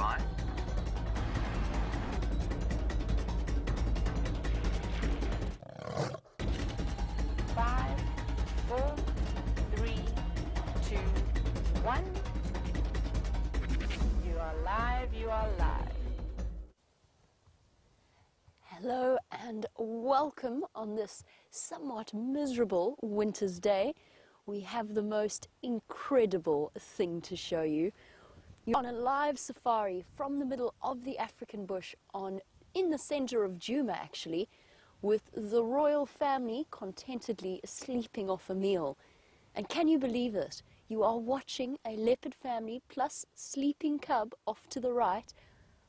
advised. Five, four, three, two, one. You are live, you are live. Hello and welcome on this somewhat miserable winter's day. We have the most incredible thing to show you. You're on a live safari from the middle of the African bush in the center of Djuma actually, with the royal family contentedly sleeping off a meal. And can you believe it? You are watching a leopard family plus sleeping cub off to the right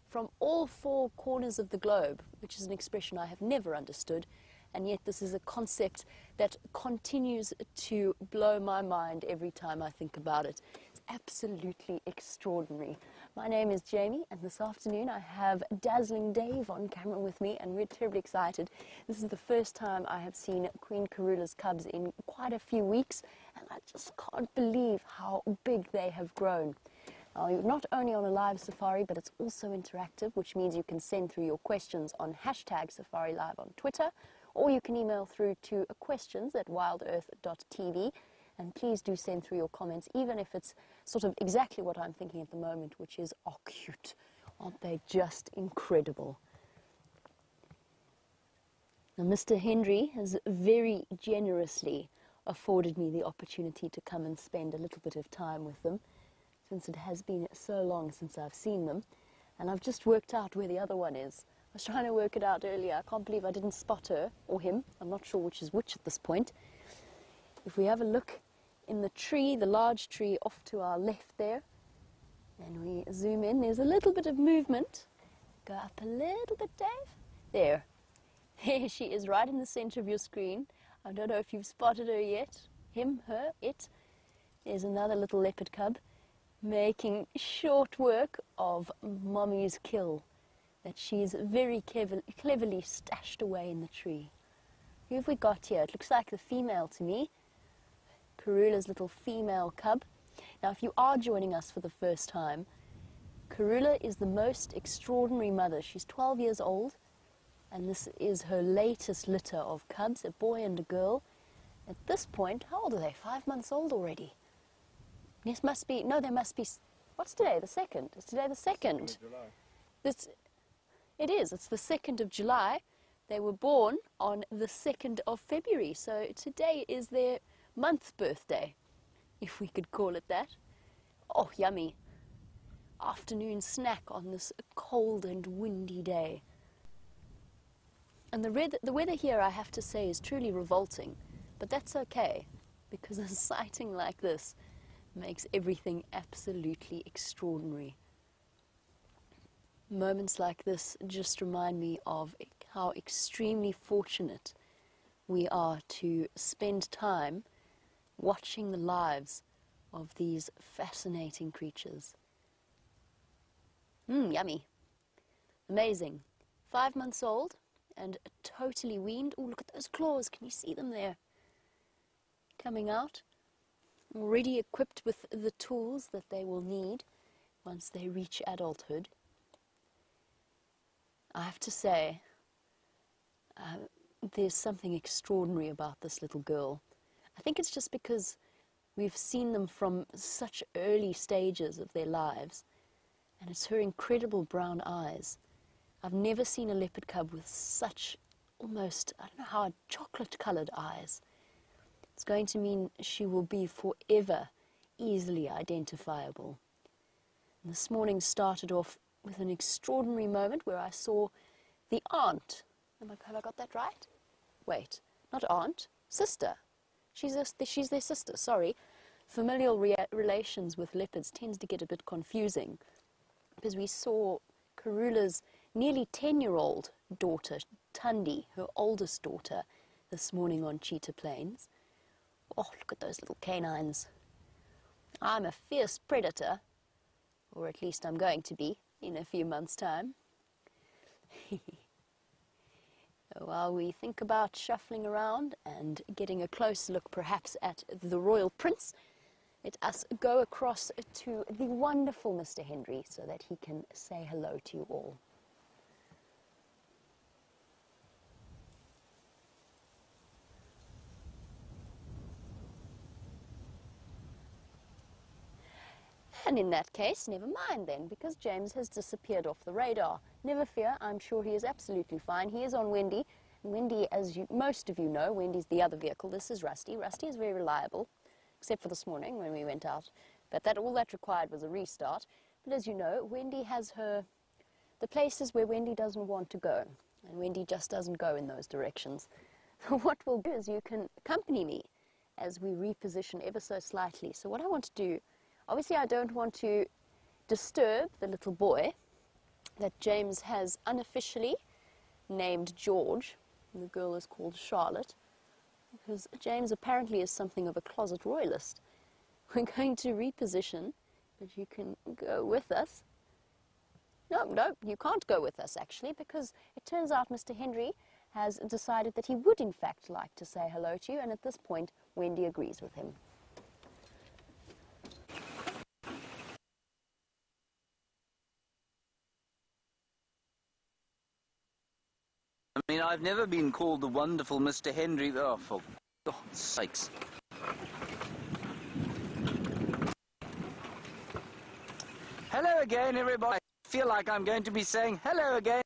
from all four corners of the globe, which is an expression I have never understood, and yet this is a concept that continues to blow my mind every time I think about it. It's absolutely extraordinary. My name is Jamie, and this afternoon I have Dazzling Dave on camera with me, and we're terribly excited. This is the first time I have seen Queen Karula's cubs in quite a few weeks, and I just can't believe how big they have grown. You're not only on a live safari, but it's also interactive, which means you can send through your questions on hashtag SafariLIVE on Twitter, or you can email through to questions@wildearth.tv. And please do send through your comments, even if it's sort of exactly what I'm thinking at the moment, which is, oh, cute. Aren't they just incredible? Now, Mr. Henry has very generously afforded me the opportunity to come and spend a little bit of time with them, since it has been so long since I've seen them. And I've just worked out where the other one is. I was trying to work it out earlier. I can't believe I didn't spot her, or him. I'm not sure which is which at this point. If we have a look in the tree, the large tree off to our left there, and we zoom in, there's a little bit of movement. Go up a little bit, Dave. There. There she is, right in the center of your screen. I don't know if you've spotted her yet. Him, her, it. There's another little leopard cub, making short work of Mommy's kill that she's very cleverly stashed away in the tree. Who have we got here? It looks like the female to me. Karula's little female cub. Now, if you are joining us for the first time, Karula is the most extraordinary mother. She's 12 years old, and this is her latest litter of cubs, a boy and a girl. At this point, how old are they? 5 months old already. Yes, must be, no, there must be, what's today, the 2nd? Is today the 2nd? It is, it's the 2nd of July. They were born on the 2nd of February, so today is their month birthday, if we could call it that. Oh, yummy. Afternoon snack on this cold and windy day. And the weather here, I have to say, is truly revolting, but that's okay, because a sighting like this makes everything absolutely extraordinary. Moments like this just remind me of how extremely fortunate we are to spend time watching the lives of these fascinating creatures. Yummy. Amazing. 5 months old and totally weaned. Oh, look at those claws. Can you see them there? Coming out. Already equipped with the tools that they will need once they reach adulthood. I have to say, there's something extraordinary about this little girl. I think it's just because we've seen them from such early stages of their lives, and it's her incredible brown eyes. I've never seen a leopard cub with such almost, I don't know how, chocolate-colored eyes. It's going to mean she will be forever easily identifiable. And this morning started off with an extraordinary moment where I saw the aunt. Have I got that right? Wait, not aunt, sister. She's their sister, sorry. Familial relations with leopards tends to get a bit confusing, because we saw Karula's nearly 10-year-old daughter, Tundi, her oldest daughter, this morning on Cheetah Plains. Oh, look at those little canines. I'm a fierce predator, or at least I'm going to be in a few months' time. While we think about shuffling around and getting a close look perhaps at the royal prince, let us go across to the wonderful Mr. Henry so that he can say hello to you all. And in that case, never mind then, because James has disappeared off the radar. Never fear, I'm sure he is absolutely fine. He is on Wendy. And Wendy, as most of you know, Wendy's the other vehicle. This is Rusty. Rusty is very reliable, except for this morning when we went out. But all that required was a restart. But as you know, Wendy has the places where Wendy doesn't want to go. And Wendy just doesn't go in those directions. So what we'll do is you can accompany me as we reposition ever so slightly. So what I want to do, obviously I don't want to disturb the little boy that James has unofficially named George, and the girl is called Charlotte, because James apparently is something of a closet royalist. We're going to reposition, but you can go with us. No, you can't go with us actually, because it turns out Mr. Henry has decided that he would in fact like to say hello to you, and at this point Wendy agrees with him. I mean, I've never been called the wonderful Mr. Henry. Oh, for God's sakes. Hello again, everybody. I feel like I'm going to be saying hello again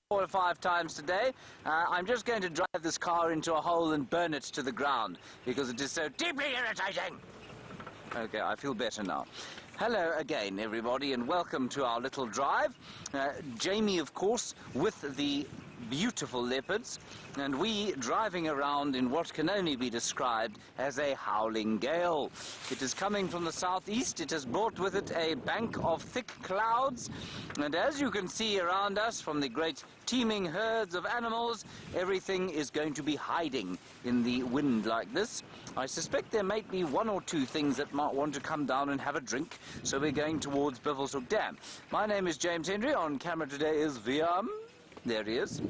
4 or 5 times today. I'm just going to drive this car into a hole and burn it to the ground because it is so deeply irritating. Okay, I feel better now. Hello again, everybody, and welcome to our little drive. Jamie, of course, with the beautiful leopards, and we driving around in what can only be described as a howling gale. It is coming from the southeast. It has brought with it a bank of thick clouds, and as you can see around us from the great teeming herds of animals, everything is going to be hiding in the wind like this. I suspect there might be 1 or 2 things that might want to come down and have a drink, so we're going towards Bivelshoek Dam. My name is James Henry. On camera today is Viam. There he is.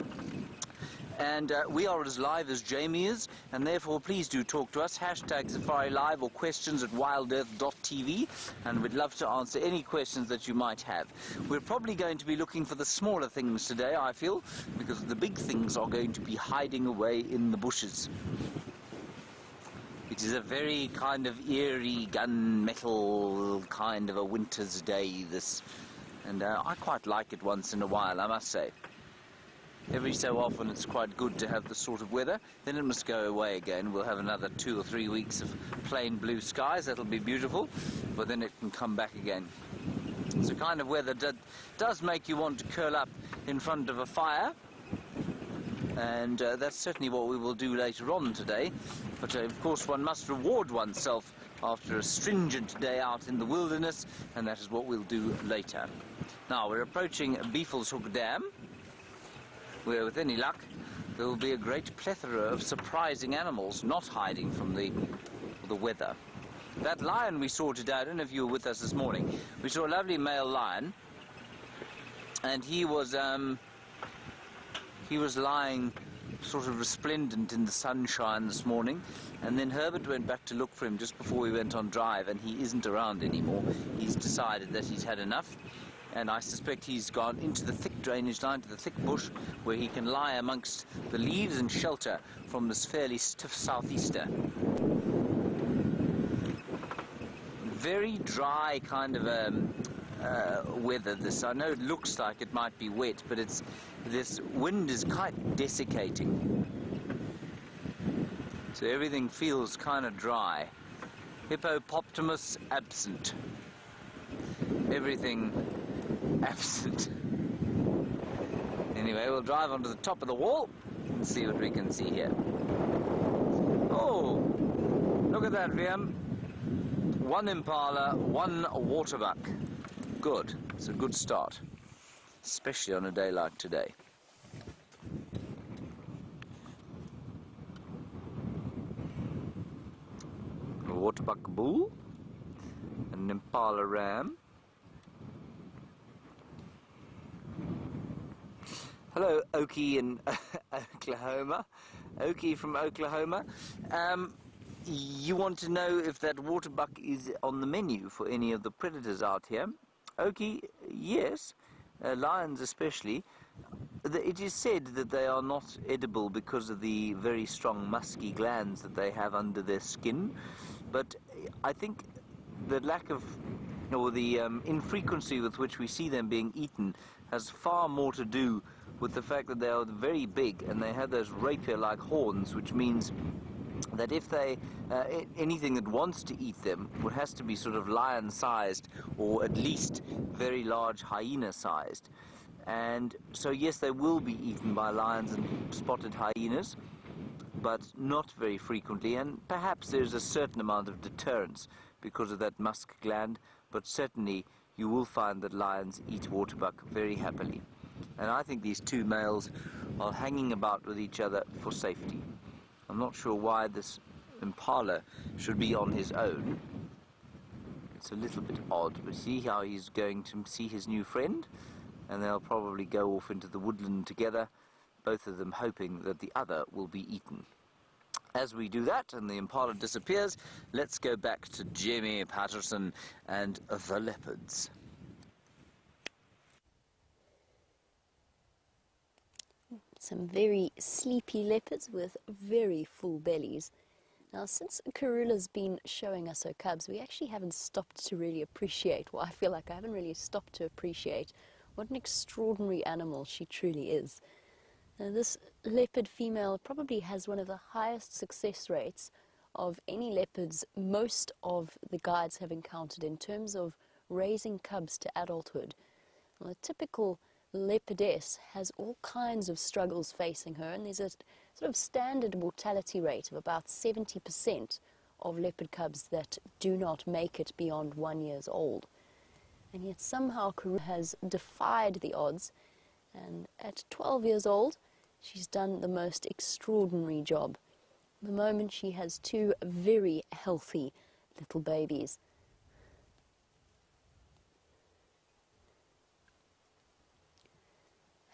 And we are as live as Jamie is, and therefore please do talk to us. Hashtag SafariLIVE or questions@wildearth.tv, and we'd love to answer any questions that you might have. We're probably going to be looking for the smaller things today, I feel, because the big things are going to be hiding away in the bushes. It is a very kind of eerie, gunmetal kind of a winter's day, this. And I quite like it once in a while, I must say. Every so often it's quite good to have this sort of weather. Then it must go away again. We'll have another 2 or 3 weeks of plain blue skies. That'll be beautiful. But then it can come back again. It's the kind of weather that does make you want to curl up in front of a fire. And that's certainly what we will do later on today. But of course one must reward oneself after a stringent day out in the wilderness, and that is what we'll do later. Now we're approaching Bivelshoek Dam, where with any luck there will be a great plethora of surprising animals not hiding from the weather. That lion we saw today, I don't know if you were with us this morning, we saw a lovely male lion, and he was lying sort of resplendent in the sunshine this morning, and then Herbert went back to look for him just before we went on drive, and he isn't around anymore. He's decided that he's had enough, and I suspect he's gone into the thick drainage line, to the thick bush, where he can lie amongst the leaves and shelter from this fairly stiff southeaster. Very dry kind of weather this. I know it looks like it might be wet, but this wind is quite desiccating. So everything feels kind of dry. Hippopotamus absent. Everything absent. Anyway, we'll drive onto the top of the wall and see what we can see here. Oh, look at that, Liam. 1 impala, 1 waterbuck. Good. It's a good start, especially on a day like today. A waterbuck bull, an impala ram. Hello, Okie in Oklahoma. Okie from Oklahoma. You want to know if that waterbuck is on the menu for any of the predators out here? Okay, yes, lions especially. It is said that they are not edible because of the very strong musky glands that they have under their skin, but I think the lack of, or the infrequency with which we see them being eaten has far more to do with the fact that they are very big and they have those rapier-like horns, which means that if they, anything that wants to eat them has to be sort of lion-sized or at least very large hyena-sized. And so yes, they will be eaten by lions and spotted hyenas, but not very frequently, and perhaps there's a certain amount of deterrence because of that musk gland, but certainly you will find that lions eat waterbuck very happily. And I think these two males are hanging about with each other for safety. I'm not sure why this impala should be on his own. It's a little bit odd, but see how he's going to see his new friend, and they'll probably go off into the woodland together, both of them hoping that the other will be eaten. As we do that and the impala disappears, let's go back to Jimmy Patterson and the leopards. Some very sleepy leopards with very full bellies. Now, since Karula's been showing us her cubs, we actually haven't stopped to really appreciate, well, I feel like I haven't really stopped to appreciate what an extraordinary animal she truly is. Now, this leopard female probably has one of the highest success rates of any leopards most of the guides have encountered in terms of raising cubs to adulthood. Well, a typical leopardess has all kinds of struggles facing her, and there's a sort of standard mortality rate of about 70% of leopard cubs that do not make it beyond 1 year old. And yet somehow Karula has defied the odds, and at 12 years old she's done the most extraordinary job. At the moment she has two very healthy little babies.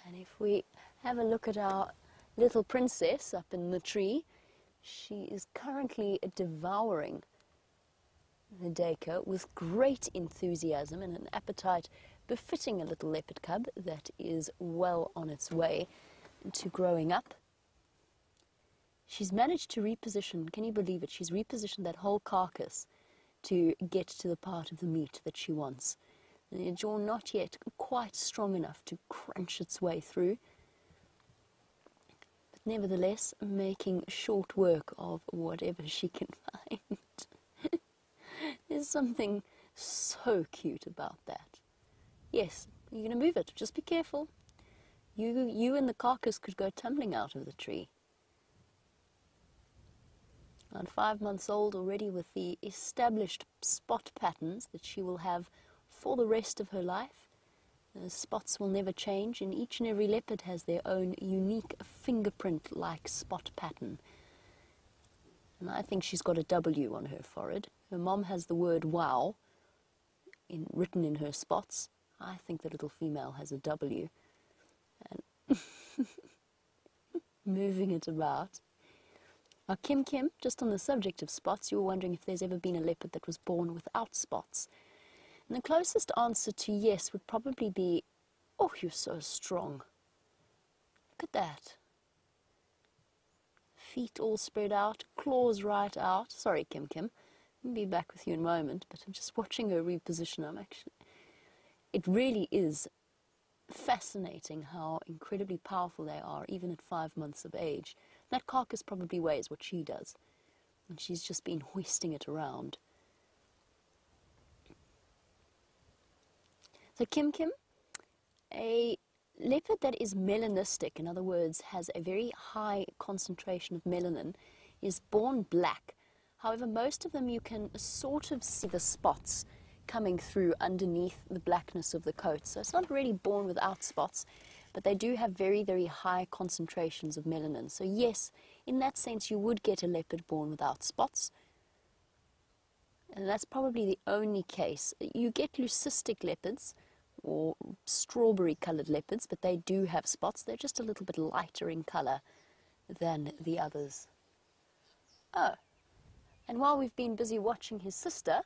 And if we have a look at our little princess up in the tree, she is currently devouring the dacre with great enthusiasm and an appetite befitting a little leopard cub that is well on its way to growing up. She's managed to reposition, can you believe it, she's repositioned that whole carcass to get to the part of the meat that she wants. The jaw not yet quite strong enough to crunch its way through, but nevertheless making short work of whatever she can find. There's something so cute about that. Yes, you're going to move it, just be careful. You and the carcass could go tumbling out of the tree. Around 5 months old already, with the established spot patterns that she will have for the rest of her life. The spots will never change, and each and every leopard has their own unique fingerprint-like spot pattern. And I think she's got a W on her forehead. Her mom has the word wow written in her spots. I think the little female has a W. And moving it about. Now, Kim, just on the subject of spots, you were wondering if there's ever been a leopard that was born without spots. And the closest answer to yes would probably be, oh, you're so strong. Look at that. Feet all spread out, claws right out. Sorry, Kim. I'll be back with you in a moment, but I'm just watching her reposition. It really is fascinating how incredibly powerful they are, even at 5 months of age. That carcass probably weighs what she does, and she's just been hoisting it around. So Kim, a leopard that is melanistic, in other words, has a very high concentration of melanin, is born black. However, most of them you can sort of see the spots coming through underneath the blackness of the coat. So it's not really born without spots, but they do have very, very high concentrations of melanin. So yes, in that sense, you would get a leopard born without spots. And that's probably the only case. You get leucistic leopards or strawberry-coloured leopards, but they do have spots. They're just a little bit lighter in colour than the others. Oh, And while we've been busy watching his sister,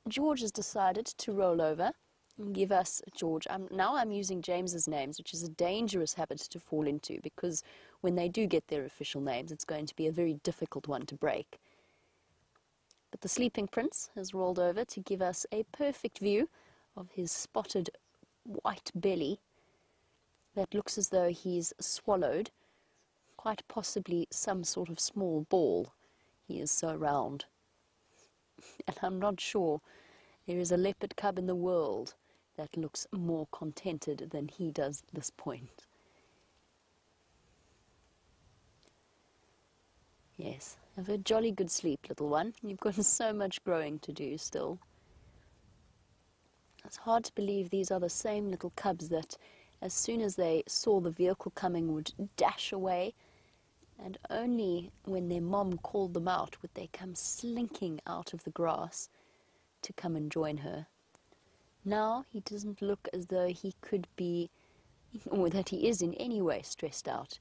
George has decided to roll over and give us George. Now I'm using James's names, which is a dangerous habit to fall into, because when they do get their official names, it's going to be a very difficult one to break. But the sleeping prince has rolled over to give us a perfect view of his spotted white belly that looks as though he's swallowed quite possibly some sort of small ball. He is so round. And I'm not sure there is a leopard cub in the world that looks more contented than he does at this point. Yes, have a jolly good sleep, little one. You've got so much growing to do still. It's hard to believe these are the same little cubs that, as soon as they saw the vehicle coming, would dash away, and only when their mom called them out would they come slinking out of the grass to come and join her. Now he doesn't look as though he could be, or that he is in any way stressed out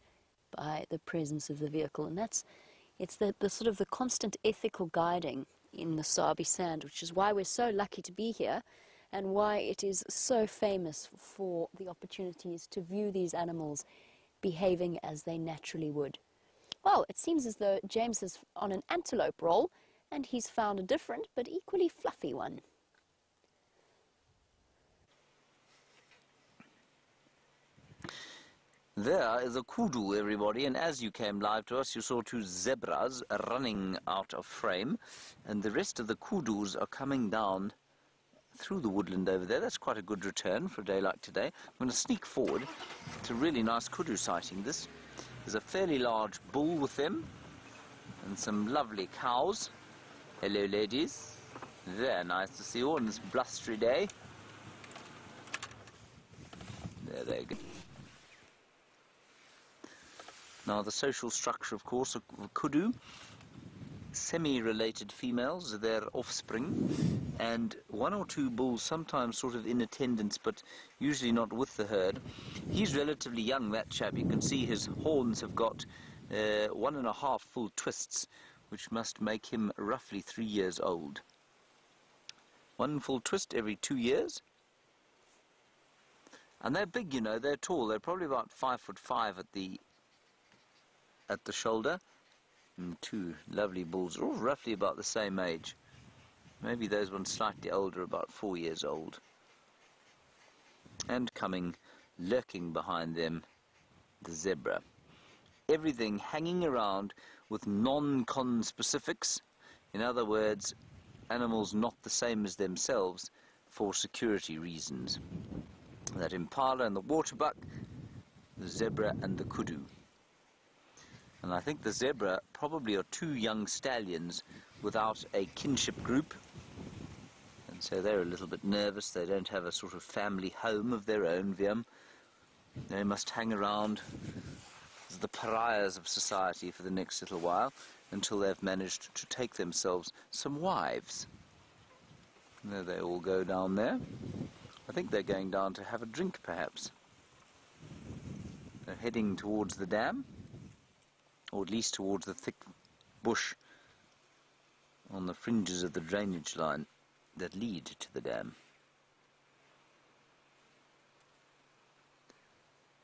by the presence of the vehicle, and it's the sort of the constant ethical guiding in the Sabi Sand, which is why we're so lucky to be here, and why it is so famous for the opportunities to view these animals behaving as they naturally would. Well, it seems as though James is on an antelope roll, and he's found a different but equally fluffy one. There is a kudu, everybody, and as you came live to us, you saw two zebras running out of frame, and the rest of the kudus are coming down through the woodland over there. That's quite a good return for a day like today. I'm going to sneak forward. It's a really nice kudu sighting, this. There's a fairly large bull with them, and some lovely cows. Hello, ladies. There, nice to see you on this blustery day. There they go. Now, the social structure, of course, of kudu, semi-related females, their offspring, and one or two bulls, sometimes sort of in attendance, but usually not with the herd. He's relatively young, that chap. You can see his horns have got 1.5 full twists, which must make him roughly 3 years old. 1 full twist every 2 years. And they're big, you know, they're tall. They're probably about 5'5" at the shoulder. And two lovely bulls, all roughly about the same age. Maybe those ones slightly older, about 4 years old. And coming, lurking behind them, the zebra. Everything hanging around with non-conspecifics. In other words, animals not the same as themselves for security reasons. That impala and the waterbuck, the zebra and the kudu. And I think the zebra probably are two young stallions without a kinship group. And so they're a little bit nervous. They don't have a sort of family home of their own, Viam. They must hang around as the pariahs of society for the next little while until they've managed to take themselves some wives. And there they all go down there. I think they're going down to have a drink, perhaps. They're heading towards the dam, or at least towards the thick bush on the fringes of the drainage line that lead to the dam.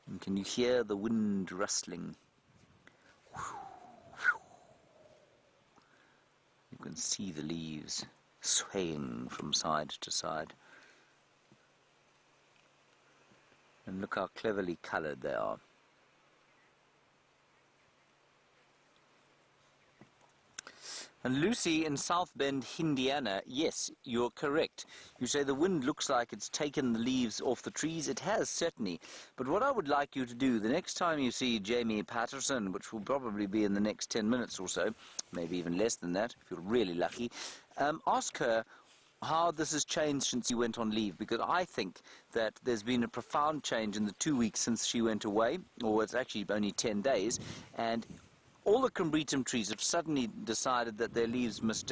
And can you hear the wind rustling? You can see the leaves swaying from side to side. And look how cleverly coloured they are. And Lucy in South Bend, Indiana, yes, you're correct. You say the wind looks like it's taken the leaves off the trees. It has, certainly. But what I would like you to do, the next time you see Jamie Patterson, which will probably be in the next 10 minutes or so, maybe even less than that, if you're really lucky, ask her how this has changed since you went on leave, because I think that there's been a profound change in the 2 weeks since she went away, or it's actually only 10 days, and all the combretum trees have suddenly decided that their leaves must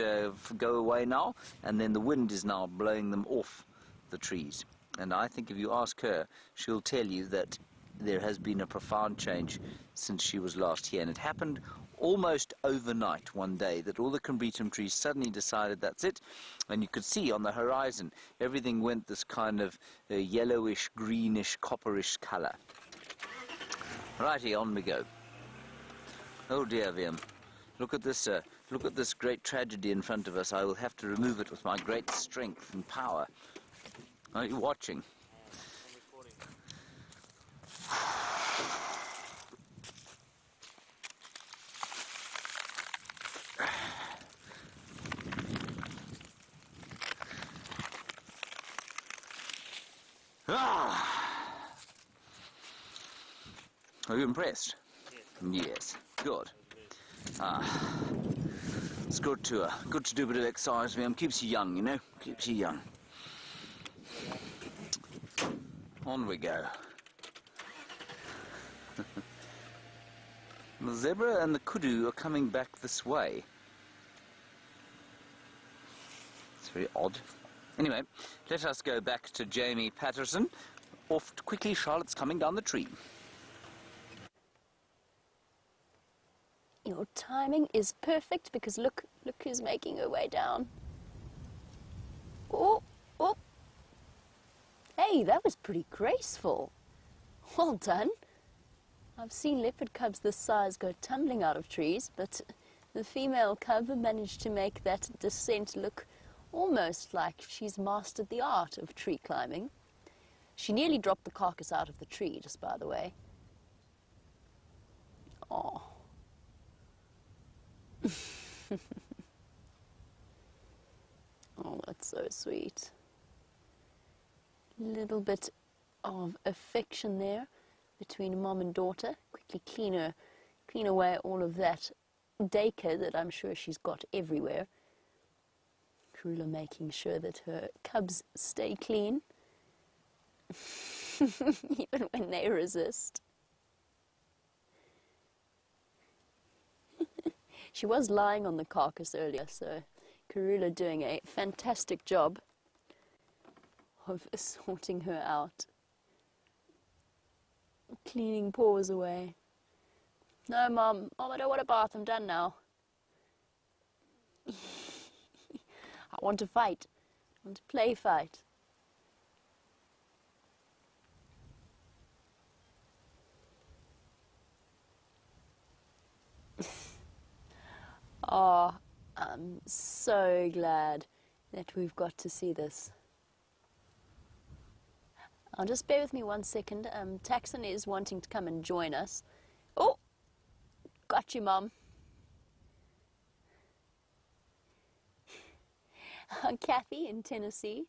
go away now, and then the wind is now blowing them off the trees. And I think if you ask her, she'll tell you that there has been a profound change since she was last here, and it happened almost overnight one day that all the combretum trees suddenly decided that's it, and you could see on the horizon everything went this kind of yellowish, greenish, copperish colour. Righty, on we go. Oh dear, Liam. Look at this great tragedy in front of us. I will have to remove it with my great strength and power. Are you watching? Are you impressed? Yes. Good. It's good to do a bit of exercise, man. Keeps you young, you know. Keeps you young. On we go. The zebra and the kudu are coming back this way. It's very odd. Anyway, let us go back to Jamie Patterson. Off quickly, Charlotte's coming down the tree. Your timing is perfect because look who's making her way down. Oh, oh. Hey, that was pretty graceful. Well done. I've seen leopard cubs this size go tumbling out of trees, but the female cub managed to make that descent look almost like she's mastered the art of tree climbing. She nearly dropped the carcass out of the tree, just by the way. Oh. Oh, that's so sweet. Little bit of affection there between mom and daughter. Quickly clean away all of that daycare that I'm sure she's got everywhere. Karula making sure that her cubs stay clean, even when they resist. She was lying on the carcass earlier, so Karula doing a fantastic job of sorting her out. Cleaning paws away. No, Mom. Mom, I don't want a bath. I'm done now. I want to fight. I want to play fight. Oh, I'm so glad that we've got to see this. I'll just bear with me 1 second. Taxon is wanting to come and join us. Oh, got you, Mum. Kathy in Tennessee.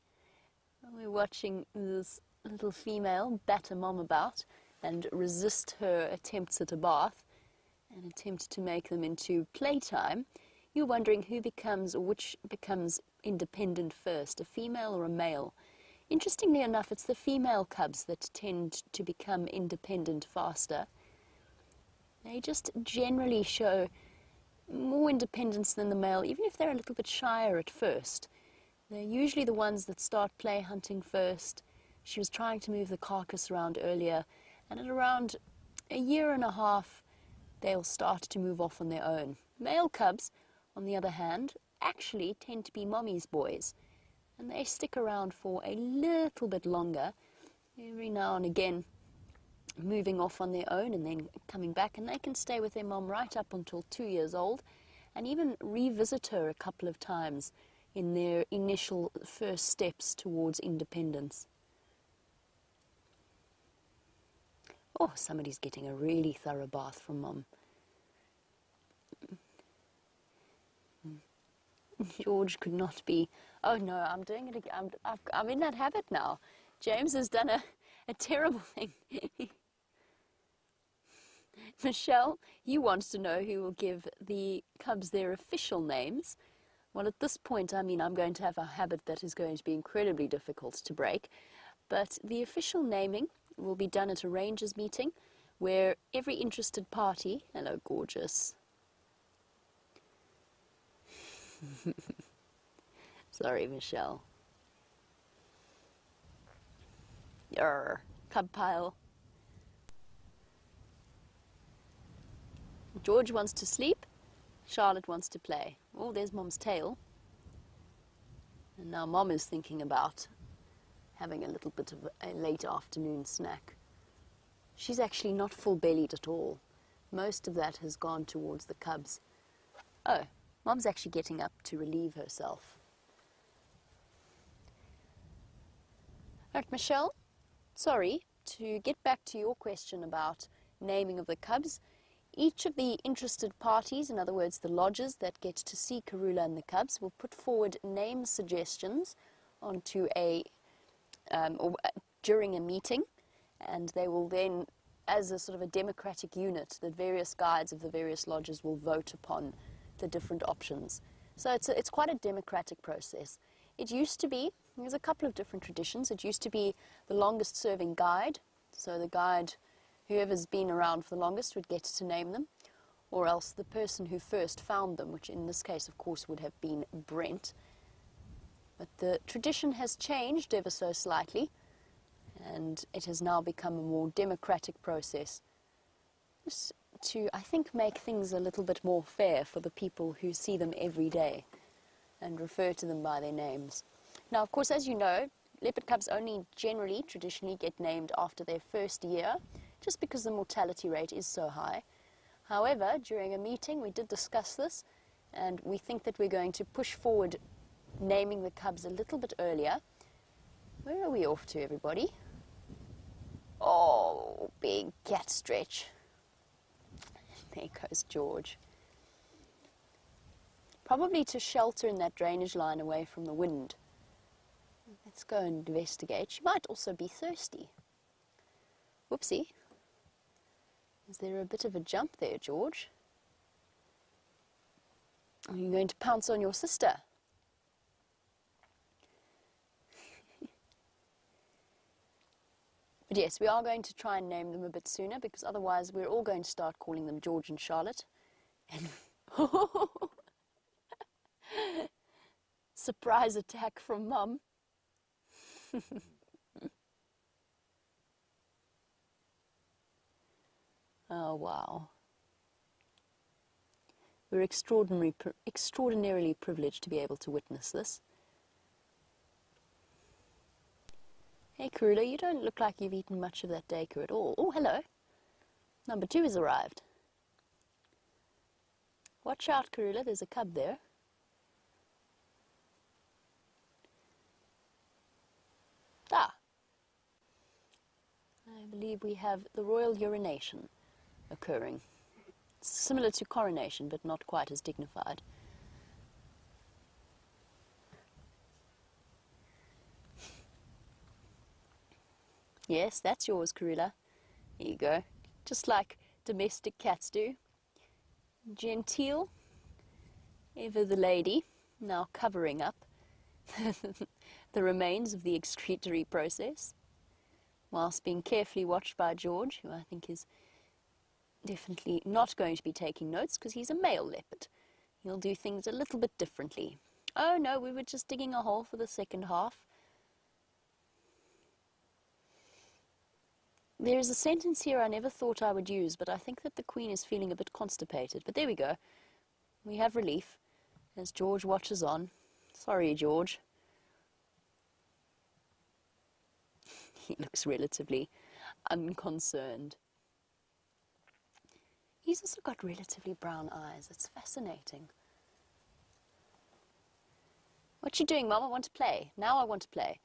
We're watching this little female batter Mom about and resist her attempts at a bath and attempt to make them into playtime. You're wondering who becomes, or which becomes independent first, a female or a male. Interestingly enough, it's the female cubs that tend to become independent faster. They just generally show more independence than the male, even if they're a little bit shyer at first. They're usually the ones that start play hunting first. She was trying to move the carcass around earlier, and at around 1.5 years, they'll start to move off on their own. Male cubs, on the other hand, actually tend to be mommy's boys, and they stick around for a little bit longer, every now and again moving off on their own and then coming back, and they can stay with their mom right up until 2 years old and even revisit her a couple of times in their initial first steps towards independence. Oh, somebody's getting a really thorough bath from Mom. George could not be. Oh no, I'm doing it again. I'm in that habit now. James has done a terrible thing. Michelle, you want to know who will give the cubs their official names. Well, at this point, I mean, I'm going to have a habit that is going to be incredibly difficult to break. But the official naming will be done at a rangers meeting where every interested party, hello gorgeous. Sorry, Michelle. Cub pile. George wants to sleep, Charlotte wants to play. Oh, there's Mom's tail. And now Mom is thinking about having a little bit of a late afternoon snack. She's actually not full-bellied at all. Most of that has gone towards the cubs. Oh, Mom's actually getting up to relieve herself. Right, Michelle, sorry, to get back to your question about naming of the cubs, each of the interested parties, in other words the lodges that get to see Karula and the cubs, will put forward name suggestions onto during a meeting, and they will then, as a sort of a democratic unit, the various guides of the various lodges will vote upon the different options. So it's quite a democratic process. It used to be, there's a couple of different traditions, it used to be the longest serving guide, so the guide, whoever's been around for the longest would get to name them, or else the person who first found them, which in this case of course would have been Brent. But the tradition has changed ever so slightly, and it has now become a more democratic process, just to, I think, make things a little bit more fair for the people who see them every day and refer to them by their names. Now, of course, as you know, leopard cubs only generally, traditionally, get named after their first year, just because the mortality rate is so high. However, during a meeting we did discuss this, and we think that we're going to push forward naming the cubs a little bit earlier. Where are we off to, everybody? Oh, big cat stretch. There goes George. Probably to shelter in that drainage line away from the wind. Let's go and investigate. She might also be thirsty. Whoopsie. Is there a bit of a jump there, George? Are you going to pounce on your sister? But yes, we are going to try and name them a bit sooner, because otherwise we're all going to start calling them George and Charlotte. And surprise attack from Mum. Oh, wow. We're extraordinarily privileged to be able to witness this. Hey, Karula, you don't look like you've eaten much of that dacre at all. Oh, hello. Number 2 has arrived. Watch out, Karula, there's a cub there. Ah. I believe we have the royal urination occurring. It's similar to coronation, but not quite as dignified. Yes, that's yours, Karula. Here you go. Just like domestic cats do. Genteel, ever the lady, now covering up the remains of the excretory process, whilst being carefully watched by George, who I think is definitely not going to be taking notes because he's a male leopard. He'll do things a little bit differently. Oh no, we were just digging a hole for the second half. There is a sentence here I never thought I would use, but I think that the Queen is feeling a bit constipated. But there we go. We have relief as George watches on. Sorry, George. He looks relatively unconcerned. He's also got relatively brown eyes. It's fascinating. What you doing, Mum? I want to play. Now I want to play.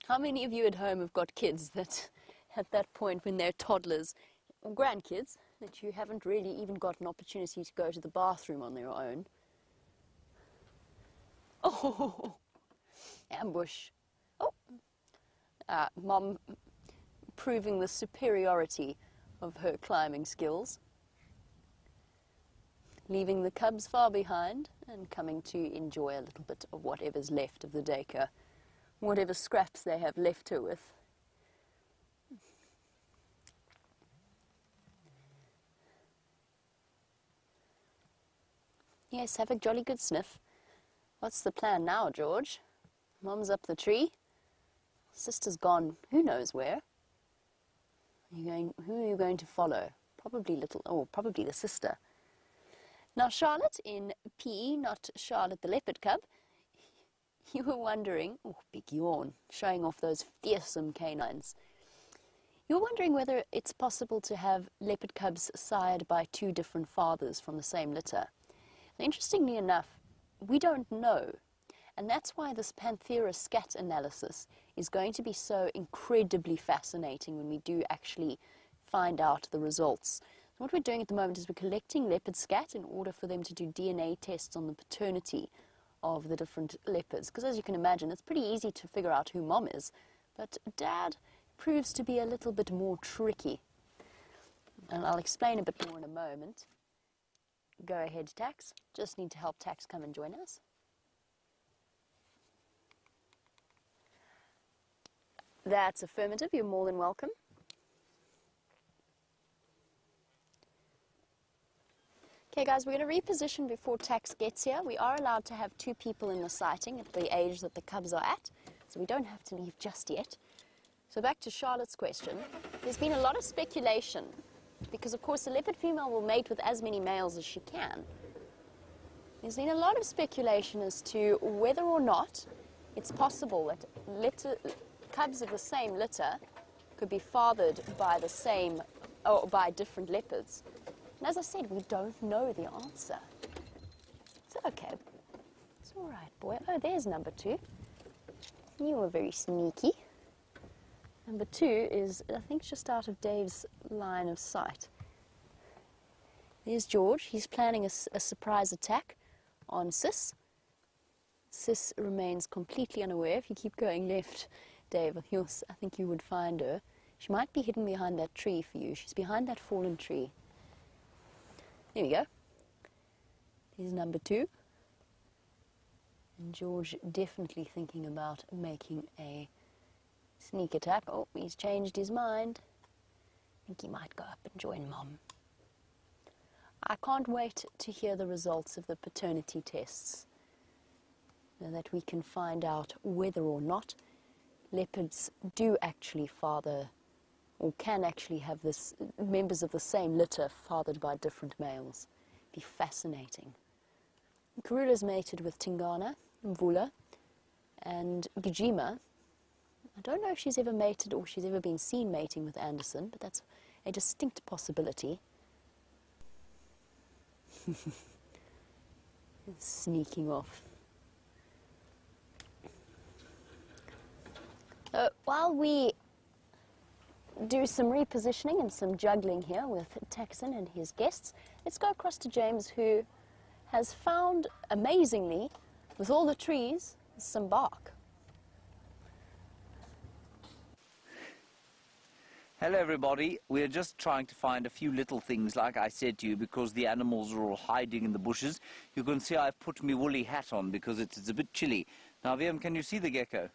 How many of you at home have got kids that at that point when they're toddlers or grandkids that you haven't really even got an opportunity to go to the bathroom on their own? Oh, ambush. Oh, Mum proving the superiority of her climbing skills. Leaving the cubs far behind and coming to enjoy a little bit of whatever's left of the dacre, whatever scraps they have left her with. Yes, have a jolly good sniff. What's the plan now, George? Mum's up the tree. Sister's gone who knows where. Who are you going to follow? Probably probably the sister. Now, Charlotte in PE, not Charlotte the leopard cub, you were wondering, oh, big yawn, showing off those fearsome canines. You were wondering whether it's possible to have leopard cubs sired by two different fathers from the same litter. Interestingly enough, we don't know, and that's why this Panthera scat analysis is going to be so incredibly fascinating when we do actually find out the results. So what we're doing at the moment is we're collecting leopard scat in order for them to do DNA tests on the paternity of the different leopards, because as you can imagine, it's pretty easy to figure out who mom is, but dad proves to be a little bit more tricky, and I'll explain a bit more in a moment. Go ahead, Tax. Just need to help Tax come and join us. That's affirmative. You're more than welcome. Okay, guys, we're going to reposition before Tax gets here. We are allowed to have two people in the sighting at the age that the cubs are at, so we don't have to leave just yet. So back to Charlotte's question. There's been a lot of speculation because, of course, the leopard female will mate with as many males as she can. There's been a lot of speculation as to whether or not it's possible that cubs of the same litter could be fathered by the same, or by different leopards. And as I said, we don't know the answer. It's okay. It's all right, boy. Oh, there's number 2. You were very sneaky. Number 2 is, I think, just out of Dave's line of sight. There's George. He's planning a surprise attack on Sis. Sis remains completely unaware. If you keep going left, Dave, I think you would find her. She might be hidden behind that tree for you. She's behind that fallen tree. There we go. Here's number 2. And George definitely thinking about making a sneak attack. Oh, he's changed his mind. I think he might go up and join Mom. I can't wait to hear the results of the paternity tests, so that we can find out whether or not leopards do actually father, or can actually have this, members of the same litter fathered by different males. Be fascinating. Karula's mated with Tingana, Mvula, and Gijima. I don't know if she's ever mated or she's ever been seen mating with Anderson, but that's a distinct possibility. Sneaking off. While we do some repositioning and some juggling here with Taxon and his guests, let's go across to James, who has found, amazingly, with all the trees, some bark. Hello everybody, we're just trying to find a few little things, like I said to you, because the animals are all hiding in the bushes. You can see I've put my woolly hat on because it's a bit chilly. Now VM, can you see the gecko?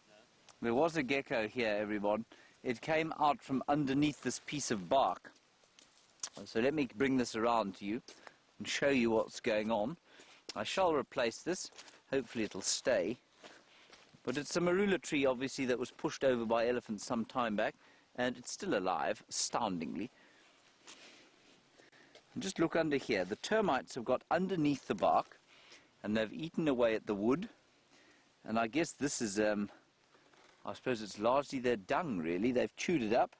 No. There was a gecko here, everyone. It came out from underneath this piece of bark. So let me bring this around to you and show you what's going on. I shall replace this, hopefully it'll stay. But it's a marula tree, obviously, that was pushed over by elephants some time back, and it's still alive, astoundingly. And just look under here. The termites have got underneath the bark, and they've eaten away at the wood. And I guess this is, I suppose it's largely their dung, really. They've chewed it up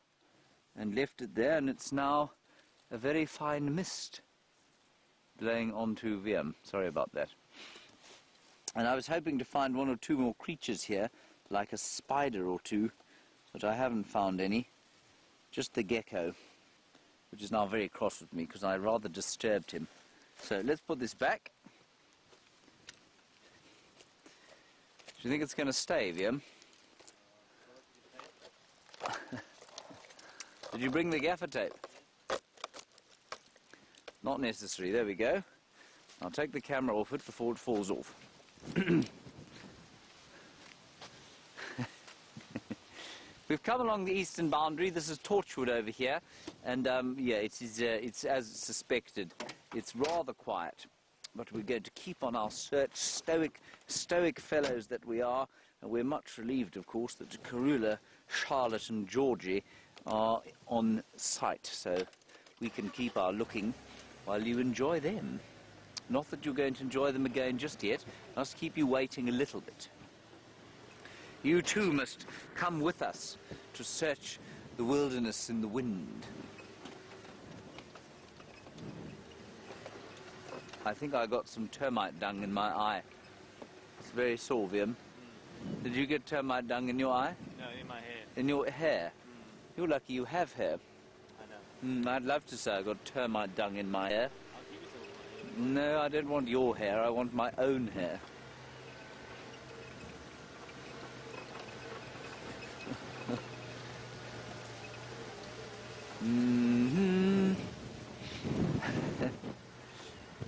and left it there, and it's now a very fine mist blowing onto VM. Sorry about that. And I was hoping to find 1 or 2 more creatures here, like a spider or 2, but I haven't found any. Just the gecko, which is now very cross with me because I rather disturbed him. So let's put this back. Do you think it's going to stay, Liam? Did you bring the gaffer tape? Not necessary. There we go. I'll take the camera off it before it falls off. We've come along the eastern boundary. This is Torchwood over here, and yeah, it's as suspected. It's rather quiet, but we're going to keep on our search, stoic fellows that we are, and we're much relieved, of course, that Karula, Charlotte, and Georgie are on site, so we can keep our looking while you enjoy them. Not that you're going to enjoy them again just yet. Must keep you waiting a little bit. You too must come with us to search the wilderness in the wind. I think I got some termite dung in my eye. It's very sore, Viam. Did you get termite dung in your eye? No, in my hair. In your hair? You're lucky you have hair. I know. I'd love to say I got termite dung in my hair. I'll give you some of my hair. No, I don't want your hair. I want my own hair.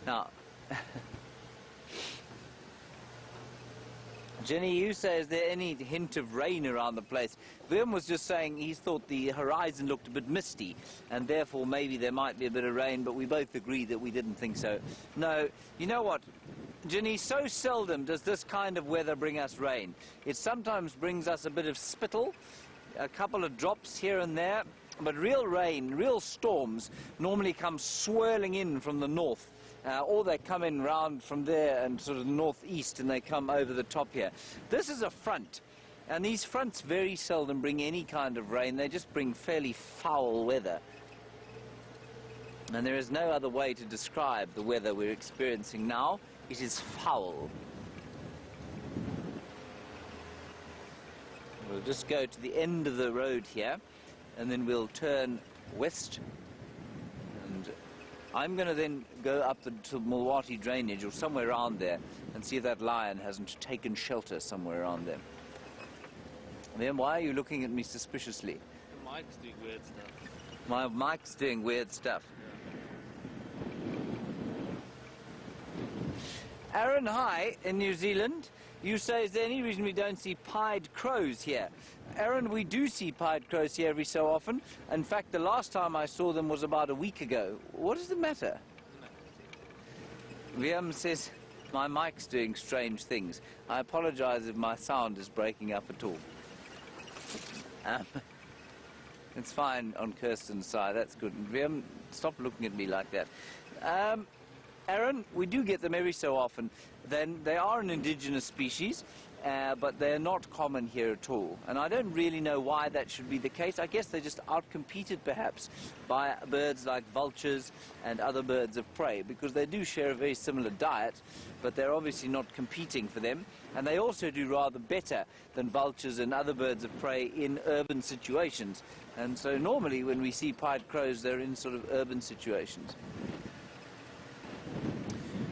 Now, Jenny, you say, is there any hint of rain around the place? William was just saying he thought the horizon looked a bit misty, and therefore maybe there might be a bit of rain, but we both agree that we didn't think so. No, you know what, Jenny, so seldom does this kind of weather bring us rain. It sometimes brings us a bit of spittle, a couple of drops here and there, but real rain, real storms normally come swirling in from the north. Or they come in round from there and sort of northeast, and they come over the top here. This is a front, and these fronts very seldom bring any kind of rain. They just bring fairly foul weather. And there is no other way to describe the weather we're experiencing now. It is foul. We'll just go to the end of the road here, and then we'll turn west. And I'm going to then go up to Mulwati drainage or somewhere around there and see if that lion hasn't taken shelter somewhere around there. Then why are you looking at me suspiciously? The mic's doing weird stuff. My mic's doing weird stuff. Yeah. Aaron, hi, in New Zealand. You say, is there any reason we don't see pied crows here? Aaron, we do see pied crows here every so often. In fact, the last time I saw them was about a week ago. What is the matter? Liam says, my mic's doing strange things. I apologize if my sound is breaking up at all. It's fine on Kirsten's side, that's good. Liam, stop looking at me like that. Aaron, we do get them every so often. Then they are an indigenous species, but they're not common here at all. And I don't really know why that should be the case. I guess they're just outcompeted perhaps by birds like vultures and other birds of prey, because they do share a very similar diet, but they're obviously not competing for them. And they also do rather better than vultures and other birds of prey in urban situations. And so normally when we see pied crows, they're in sort of urban situations.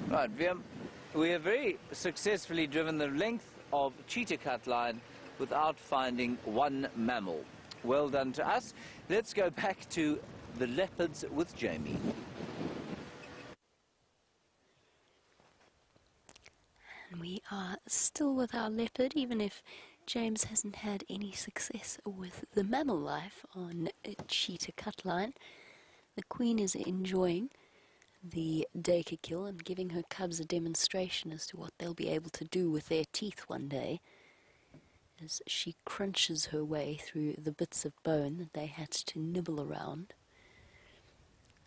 Right, we have very successfully driven the length of cheetah cut line without finding one mammal. Well done to us. Let's go back to the leopards with Jamie. And we are still with our leopard, even if James hasn't had any success with the mammal life on a cheetah cut line. The queen is enjoying the dacre kill and giving her cubs a demonstration as to what they'll be able to do with their teeth one day, as she crunches her way through the bits of bone that they had to nibble around.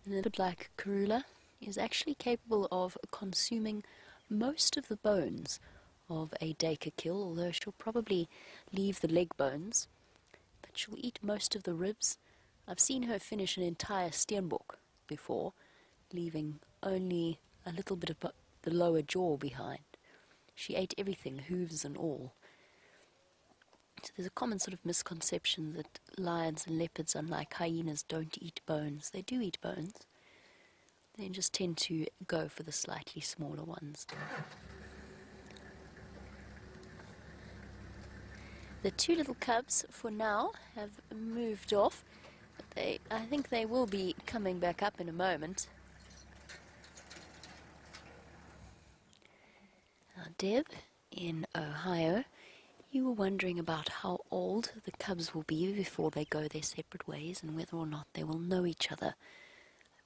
And a bit like Karula, is actually capable of consuming most of the bones of a dacre kill, although she'll probably leave the leg bones, but she'll eat most of the ribs. I've seen her finish an entire steenbok before, leaving only a little bit of the lower jaw behind. She ate everything, hooves and all. So there's a common sort of misconception that lions and leopards, unlike hyenas, don't eat bones. They do eat bones. They just tend to go for the slightly smaller ones. The two little cubs, for now, have moved off. But I think they will be coming back up in a moment. Now, Deb, in Ohio, you were wondering about how old the cubs will be before they go their separate ways and whether or not they will know each other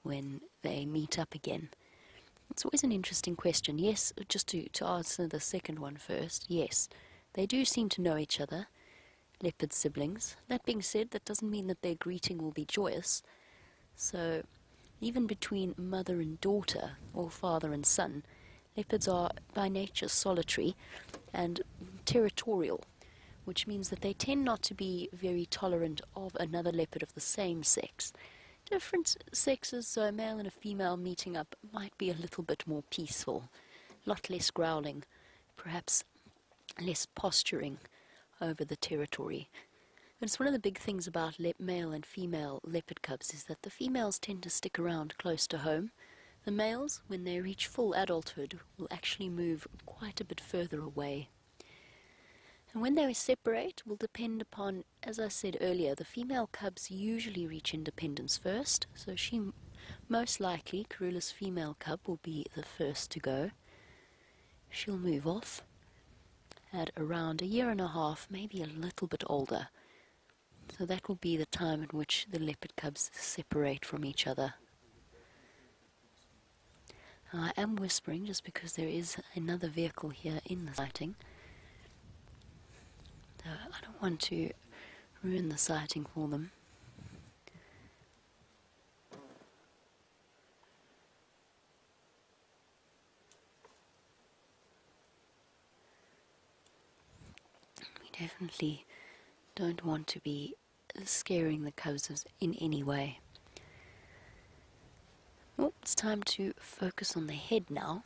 when they meet up again. It's always an interesting question. Yes, just to answer the second one first, yes, they do seem to know each other, leopard siblings. That being said, that doesn't mean that their greeting will be joyous. So Even between mother and daughter, or father and son, leopards are by nature solitary and territorial, which means that they tend not to be very tolerant of another leopard of the same sex. Different sexes, so a male and a female meeting up, might be a little bit more peaceful, a lot less growling, perhaps less posturing over the territory. And it's one of the big things about male and female leopard cubs is that the females tend to stick around close to home. The males, when they reach full adulthood, will actually move quite a bit further away. And when they separate will depend upon, as I said earlier, the female cubs usually reach independence first, so she most likely, Karula's female cub, will be the first to go. She'll move off at around 1.5 years, maybe a little bit older. So that will be the time in which the leopard cubs separate from each other. Now, I am whispering just because there is another vehicle here in the sighting. I don't want to ruin the sighting for them. We definitely don't want to be scaring the cubs in any way. Oh, it's time to focus on the head now.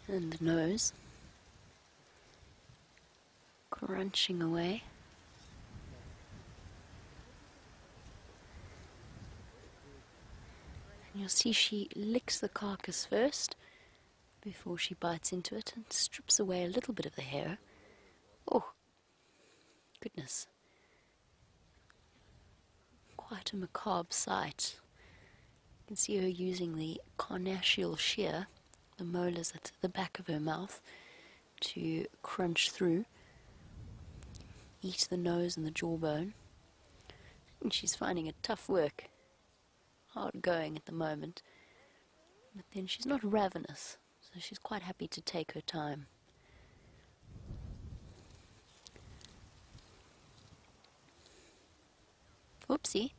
And the nose. Crunching away. And you'll see she licks the carcass first before she bites into it and strips away a little bit of the hair. Oh, goodness. Quite a macabre sight. You can see her using the carnassial shear, the molars at the back of her mouth, to crunch through, eat the nose and the jawbone. And she's finding it tough work, hard going at the moment. But then she's not ravenous, so she's quite happy to take her time. Oopsie.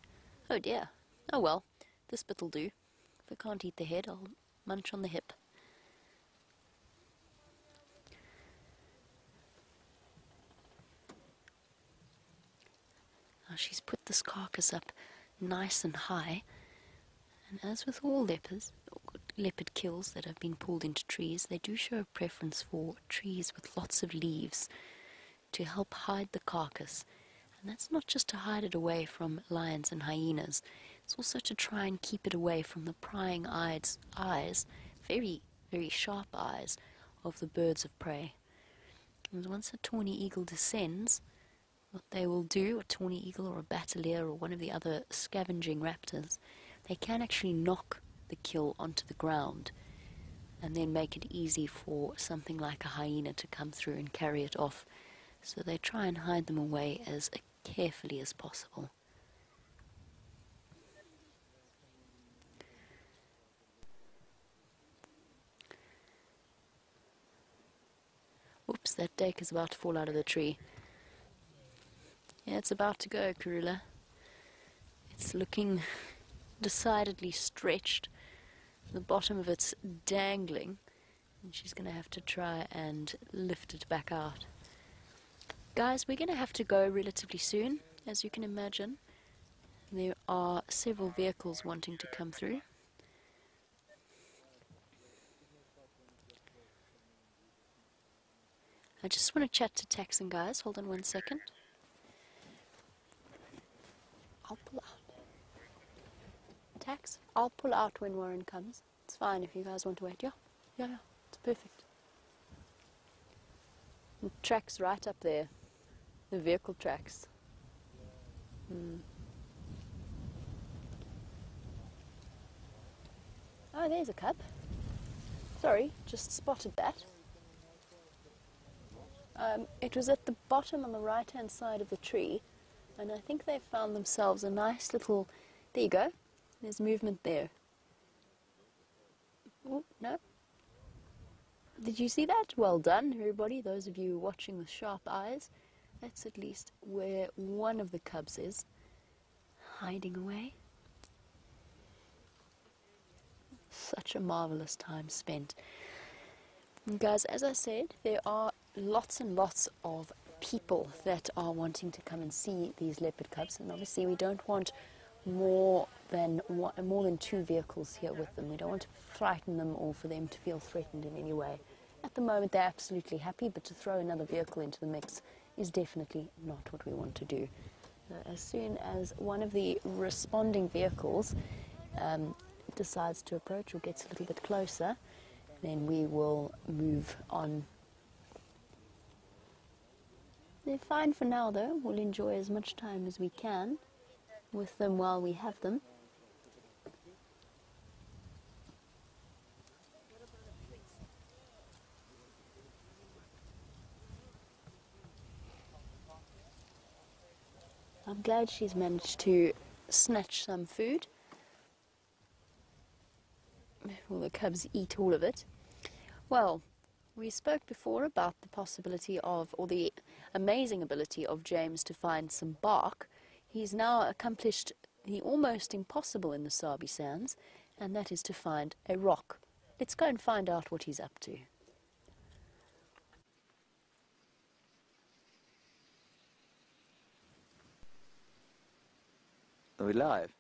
Oh dear. Oh well, this bit'll do. If I can't eat the head, I'll munch on the hip. Now she's put this carcass up nice and high, and as with all leopard kills that have been pulled into trees, they do show a preference for trees with lots of leaves to help hide the carcass. And that's not just to hide it away from lions and hyenas, it's also to try and keep it away from the prying eyes, very, very sharp eyes, of the birds of prey. And once a tawny eagle descends, what they will do, a tawny eagle or a batalier or one of the other scavenging raptors, they can actually knock the kill onto the ground and then make it easy for something like a hyena to come through and carry it off. So they try and hide them away as carefully as possible. Oops, that dake is about to fall out of the tree. Yeah, it's about to go, Karula. It's looking decidedly stretched. The bottom of it's dangling, and she's going to have to try and lift it back out. Guys, we're going to have to go relatively soon, as you can imagine. There are several vehicles wanting to come through. I just want to chat to Taxon, guys. Hold on 1 second. I'll pull out. Tax, I'll pull out when Warren comes. It's fine if you guys want to wait. Yeah, it's perfect. The track's right up there. The vehicle tracks. Oh, there's a cub. Sorry, just spotted that. It was at the bottom on the right-hand side of the tree, and I think they found themselves a nice little... There you go. There's movement there. Oh, no. Did you see that? Well done, everybody. Those of you watching with sharp eyes. That's at least where one of the cubs is. hiding away. Such a marvelous time spent. And guys, as I said, there are lots and lots of people that are wanting to come and see these leopard cubs, and obviously we don't want more than 2 vehicles here with them. We don't want to frighten them or for them to feel threatened in any way. At the moment they're absolutely happy, but to throw another vehicle into the mix is definitely not what we want to do. As soon as one of the responding vehicles decides to approach or gets a little bit closer, then we will move on. They're fine for now though. We'll enjoy as much time as we can with them while we have them. I'm glad she's managed to snatch some food. Will the cubs eat all of it? Well, we spoke before about the possibility of, or the amazing ability of James to find some bark. He's now accomplished the almost impossible in the Sabi Sands, and that is to find a rock. Let's go and find out what he's up to. Are we live?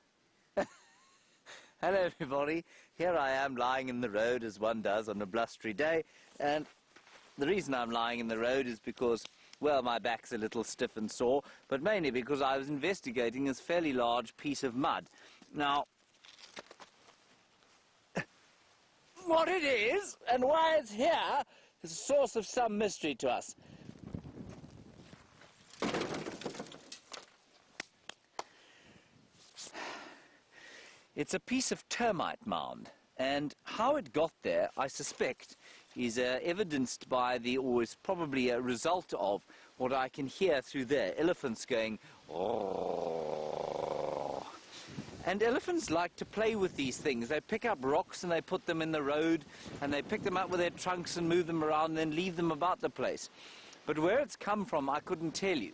Hello everybody, here I am lying in the road as one does on a blustery day, and the reason I'm lying in the road is because, well, my back's a little stiff and sore, but mainly because I was investigating this fairly large piece of mud. Now, what it is and why it's here is a source of some mystery to us. It's a piece of termite mound, and how it got there, I suspect, is evidenced by or is probably a result of what I can hear through there, elephants going, oh. And elephants like to play with these things. They pick up rocks and they put them in the road, and they pick them up with their trunks and move them around and then leave them about the place. But where it's come from, I couldn't tell you.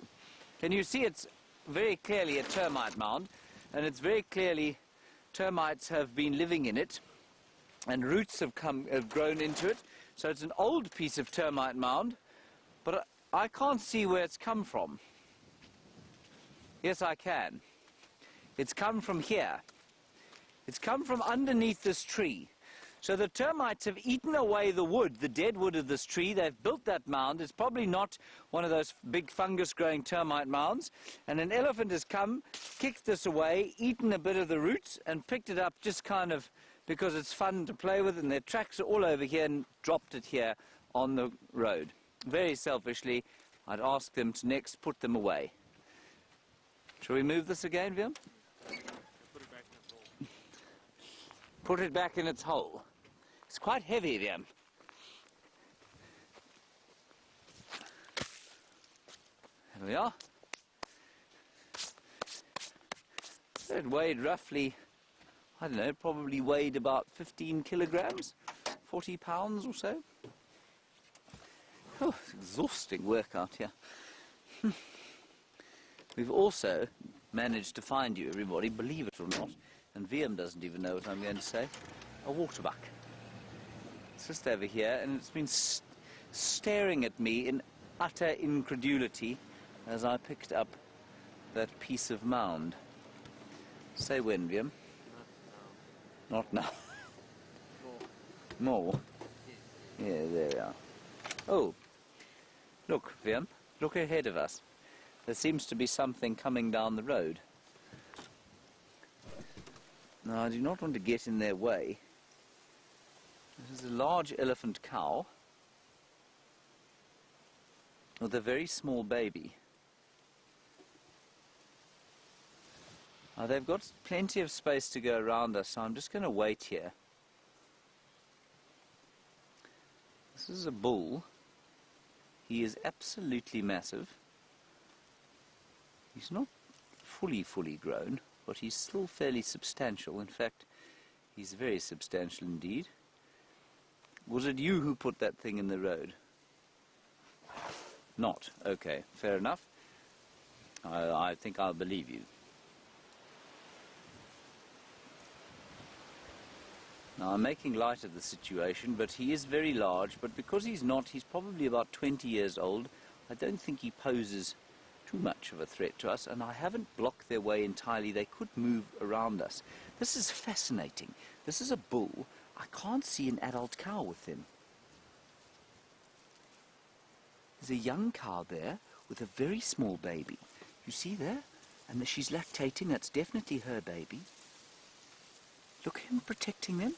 Can you see it's very clearly a termite mound, and it's very clearly termites have been living in it, and roots have grown into it. So it's an old piece of termite mound, but I can't see where it's come from. Yes, I can. It's come from here. It's come from underneath this tree. So the termites have eaten away the wood, the dead wood of this tree. They've built that mound. It's probably not one of those big fungus-growing termite mounds. And an elephant has come, kicked this away, eaten a bit of the roots, and picked it up just kind of because it's fun to play with, and their tracks are all over here, and dropped it here on the road. Very selfishly, I'd ask them to next put them away. Shall we move this again, Viam? Put it back in its hole. It's quite heavy, Viam. There we are. It weighed roughly, I don't know, probably weighed about 15 kilograms, 40 pounds or so. Oh, it's exhausting work out here. We've also managed to find you, everybody, believe it or not, and VM doesn't even know what I'm going to say, a waterbuck. It's just over here, and it's been staring at me in utter incredulity as I picked up that piece of mound. Say when, VM? Not now. More? Yeah, there we are. Oh, look, VM, look ahead of us. There seems to be something coming down the road. Now, I do not want to get in their way. This is a large elephant cow with a very small baby. Now, they've got plenty of space to go around us, so I'm just going to wait here. This is a bull. He is absolutely massive. He's not fully grown, but he's still fairly substantial. In fact, he's very substantial indeed. Was it you who put that thing in the road? Not. Okay, fair enough. I think I'll believe you. Now, I'm making light of the situation, but he is very large. But because he's not, he's probably about 20 years old. I don't think he poses too much of a threat to us, and I haven't blocked their way entirely. They could move around us. This is fascinating. This is a bull. I can't see an adult cow with them. There's a young cow there with a very small baby. You see there? And she's lactating. That's definitely her baby. Look at him protecting them.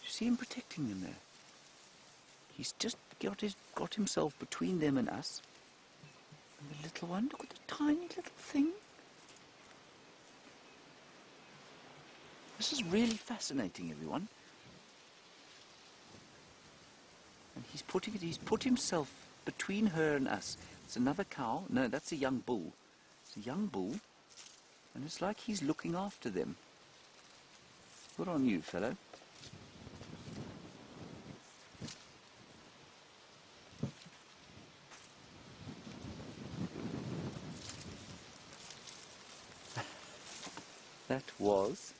You see him protecting them there? He's just got himself between them and us. And the little one, look at the tiny little thing. This is really fascinating, everyone. And he's put himself between her and us. It's another cow. No, that's a young bull. It's a young bull. And it's like he's looking after them. Good on you, fellow. That was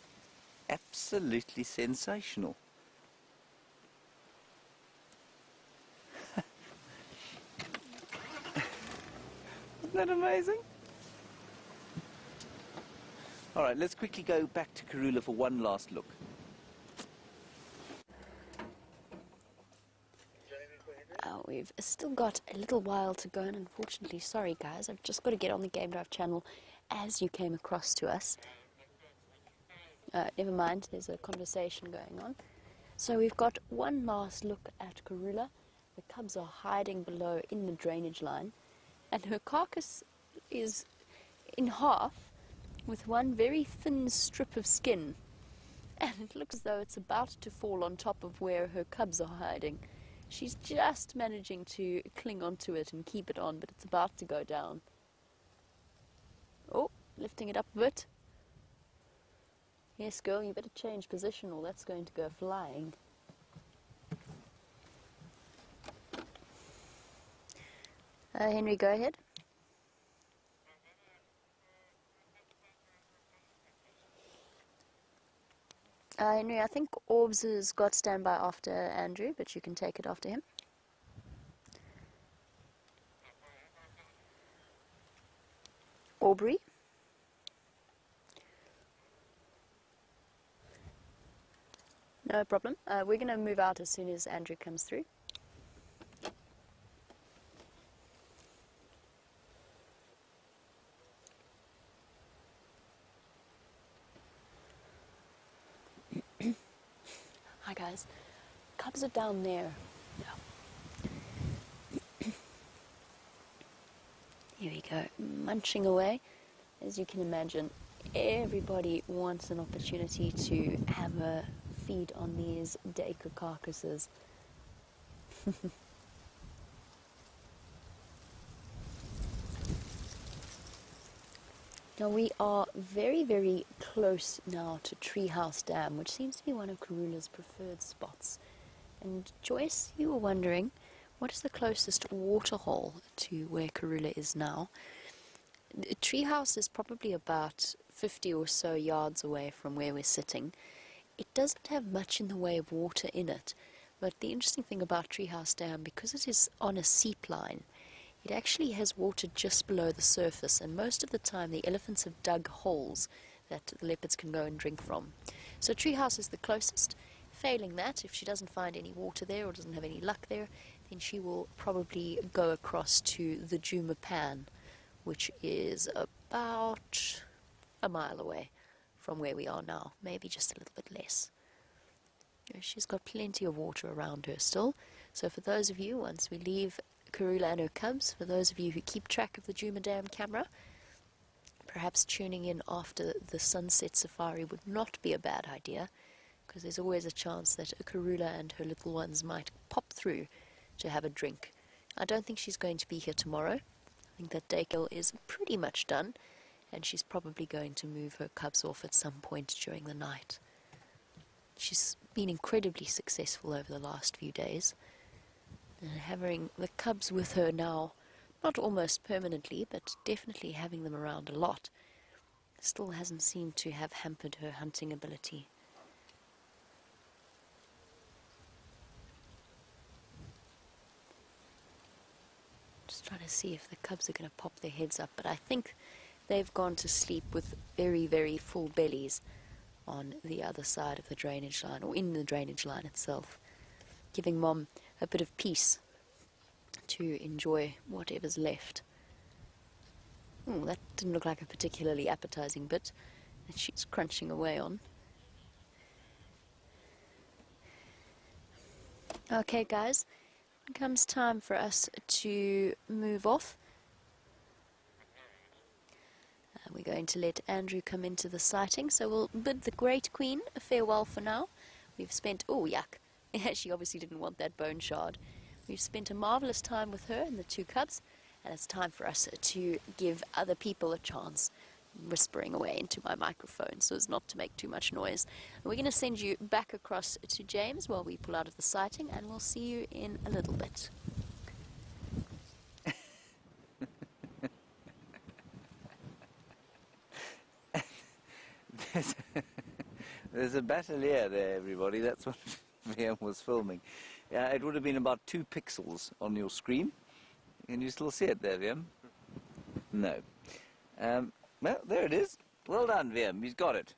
absolutely sensational. Isn't that amazing? All right, let's quickly go back to Karula for one last look. We've still got a little while to go, and unfortunately, sorry guys, I've just got to get on the Game Drive channel as you came across to us. Never mind, there's a conversation going on. So we've got one last look at Karula. The cubs are hiding below in the drainage line, and her carcass is in half with one very thin strip of skin, and it looks as though it's about to fall on top of where her cubs are hiding. She's just managing to cling onto it and keep it on, but it's about to go down. Oh, lifting it up a bit. Yes, girl, you better change position or that's going to go flying. Henry, go ahead. Henry, I think Orbs has got standby after Andrew, but you can take it after him. Aubrey. No problem. We're going to move out as soon as Andrew comes through. Hi guys. Cubs are down there. Yeah. Here we go. Munching away. As you can imagine, everybody wants an opportunity to have a feed on these Dacre carcasses. Now we are very, very close now to Treehouse Dam, which seems to be one of Karula's preferred spots. And Joyce, you were wondering, what is the closest waterhole to where Karula is now? Treehouse is probably about 50 or so yards away from where we're sitting. It doesn't have much in the way of water in it, but the interesting thing about Treehouse Dam, because it is on a seep line, it actually has water just below the surface, and most of the time the elephants have dug holes that the leopards can go and drink from. So Treehouse is the closest. Failing that, if she doesn't find any water there or doesn't have any luck there, then she will probably go across to the Djuma Pan, which is about a mile away from where we are now, maybe just a little bit less. She's got plenty of water around her still, so for those of you, once we leave Karula and her cubs, for those of you who keep track of the Djuma Dam camera, perhaps tuning in after the sunset safari would not be a bad idea, because there's always a chance that Karula and her little ones might pop through to have a drink. I don't think she's going to be here tomorrow. I think that Dacre is pretty much done, and she's probably going to move her cubs off at some point during the night. She's been incredibly successful over the last few days, and having the cubs with her now, not almost permanently, but definitely having them around a lot, still hasn't seemed to have hampered her hunting ability. Just trying to see if the cubs are going to pop their heads up, but I think they've gone to sleep with very, very full bellies on the other side of the drainage line, or in the drainage line itself, giving Mom a bit of peace to enjoy whatever's left. Oh, that didn't look like a particularly appetizing bit that she's crunching away on. Okay, guys, it comes time for us to move off. We're going to let Andrew come into the sighting, so we'll bid the Great Queen a farewell for now. We've spent, oh yuck, she obviously didn't want that bone shard. We've spent a marvellous time with her and the two cubs, and it's time for us to give other people a chance. Whispering away into my microphone so as not to make too much noise. And we're going to send you back across to James while we pull out of the sighting, and we'll see you in a little bit. There's a batelier there, everybody. That's what VM was filming. It would have been about 2 pixels on your screen. Can you still see it there, VM? No. Well, there it is. Well done, VM. He's got it.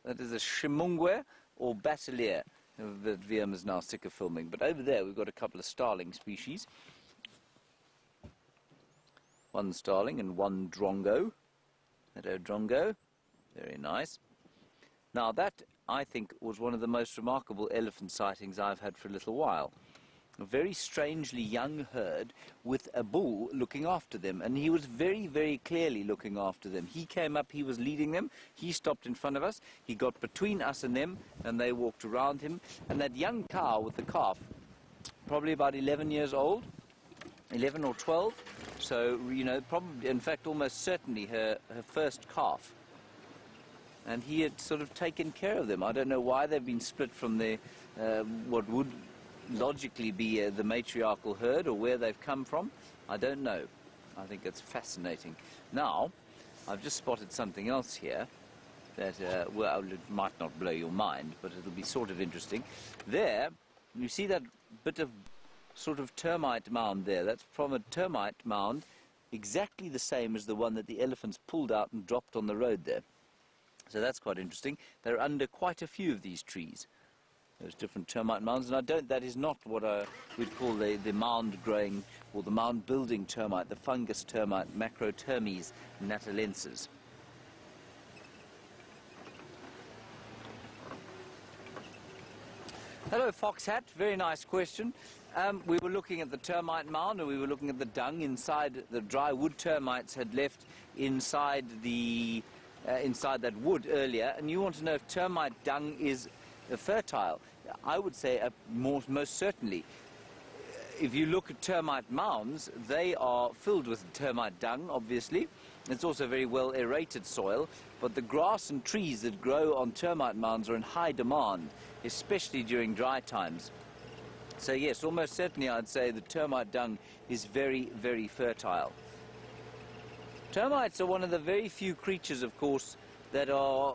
That is a Shimungwe or batelier that VM is now sick of filming. But over there, we've got a couple of starling species. 1 starling and 1 drongo. Hello, drongo. Very nice. Now, that, I think, was one of the most remarkable elephant sightings I've had for a little while. A very strangely young herd with a bull looking after them, and he was very, very clearly looking after them. He came up, he was leading them, he stopped in front of us, he got between us and them, and they walked around him. And that young cow with the calf, probably about 11 years old, 11 or 12, so, you know, probably, in fact, almost certainly her first calf. And he had sort of taken care of them. I don't know why they've been split from their, what would logically be the matriarchal herd, or where they've come from. I don't know. I think it's fascinating. Now, I've just spotted something else here that, well, it might not blow your mind, but it'll be sort of interesting. There, you see that bit of sort of termite mound there? That's from a termite mound exactly the same as the one that the elephants pulled out and dropped on the road there. So that's quite interesting. They're under quite a few of these trees. There's different termite mounds, and that is not what we'd call the mound-growing or the mound-building termite, the fungus termite, Macrotermes natalensis. Hello, Foxhat. Very nice question. We were looking at the termite mound, and we were looking at the dung inside the dry wood termites had left inside the inside that wood earlier, and you want to know if termite dung is fertile. I would say most certainly. If you look at termite mounds, they are filled with termite dung, obviously. It's also very well aerated soil, but the grass and trees that grow on termite mounds are in high demand, especially during dry times. So yes, almost certainly I'd say the termite dung is very, very fertile. Termites are one of the very few creatures, of course, that are,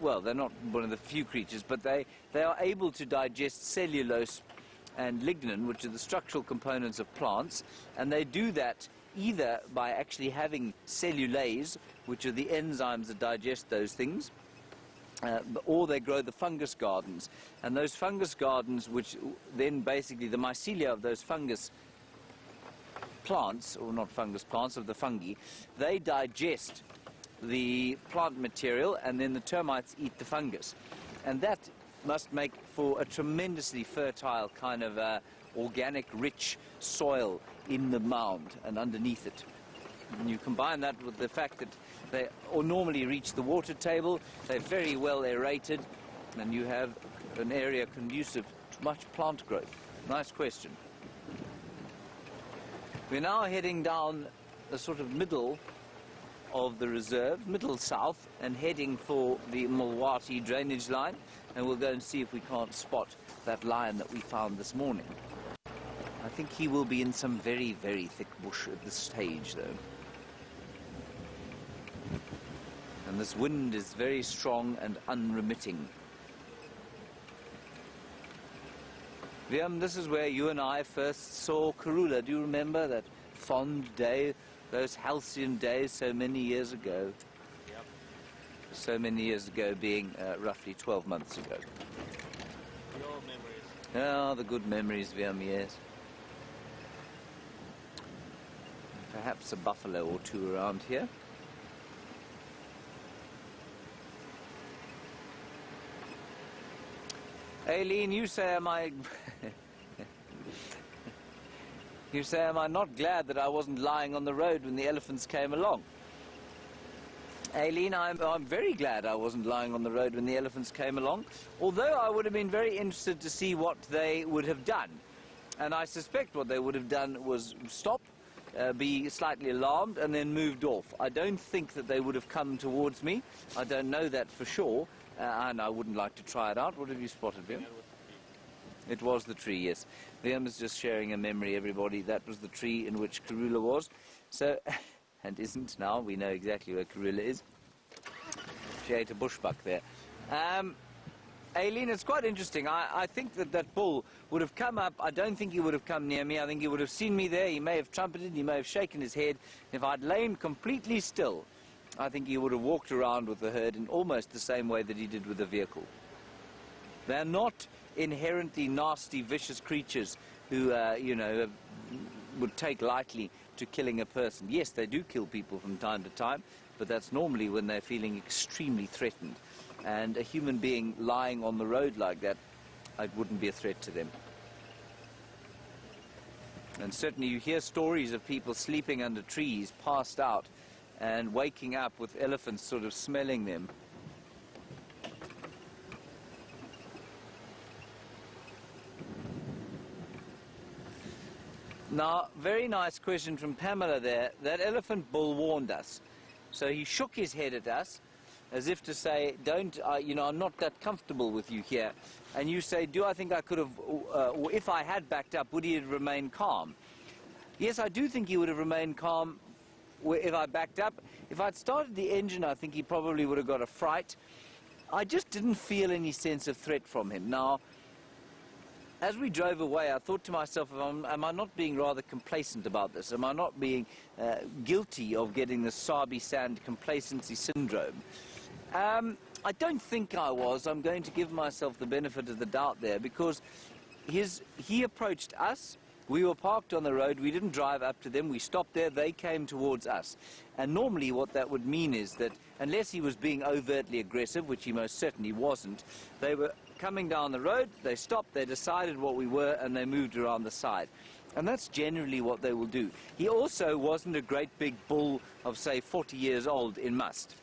well, they're not one of the few creatures, but they are able to digest cellulose and lignin, which are the structural components of plants, and they do that either by actually having cellulase, which are the enzymes that digest those things, or they grow the fungus gardens. And those fungus gardens, which then basically the mycelia of those fungus plants, or not fungus plants, of the fungi, they digest the plant material, and then the termites eat the fungus. And that must make for a tremendously fertile kind of organic, rich soil in the mound and underneath it. And you combine that with the fact that they normally reach the water table, they're very well aerated, and you have an area conducive to much plant growth. Nice question. We're now heading down the sort of middle of the reserve, middle south, and heading for the Mulwati drainage line, and we'll go and see if we can't spot that lion that we found this morning. I think he will be in some very, very thick bush at this stage, though. And this wind is very strong and unremitting. This is where you and I first saw Karula. Do you remember that fond day, those halcyon days so many years ago? Yep. So many years ago being roughly 12 months ago. Your memories. Ah, the good memories, yes. Perhaps a buffalo or two around here. Aileen, you say, am I... You say, am I not glad that I wasn't lying on the road when the elephants came along? Aileen, I'm very glad I wasn't lying on the road when the elephants came along, although I would have been very interested to see what they would have done. And I suspect what they would have done was stop, be slightly alarmed, and then moved off. I don't think that they would have come towards me. I don't know that for sure, and I wouldn't like to try it out. What have you spotted, Liam? It was the tree, yes. Liam is just sharing a memory, everybody. That was the tree in which Karula was. So, and isn't now. We know exactly where Karula is. She ate a bushbuck there. Aileen, it's quite interesting. I think that that bull would have come up. I don't think he would have come near me. I think he would have seen me there. He may have trumpeted. He may have shaken his head. If I'd lain completely still, I think he would have walked around with the herd in almost the same way that he did with the vehicle. They're not inherently nasty, vicious creatures who, you know, would take lightly to killing a person. Yes, they do kill people from time to time, but that's normally when they're feeling extremely threatened. And a human being lying on the road like that, it wouldn't be a threat to them. And certainly you hear stories of people sleeping under trees, passed out, and waking up with elephants sort of smelling them. Now, very nice question from Pamela there. That elephant bull warned us. So he shook his head at us, as if to say, don't, you know, I'm not that comfortable with you here. And you say, do I think I could have, or if I had backed up, would he have remained calm? Yes, I do think he would have remained calm if I backed up. If I'd started the engine, I think he probably would have got a fright. I just didn't feel any sense of threat from him. Now, as we drove away, I thought to myself, am I not being rather complacent about this? Am I not being guilty of getting the Sabi Sand complacency syndrome? I don't think I was. I'm going to give myself the benefit of the doubt there, because he approached us. We were parked on the road. We didn't drive up to them. We stopped there. They came towards us. And normally what that would mean is that unless he was being overtly aggressive, which he most certainly wasn't, they were coming down the road, they stopped, they decided what we were, and they moved around the side. And that's generally what they will do. He also wasn't a great big bull of, say, 40 years old in must.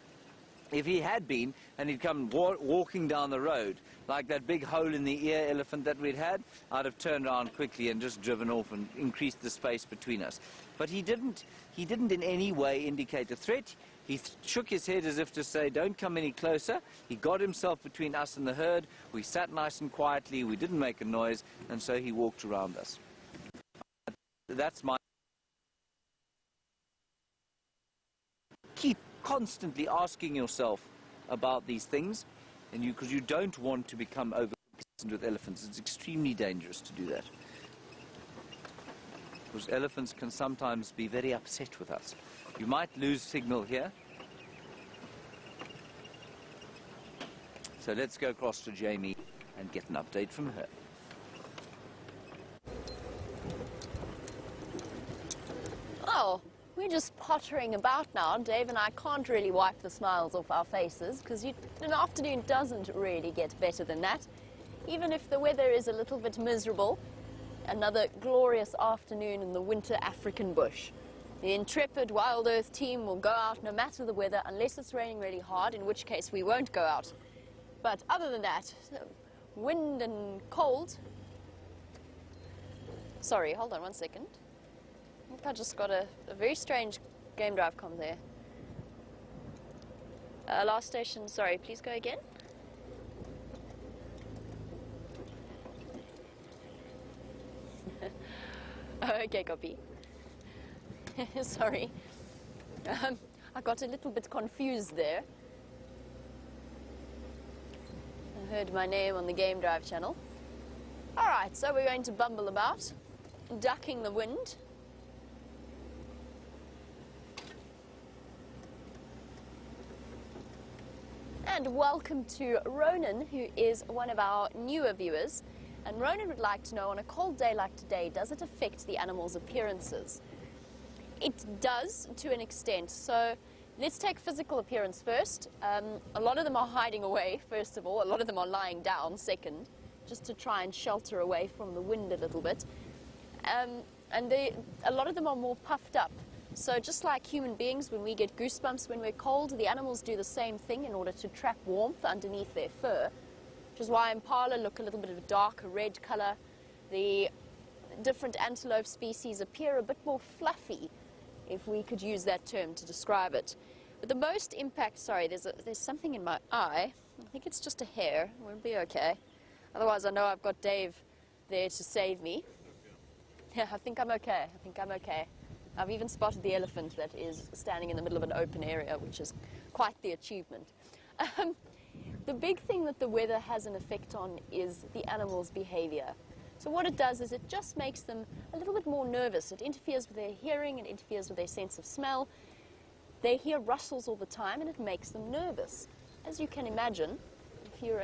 If he had been, and he'd come walking down the road, like that big hole in the ear elephant that we'd had, I'd have turned around quickly and just driven off and increased the space between us. But he didn't in any way indicate a threat. He shook his head as if to say, don't come any closer. He got himself between us and the herd. We sat nice and quietly. We didn't make a noise, and so he walked around us. That's my... Keep constantly asking yourself about these things, and because you don't want to become over-concerned with elephants. It's extremely dangerous to do that, because elephants can sometimes be very upset with us. You might lose signal here. So let's go across to Jamie and get an update from her. Oh, we're just pottering about now. Dave and I can't really wipe the smiles off our faces, because an afternoon doesn't really get better than that. Even if the weather is a little bit miserable, another glorious afternoon in the winter African bush. The intrepid Wild Earth team will go out no matter the weather, unless it's raining really hard, in which case we won't go out. But other than that, wind and cold. Sorry, hold on one second. I think I just got a very strange game drive comm there. Last station, sorry, please go again. Okay, copy. Sorry. I got a little bit confused there. I heard my name on the game drive channel. All right, so we're going to bumble about, ducking the wind. And welcome to Ronan, who is one of our newer viewers. And Ronan would like to know, on a cold day like today, does it affect the animals' appearances? It does, to an extent. So let's take physical appearance first. A lot of them are hiding away, first of all. A lot of them are lying down, second, just to try and shelter away from the wind a little bit. And a lot of them are more puffed up. So just like human beings, when we get goosebumps when we're cold, the animals do the same thing in order to trap warmth underneath their fur, which is why impala look a little bit of a darker red color. The different antelope species appear a bit more fluffy, if we could use that term to describe it. But the most impact, sorry, there's something in my eye. I think it's just a hair. We'll be okay. Otherwise, I know I've got Dave there to save me. Yeah, I think I'm okay. I think I'm okay. I've even spotted the elephant that is standing in the middle of an open area, which is quite the achievement. The big thing that the weather has an effect on is the animal's behavior. So what it does is it just makes them a little bit more nervous. It interferes with their hearing, it interferes with their sense of smell. They hear rustles all the time and it makes them nervous. As you can imagine, if you're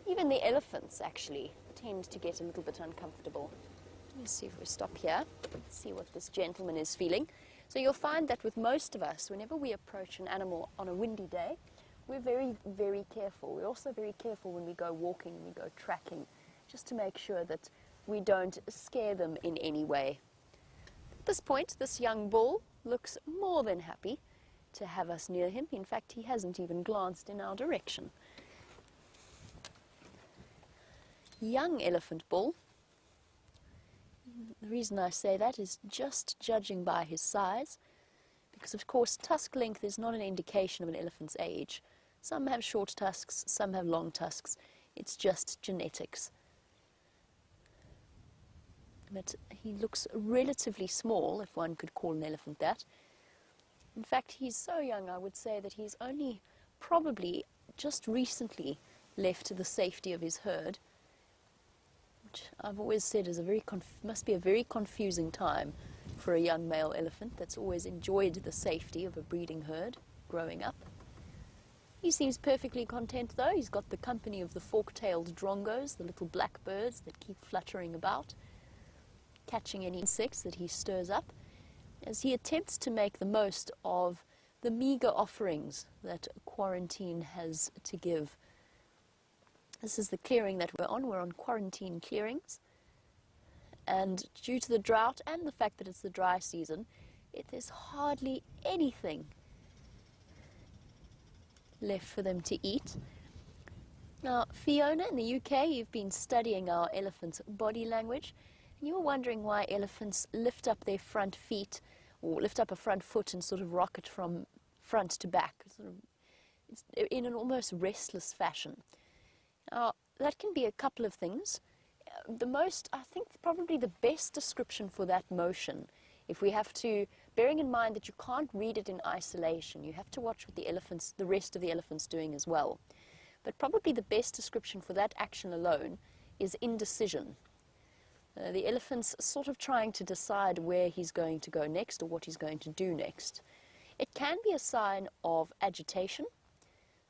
even the elephants actually tend to get a little bit uncomfortable. Let's see if we stop here. Let's see what this gentleman is feeling. So you'll find that with most of us, whenever we approach an animal on a windy day, we're very, very careful. We're also very careful when we go walking, we go tracking, just to make sure that we don't scare them in any way. At this point, this young bull looks more than happy to have us near him. In fact, he hasn't even glanced in our direction. Young elephant bull. The reason I say that is just judging by his size, because of course tusk length is not an indication of an elephant's age. Some have short tusks, some have long tusks. It's just genetics. But he looks relatively small, if one could call an elephant that. In fact, he's so young, I would say that he's only probably just recently left the safety of his herd, which I've always said is must be a very confusing time for a young male elephant that's always enjoyed the safety of a breeding herd growing up. He seems perfectly content though. He's got the company of the fork-tailed drongos, the little black birds that keep fluttering about, catching any insects that he stirs up, as he attempts to make the most of the meager offerings that quarantine has to give. This is the clearing that we're on. We're on quarantine clearings. And due to the drought and the fact that it's the dry season, there's hardly anything left for them to eat. Now, Fiona, in the UK, you've been studying our elephants' body language, and you were wondering why elephants lift up their front feet, or lift up a front foot and sort of rock it from front to back, sort of in an almost restless fashion. Now, that can be a couple of things. I think probably the best description for that motion, if we have to, bearing in mind that you can't read it in isolation, you have to watch what the rest of the elephant's doing as well. But probably the best description for that action alone is indecision. The elephant's sort of trying to decide where he's going to go next or what he's going to do next. It can be a sign of agitation.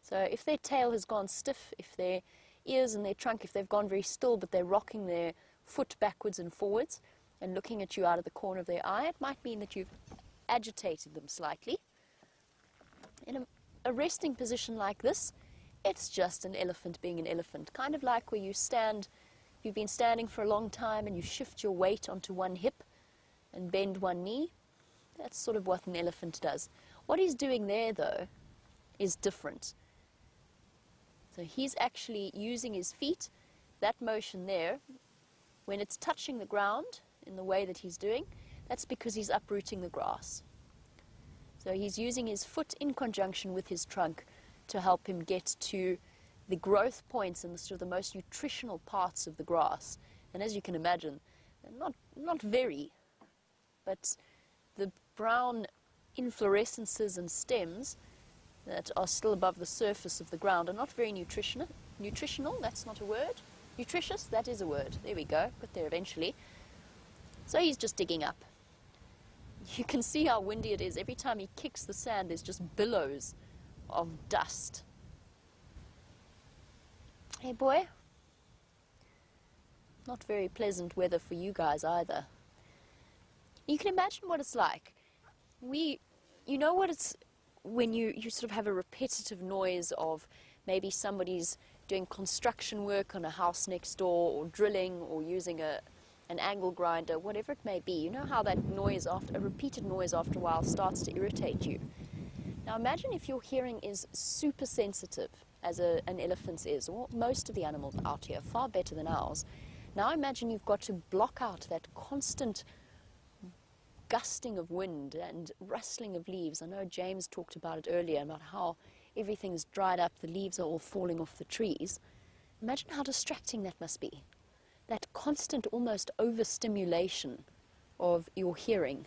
So if their tail has gone stiff, if their ears and their trunk, if they've gone very still but they're rocking their foot backwards and forwards and looking at you out of the corner of their eye, it might mean that you've agitated them slightly. In a resting position like this, it's just an elephant being an elephant, kind of like where you've been standing for a long time and you shift your weight onto one hip and bend one knee. That's sort of what an elephant does. What he's doing there, though, is different. So he's actually using his feet, that motion there, when it's touching the ground in the way that he's doing, that's because he's uprooting the grass. So he's using his foot in conjunction with his trunk to help him get to the growth points and the sort of the most nutritional parts of the grass. And as you can imagine, not very, but the brown inflorescences and stems that are still above the surface of the ground are not very nutritional. That's not a word. Nutritious, that is a word. There we go. Got there eventually. So he's just digging up. You can see how windy it is. Every time he kicks the sand, there's just billows of dust. Hey, boy. Not very pleasant weather for you guys either. You can imagine what it's like. You know what it's when you sort of have a repetitive noise of maybe somebody's doing construction work on a house next door, or drilling, or using an angle grinder, whatever it may be. You know how that noise, a repeated noise after a while, starts to irritate you. Now imagine if your hearing is super sensitive, as an elephant's is, or most of the animals out here, far better than ours. Now imagine you've got to block out that constant gusting of wind and rustling of leaves. I know James talked about it earlier, about how everything's dried up, the leaves are all falling off the trees. Imagine how distracting that must be. That constant, almost overstimulation of your hearing.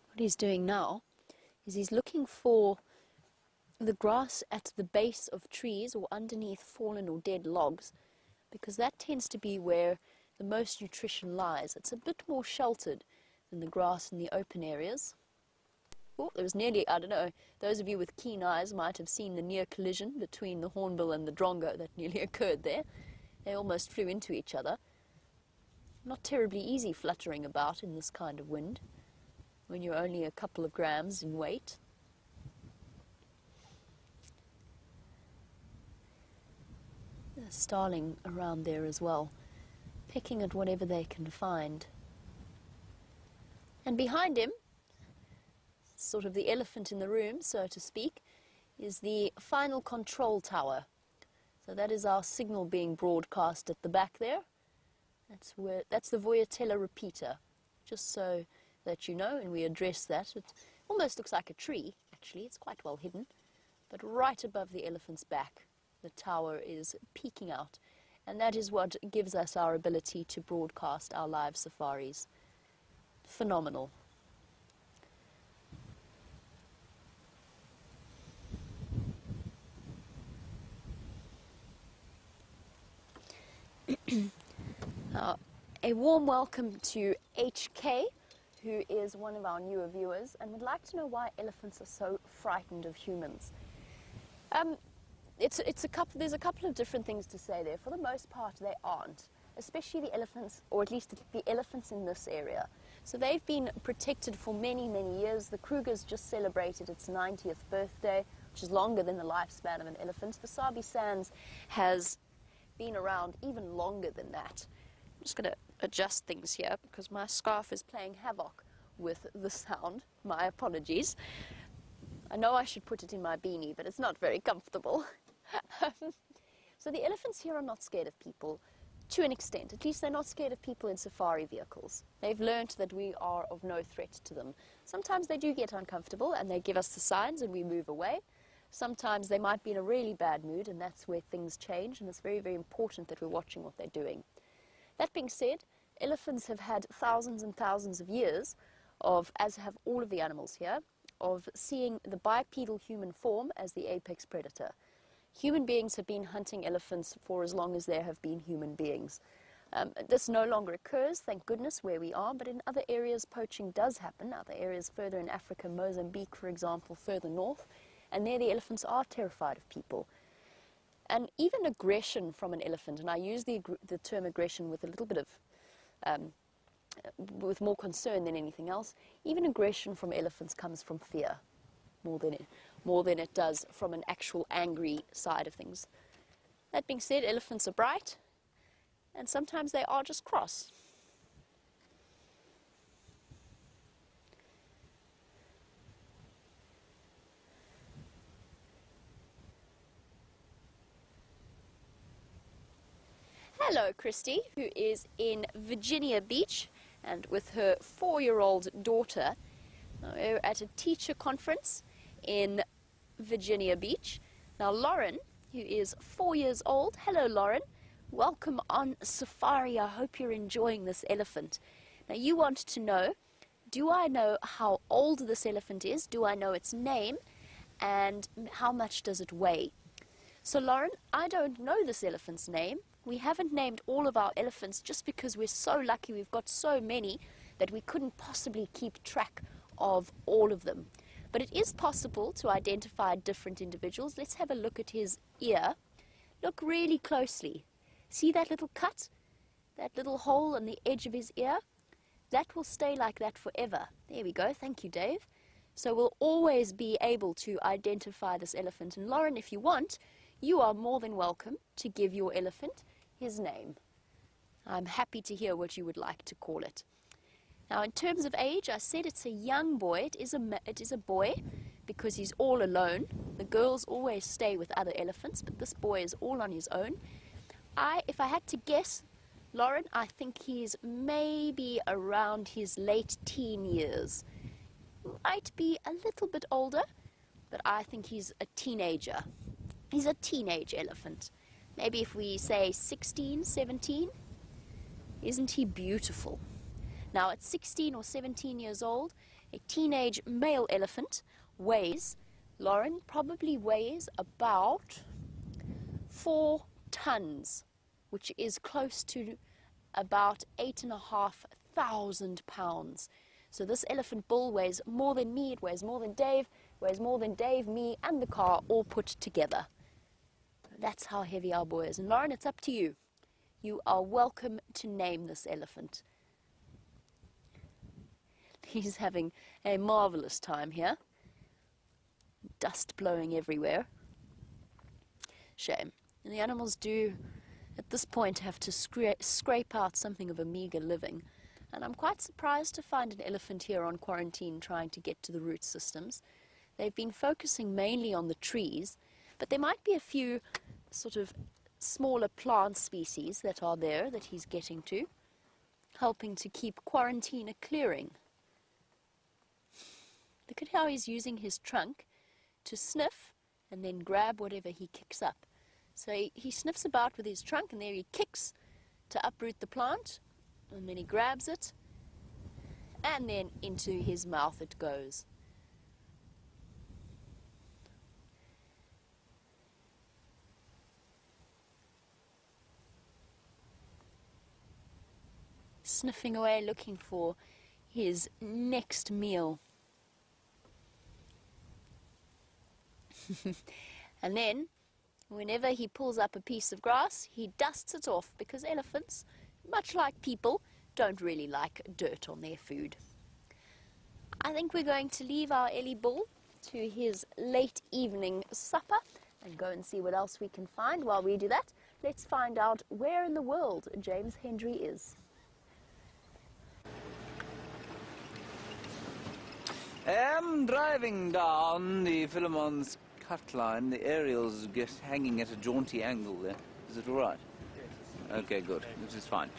What he's doing now is he's looking for the grass at the base of trees or underneath fallen or dead logs, because that tends to be where the most nutrition lies. It's a bit more sheltered than the grass in the open areas. Oh, there was nearly, I don't know, those of you with keen eyes might have seen the near collision between the hornbill and the drongo that nearly occurred there. They almost flew into each other. Not terribly easy fluttering about in this kind of wind when you're only a couple of grams in weight. There's starling around there as well, picking at whatever they can find. And behind him, sort of the elephant in the room, so to speak, is the final control tower. So that is our signal being broadcast at the back there. That's the Voyatella repeater, just so that you know, and we address that. It almost looks like a tree, actually. It's quite well hidden. But right above the elephant's back, the tower is peeking out. And that is what gives us our ability to broadcast our live safaris. Phenomenal. A warm welcome to HK, who is one of our newer viewers and would like to know why elephants are so frightened of humans. There's a couple of different things to say there. For the most part, they aren't, especially the elephants, or at least the elephants in this area. So they've been protected for many, many years. The Kruger's just celebrated its 90th birthday, which is longer than the lifespan of an elephant. The Sabi Sands has been around even longer than that. I'm just going to adjust things here because my scarf is playing havoc with the sound. My apologies. I know I should put it in my beanie, but it's not very comfortable. So the elephants here are not scared of people, to an extent. At least they're not scared of people in safari vehicles. They've learned that we are of no threat to them. Sometimes they do get uncomfortable and they give us the signs and we move away. Sometimes they might be in a really bad mood, and that's where things change, and it's very, very important that we're watching what they're doing. That being said, elephants have had thousands and thousands of years of, as have all of the animals here, of seeing the bipedal human form as the apex predator. Human beings have been hunting elephants for as long as there have been human beings. This no longer occurs, thank goodness, where we are, but in other areas poaching does happen, other areas further in Africa, Mozambique, for example, further north, and there the elephants are terrified of people. And even aggression from an elephant, and I use the term aggression with a little bit of, with more concern than anything else, even aggression from elephants comes from fear, more than it does from an actual angry side of things. That being said, elephants are bright, and sometimes they are just cross. Hello, Christy, who is in Virginia Beach and with her 4-year-old daughter. We're at a teacher conference in Virginia Beach. Now, Lauren, who is 4 years old, hello, Lauren. Welcome on safari. I hope you're enjoying this elephant. Now, you want to know do I know how old this elephant is? Do I know its name? And how much does it weigh? So Lauren, I don't know this elephant's name. We haven't named all of our elephants just because we're so lucky we've got so many that we couldn't possibly keep track of all of them. But it is possible to identify different individuals. Let's have a look at his ear. Look really closely. See that little cut? That little hole on the edge of his ear? That will stay like that forever. There we go. Thank you, Dave. So we'll always be able to identify this elephant. And Lauren, if you want, you are more than welcome to give your elephant his name. I'm happy to hear what you would like to call it. Now, in terms of age, I said it's a young boy. It is a boy because he's all alone. The girls always stay with other elephants, but this boy is all on his own. If I had to guess, Lauren, I think he's maybe around his late teen years. Might be a little bit older, but I think he's a teenager. He's a teenage elephant. Maybe if we say 16, 17. Isn't he beautiful? Now, at 16 or 17 years old, a teenage male elephant weighs, Lauren, probably weighs about 4 tons, which is close to about 8,500 pounds. So this elephant bull weighs more than me, it weighs more than Dave, me, and the car all put together. That's how heavy our boy is. And Lauren, it's up to you. You are welcome to name this elephant. He's having a marvelous time here. Dust blowing everywhere. Shame. And the animals do, at this point, have to scrape out something of a meager living. And I'm quite surprised to find an elephant here on quarantine trying to get to the root systems. They've been focusing mainly on the trees, but there might be a few sort of smaller plant species that are there that he's getting to, helping to keep quarantine clearing. Look at how he's using his trunk to sniff and then grab whatever he kicks up. So he sniffs about with his trunk, and there he kicks to uproot the plant, and then he grabs it, and then into his mouth it goes. Sniffing away, looking for his next meal. And then, whenever he pulls up a piece of grass, he dusts it off, because elephants, much like people, don't really like dirt on their food. I think we're going to leave our Ellie Bull to his late evening supper and go and see what else we can find. While we do that, let's find out where in the world James Hendry is. I'm driving down the Philemon's cut line. The aerial's hanging at a jaunty angle there. Is it all right? Yes. Okay, good. This is fine.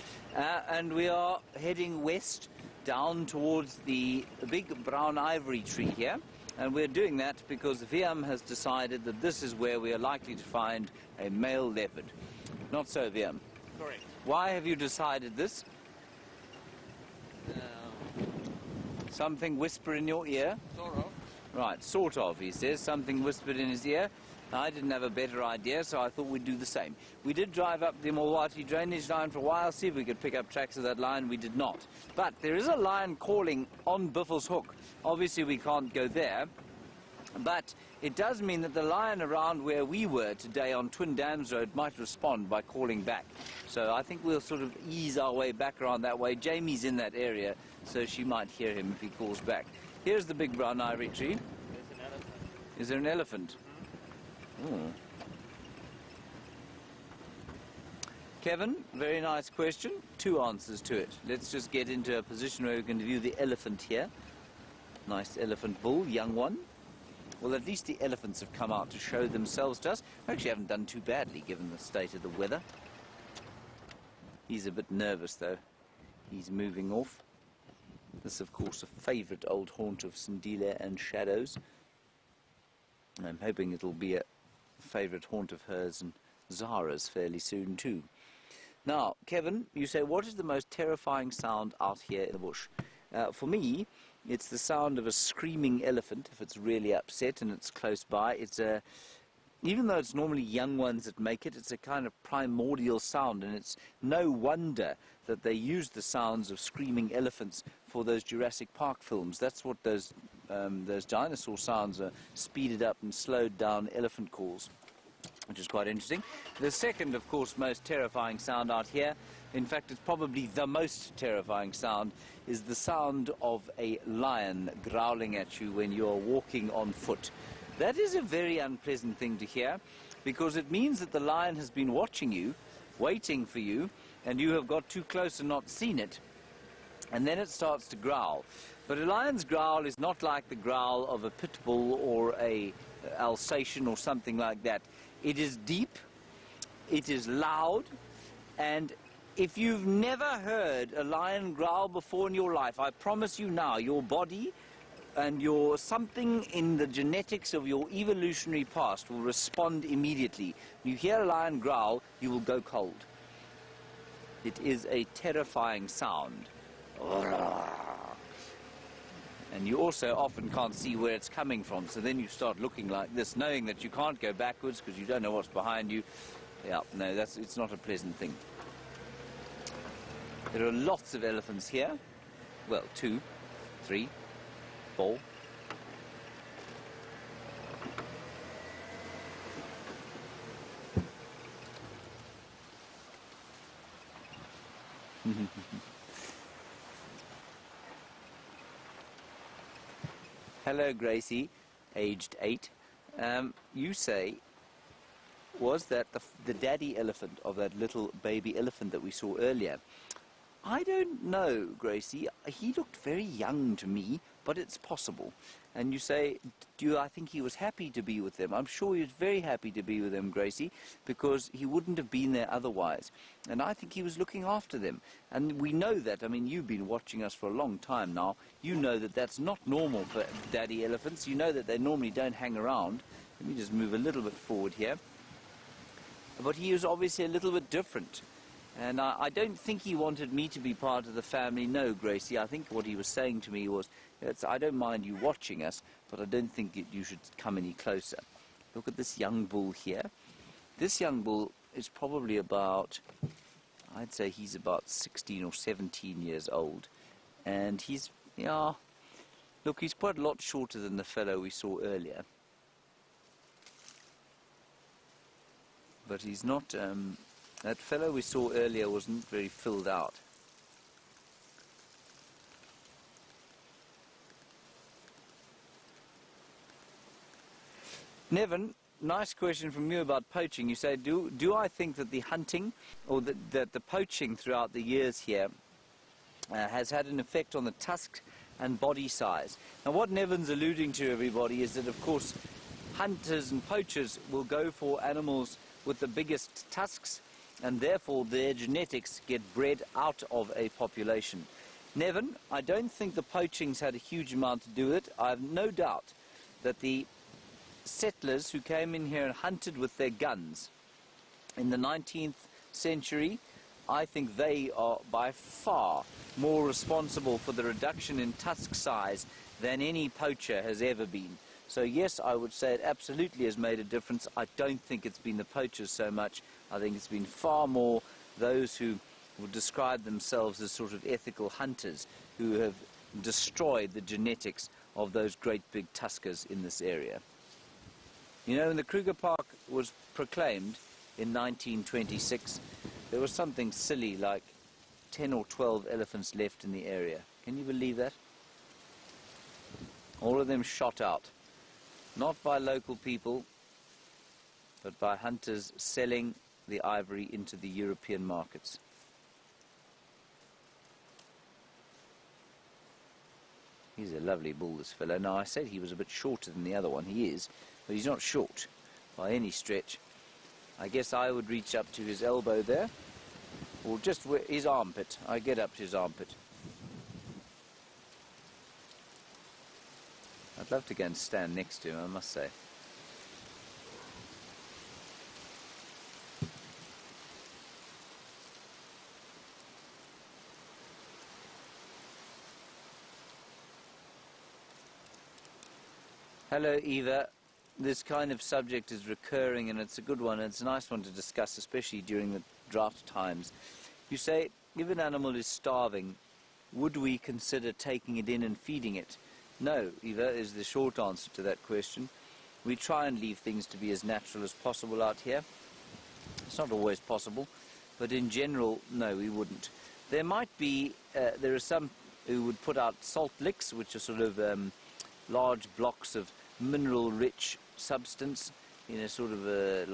And we are heading west down towards the big brown ivory tree here. And we're doing that because VM has decided that this is where we are likely to find a male leopard. Not so, VM? Correct. Why have you decided this? Something whisper in your ear? Sort of. Right, sort of, he says. Something whispered in his ear. I didn't have a better idea, so I thought we'd do the same. We did drive up the Mulwati drainage line for a while, see if we could pick up tracks of that line. We did not. But there is a line calling on Biffle's Hook. Obviously, we can't go there. But it does mean that the lion around where we were today on Twin Dams Road might respond by calling back. So I think we'll sort of ease our way back around that way. Jamie's in that area, so she might hear him if he calls back. Here's the big brown ivory tree. There's an elephant. Is there an elephant? Oh. Kevin, very nice question. 2 answers to it. Let's just get into a position where we can view the elephant here. Nice elephant bull, young one. Well, at least the elephants have come out to show themselves to us. We actually haven't done too badly given the state of the weather. He's a bit nervous, though. He's moving off. This is, of course, a favourite old haunt of Sindile and Shadows. I'm hoping it'll be a favourite haunt of hers and Zara's fairly soon, too. Now, Kevin, you say, what is the most terrifying sound out here in the bush? For me, it's the sound of a screaming elephant if it's really upset and it's close by. Even though it's normally young ones that make it, it's a kind of primordial sound, and it's no wonder that they use the sounds of screaming elephants for those Jurassic Park films. That's what those dinosaur sounds are, speeded up and slowed down elephant calls, which is quite interesting. The second, of course, most terrifying sound out here, in fact, it's probably the most terrifying sound, is the sound of a lion growling at you when you're walking on foot. That is a very unpleasant thing to hear, because it means that the lion has been watching you, waiting for you, and you have got too close and not seen it, and then it starts to growl. But a lion's growl is not like the growl of a pit bull or a Alsatian or something like that. It is deep, it is loud, and if you've never heard a lion growl before in your life, I promise you now, your body and something in the genetics of your evolutionary past will respond immediately. You hear a lion growl, you will go cold. It is a terrifying sound. And you also often can't see where it's coming from, so then you start looking like this, knowing that you can't go backwards because you don't know what's behind you. Yeah, no, it's not a pleasant thing. There are lots of elephants here. Well, 2, 3, 4. Hello, Gracie, aged 8. You say, was that the daddy elephant of that little baby elephant that we saw earlier? I don't know, Gracie. He looked very young to me, but it's possible. And you say, I think he was happy to be with them? I'm sure he was very happy to be with them, Gracie, because he wouldn't have been there otherwise. And I think he was looking after them. And we know that. I mean, you've been watching us for a long time now. You know that that's not normal for daddy elephants. You know that they normally don't hang around. Let me just move a little bit forward here. But he was obviously a little bit different. And I don't think he wanted me to be part of the family. No, Gracie, I think what he was saying to me was, I don't mind you watching us, but I don't think you should come any closer. Look at this young bull here. This young bull is probably about, I'd say he's about 16 or 17 years old. And he's, look, he's quite a lot shorter than the fellow we saw earlier. But he's not... that fellow we saw earlier wasn't very filled out. Nevin, nice question from you about poaching. You say, do I think that the hunting or that the poaching throughout the years here has had an effect on the tusk and body size? Now what Nevin's alluding to, everybody, is that of course hunters and poachers will go for animals with the biggest tusks, and therefore their genetics get bred out of a population. Nevin, I don't think the poaching's had a huge amount to do with it. I have no doubt that the settlers who came in here and hunted with their guns in the 19th century, I think they are by far more responsible for the reduction in tusk size than any poacher has ever been. So yes, I would say it absolutely has made a difference. I don't think it's been the poachers so much. I think it's been far more those who would describe themselves as sort of ethical hunters who have destroyed the genetics of those great big tuskers in this area. You know, when the Kruger Park was proclaimed in 1926, there was something silly like 10 or 12 elephants left in the area. Can you believe that? All of them shot out. Not by local people, but by hunters selling the ivory into the European markets. He's a lovely bull, this fellow. Now, I said he was a bit shorter than the other one. He is, but he's not short by any stretch. I guess I would reach up to his elbow there, or just his armpit. I get up to his armpit. I'd love to go and stand next to him, I must say. Hello, Eva. This kind of subject is recurring, and it's a good one. It's a nice one to discuss, especially during the drought times. You say, if an animal is starving, would we consider taking it in and feeding it? No, Eva, is the short answer to that question. We try and leave things to be as natural as possible out here. It's not always possible, but in general, no, we wouldn't. There might be, there are some who would put out salt licks, which are sort of large blocks of mineral-rich substance in a sort of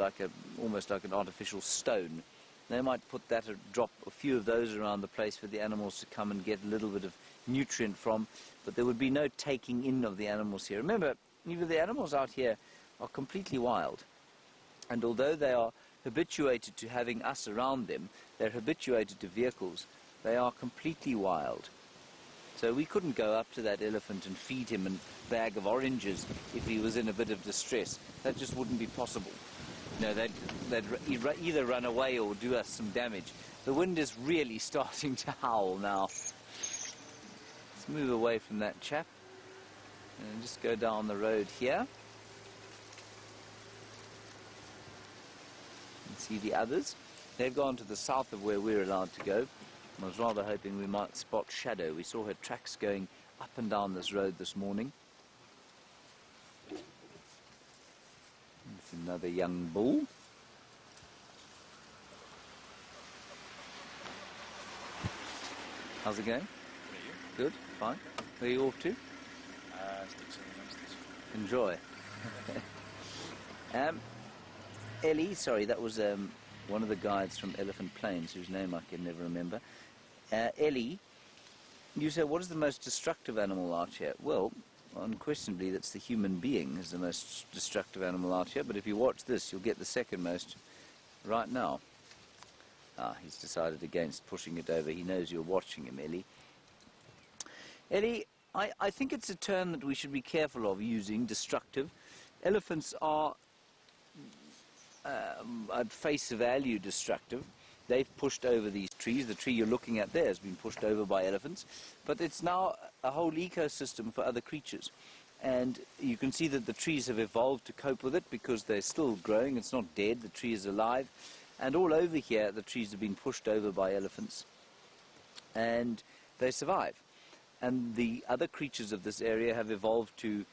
almost like an artificial stone. They might put that, drop a few of those around the place for the animals to come and get a little bit of nutrient from, but there would be no taking in of the animals here. Remember, even the animals out here are completely wild, and although they are habituated to having us around them, they're habituated to vehicles, they are completely wild. So we couldn't go up to that elephant and feed him a bag of oranges if he was in a bit of distress. That just wouldn't be possible. No, they'd either run away or do us some damage. The wind is really starting to howl now. Let's move away from that chap and just go down the road here. And see the others. They've gone to the south of where we're allowed to go. I was rather hoping we might spot Shadow. We saw her tracks going up and down this road this morning. It's another young bull. How's it going? Good, fine. Where are you off to? Enjoy. Ellie, sorry, that was one of the guides from Elephant Plains, whose name I can never remember. Ellie, you said, what is the most destructive animal out here? Well, unquestionably, that's the human being is the most destructive animal out here, but if you watch this, you'll get the second most right now. Ah, he's decided against pushing it over. He knows you're watching him, Ellie. Ellie, I think it's a term that we should be careful of using, destructive. Elephants are, at face value, destructive. They've pushed over these trees. The tree you're looking at there has been pushed over by elephants, but it's now a whole ecosystem for other creatures. And you can see that the trees have evolved to cope with it because they're still growing. It's not dead. The tree is alive. And all over here, the trees have been pushed over by elephants, and they survive. And the other creatures of this area have evolved to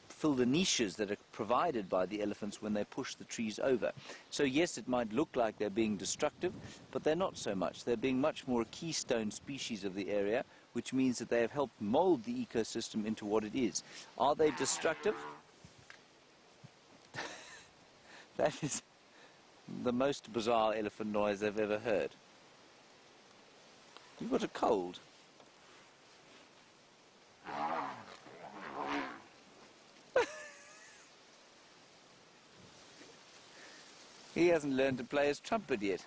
fill the niches that are provided by the elephants when they push the trees over. So yes, it might look like they're being destructive, but they're not so much. They're being much more a keystone species of the area, which means that they have helped mold the ecosystem into what it is. Are they destructive? That is the most bizarre elephant noise I've ever heard. You've got a cold. He hasn't learned to play his trumpet yet.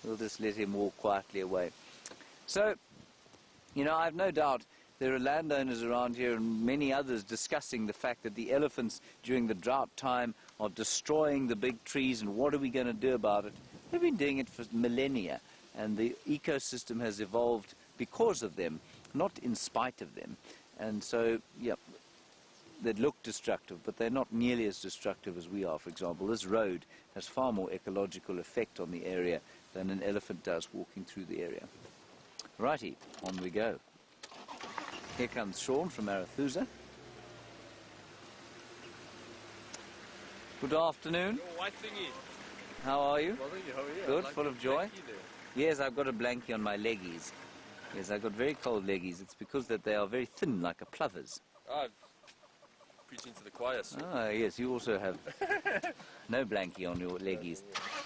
We'll just let him walk quietly away. So, you know, I've no doubt there are landowners around here and many others discussing the fact that the elephants during the drought time are destroying the big trees, and what are we going to do about it? They've been doing it for millennia, and the ecosystem has evolved because of them, not in spite of them. And so, yeah, they look destructive, but they're not nearly as destructive as we are. For example, this road has far more ecological effect on the area than an elephant does walking through the area. Righty, on we go. Here comes Sean from Arathusa. Good afternoon. Your white thingy. How are you? Well, thank you. How are you? Good, I like full your of joy? blankie there. Yes, I've got a blankie on my leggies. Yes, I've got very cold leggies. It's because that they are very thin, like a plover's. Ah, preaching to the choir, sir. Ah, yes, you also have no blankie on your leggies.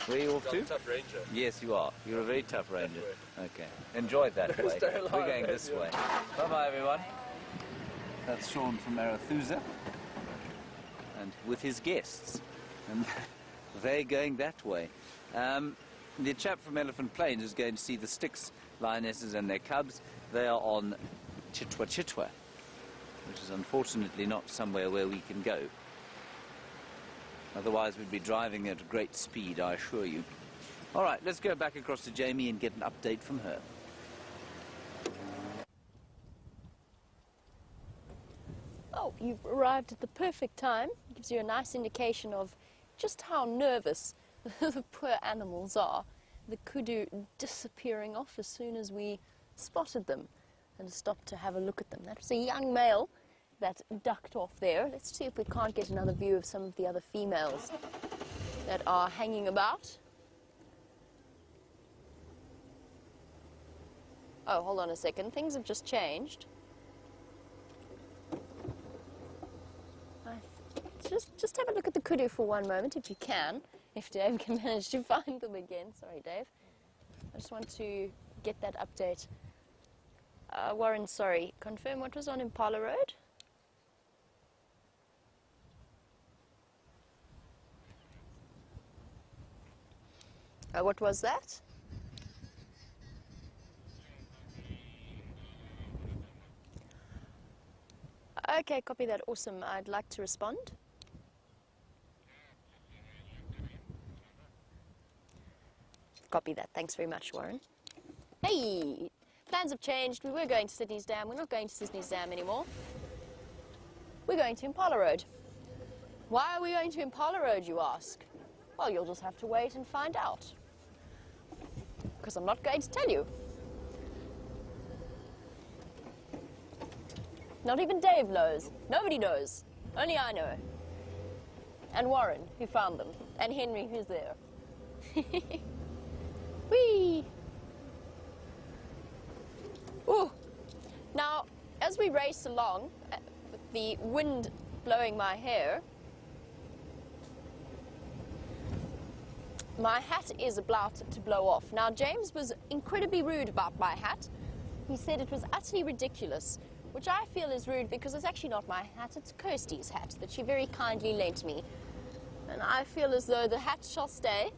Where are you off to? Tough ranger. Yes, you are. You're a very tough ranger. Okay. Enjoy that way. Stay alive, We're going this way. Bye-bye, everyone. That's Sean from Arathusa. And with his guests. And they're going that way. The chap from Elephant Plains is going to see the Styx lionesses and their cubs. They are on Chitwa Chitwa, which is unfortunately not somewhere where we can go. Otherwise we'd be driving at great speed, I assure you. All right, let's go back across to Jamie and get an update from her. you've arrived at the perfect time. It gives you a nice indication of just how nervous the poor animals are. The kudu disappearing off as soon as we spotted them and stopped to have a look at them. That was a young male that ducked off there. Let's see if we can't get another view of some of the other females that are hanging about. Oh, hold on a second. Things have just changed. Just have a look at the kudu for one moment, if you can. If Dave can manage to find them again. Sorry, Dave. I just want to get that update. Warren, sorry. Confirm what was on Impala Road? What was that? Okay, copy that. Awesome. I'd like to respond. Copy that. Thanks very much, Warren. Hey! Plans have changed. We were going to Sydney's Dam. We're not going to Sydney's Dam anymore. We're going to Impala Road. Why are we going to Impala Road, you ask? Well, you'll just have to wait and find out. Because I'm not going to tell you. Not even Dave knows. Nobody knows. Only I know. And Warren, who found them. And Henry, who's there. Whee! Ooh. Now, as we race along, with the wind blowing my hair, my hat is about to blow off. Now, James was incredibly rude about my hat. He said it was utterly ridiculous, which I feel is rude because it's actually not my hat, it's Kirsty's hat that she very kindly lent me. And I feel as though the hat shall stay,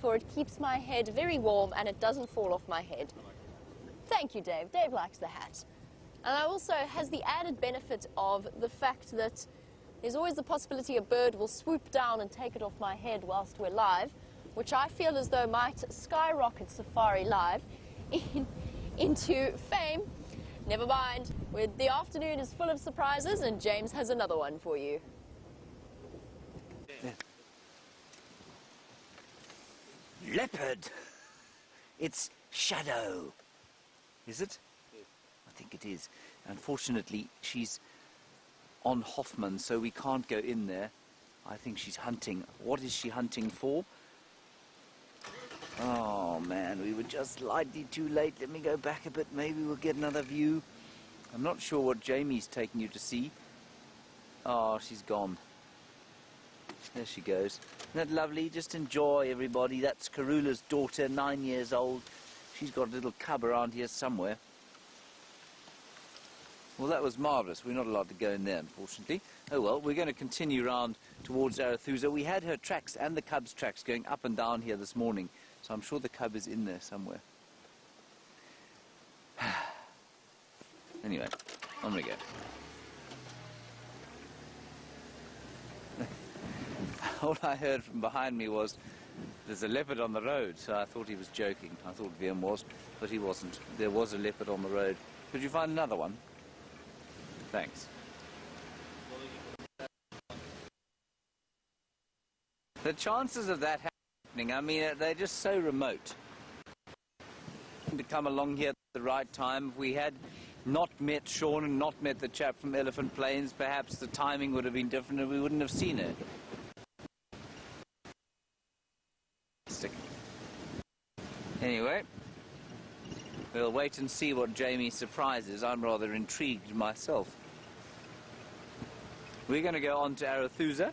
for it keeps my head very warm and it doesn't fall off my head. Thank you, Dave. Dave likes the hat. And it also has the added benefit of the fact that there's always the possibility a bird will swoop down and take it off my head whilst we're live, which I feel as though might skyrocket SafariLIVE into fame. Never mind, the afternoon is full of surprises and James has another one for you. Leopard! It's Shadow. Is it? I think it is. Unfortunately, she's on Hoffman, so we can't go in there. I think she's hunting. What is she hunting for? Oh, man, we were just slightly too late. Let me go back a bit. Maybe we'll get another view. I'm not sure what Jamie's taking you to see. Oh, she's gone. There she goes. Isn't that lovely? Just enjoy, everybody. That's Karula's daughter, 9 years old. She's got a little cub around here somewhere. Well, that was marvellous. We're not allowed to go in there, unfortunately. Oh, well, we're going to continue round towards Arathusa. We had her tracks and the cub's tracks going up and down here this morning, so I'm sure the cub is in there somewhere. Anyway, on we go. All I heard from behind me was, there's a leopard on the road, so I thought he was joking. I thought Viam was, but he wasn't. There was a leopard on the road. Could you find another one? Thanks. The chances of that happening, I mean, they're just so remote. To come along here at the right time, if we had not met Sean and not met the chap from Elephant Plains, perhaps the timing would have been different and we wouldn't have seen it. Anyway, we'll wait and see what Jamie's surprise is. I'm rather intrigued myself. We're going to go on to Arathusa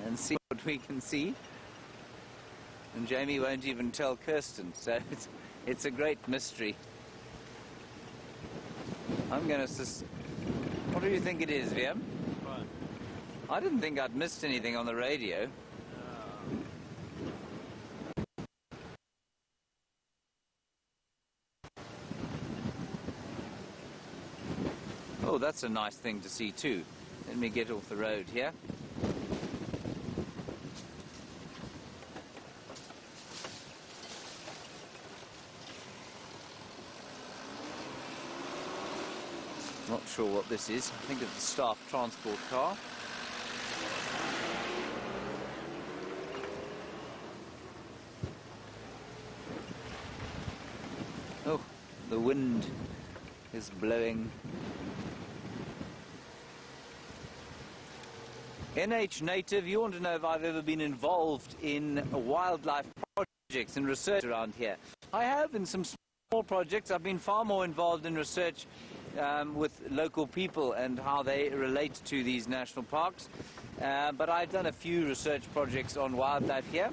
and see what we can see. And Jamie won't even tell Kirsten, so it's a great mystery. I'm going to... What do you think it is, Viam? Right. I didn't think I'd missed anything on the radio. Oh, that's a nice thing to see too. Let me get off the road here. Not sure what this is. I think it's a staff transport car. Oh, the wind is blowing. NH Native, you want to know if I've ever been involved in wildlife projects and research around here. I have in some small projects. I've been far more involved in research with local people and how they relate to these national parks. But I've done a few research projects on wildlife here.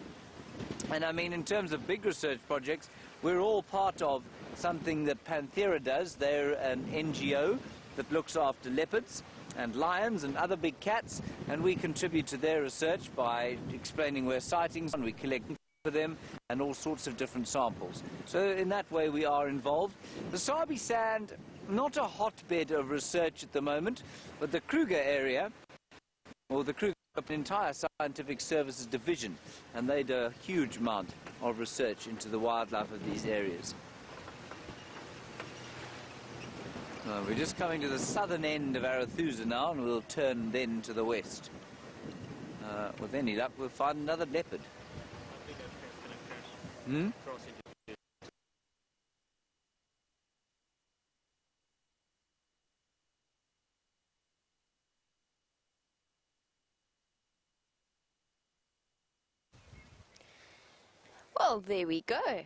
And I mean, in terms of big research projects, we're all part of something that Panthera does. They're an NGO that looks after leopards and lions and other big cats, and we contribute to their research by explaining where sightings are, and we collect for them and all sorts of different samples. So in that way we are involved. The Sabi Sand, not a hotbed of research at the moment, but the Kruger area, or the Kruger entire scientific services division, and they do a huge amount of research into the wildlife of these areas. We're just coming to the southern end of Arathusa now, and we'll turn then to the west. With any luck, we'll find another leopard. Hmm? Well, there we go.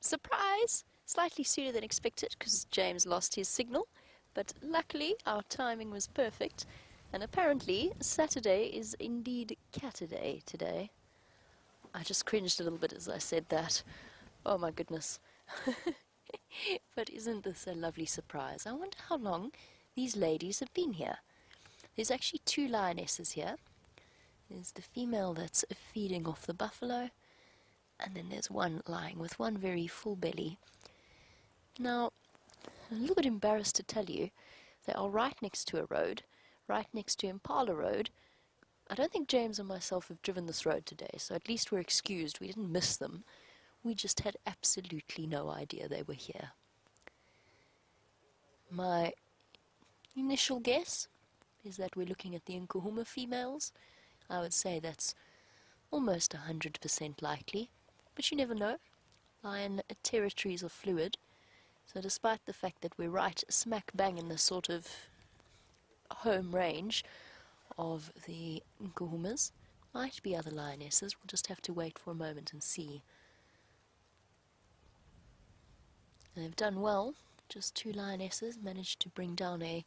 Surprise! Slightly sooner than expected because James lost his signal, but luckily our timing was perfect, and apparently Saturday is indeed Cataday today. I just cringed a little bit as I said that. Oh my goodness. But isn't this a lovely surprise? I wonder how long these ladies have been here. There's actually 2 lionesses here. There's the female that's feeding off the buffalo, and then there's one lying with one very full belly. Now, I'm a little bit embarrassed to tell you, they are right next to a road, right next to Impala Road. I don't think James and myself have driven this road today, so at least we're excused. We didn't miss them. We just had absolutely no idea they were here. My initial guess is that we're looking at the Nkuhuma females. I would say that's almost 100% likely, but you never know. Lion territories are fluid. So despite the fact that we're right smack bang in the sort of home range of the Nkuhumas, might be other lionesses. We'll just have to wait for a moment and see. They've done well. Just 2 lionesses managed to bring down a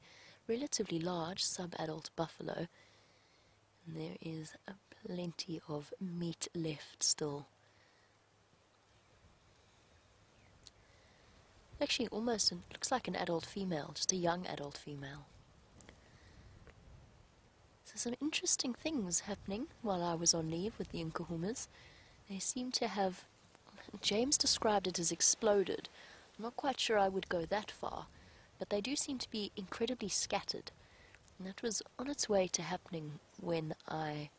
relatively large sub-adult buffalo. And there is plenty of meat left still. Actually, almost looks like an adult female, just a young adult female. So some interesting things happening while I was on leave with the Nkuhumas. They seem to have, James described it as exploded. I'm not quite sure I would go that far, but they do seem to be incredibly scattered. And that was on its way to happening when I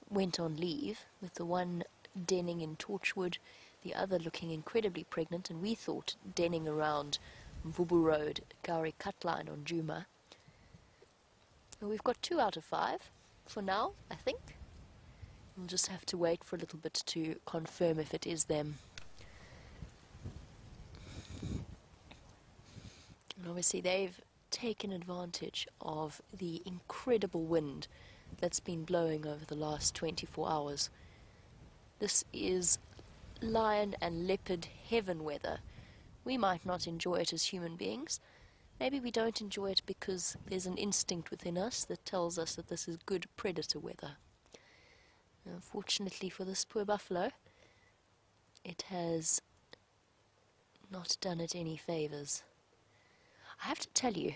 went on leave, with the one denning in Torchwood, the other looking incredibly pregnant, and we thought denning around Mvubu Road, Gauri Cut Line on Juma. And we've got 2 out of 5 for now, I think. We'll just have to wait for a little bit to confirm if it is them. And obviously they've taken advantage of the incredible wind that's been blowing over the last 24 hours. This is lion and leopard heaven weather. We might not enjoy it as human beings. Maybe we don't enjoy it because there's an instinct within us that tells us that this is good predator weather. Unfortunately for this poor buffalo, it has not done it any favours. I have to tell you,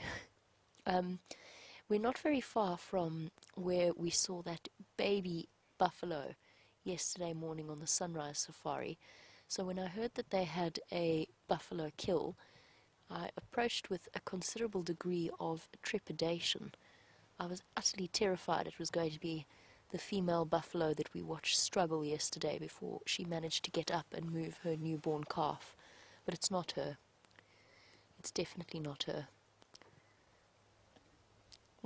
we're not very far from where we saw that baby buffalo yesterday morning on the sunrise safari. So when I heard that they had a buffalo kill, I approached with a considerable degree of trepidation. I was utterly terrified it was going to be the female buffalo that we watched struggle yesterday before she managed to get up and move her newborn calf. But it's not her. It's definitely not her.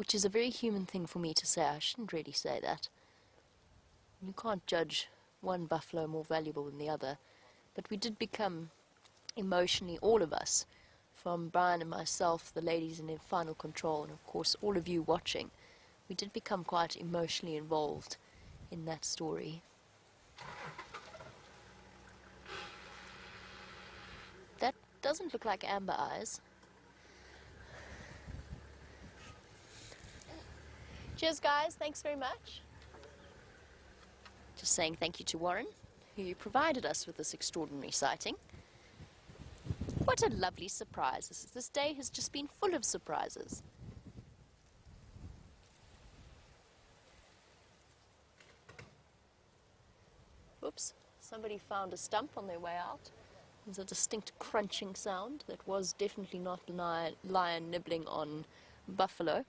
which is a very human thing for me to say. I shouldn't really say that. You can't judge one buffalo more valuable than the other. But we did become emotionally, all of us, from Brian and myself, the ladies in final control, and of course all of you watching, we did become quite emotionally involved in that story. That doesn't look like amber eyes. Cheers, guys. Thanks very much. Just saying thank you to Warren, who provided us with this extraordinary sighting. What a lovely surprise. This day has just been full of surprises. Oops, somebody found a stump on their way out. There's a distinct crunching sound that was definitely not lion nibbling on buffalo.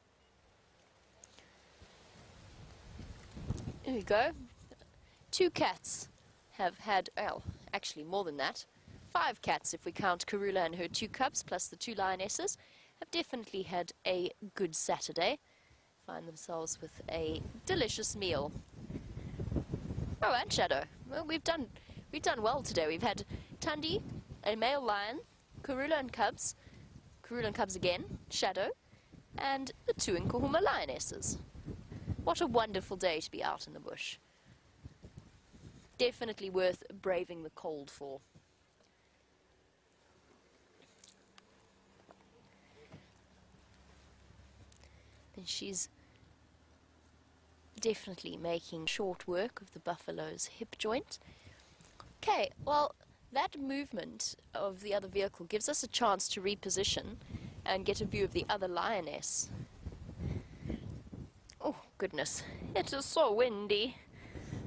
There we go. 2 cats have had, well, actually more than that. 5 cats, if we count Karula and her 2 cubs, plus the 2 lionesses, have definitely had a good Saturday. Find themselves with a delicious meal. Oh, and Shadow. Well, we've done well today. We've had Tundi, a male lion, Karula and cubs again, Shadow, and the 2 Nkuhuma lionesses. What a wonderful day to be out in the bush. Definitely worth braving the cold for. Then she's definitely making short work of the buffalo's hip joint. Okay, well, that movement of the other vehicle gives us a chance to reposition and get a view of the other lioness. Oh, goodness, it is so windy.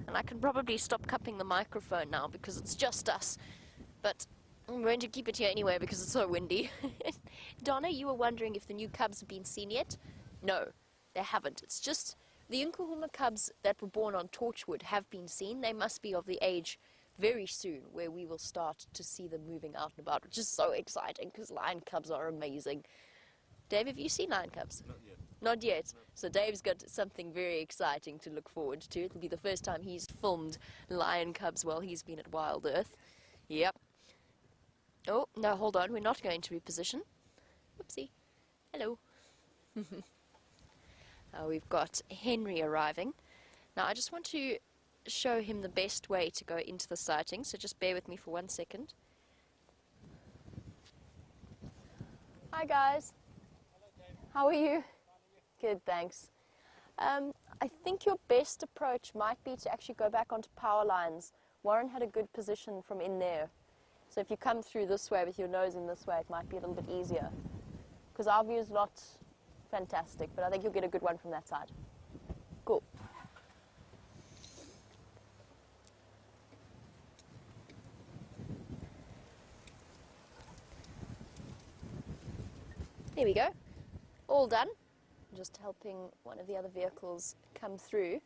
And I can probably stop cupping the microphone now because it's just us. But I'm going to keep it here anyway because it's so windy. Donna, you were wondering if the new cubs have been seen yet? No, they haven't. It's just the Nkuhuma cubs that were born on Torchwood have been seen. They must be of the age very soon where we will start to see them moving out and about, which is so exciting because lion cubs are amazing. Dave, have you seen lion cubs? Not yet. Not yet. So Dave's got something very exciting to look forward to. It'll be the first time he's filmed lion cubs while he's been at Wild Earth. Yep. Oh, no, hold on. We're not going to reposition. Whoopsie. Hello. We've got Henry arriving. Now, I just want to show him the best way to go into the sighting, so just bear with me for 1 second. Hi, guys. How are you? Good, thanks. I think your best approach might be to actually go back onto power lines. Warren had a good position from in there. So if you come through this way with your nose in this way, it might be a little bit easier. Because our view is not fantastic, but I think you'll get a good one from that side. Cool. There we go. All done. Just helping one of the other vehicles come through.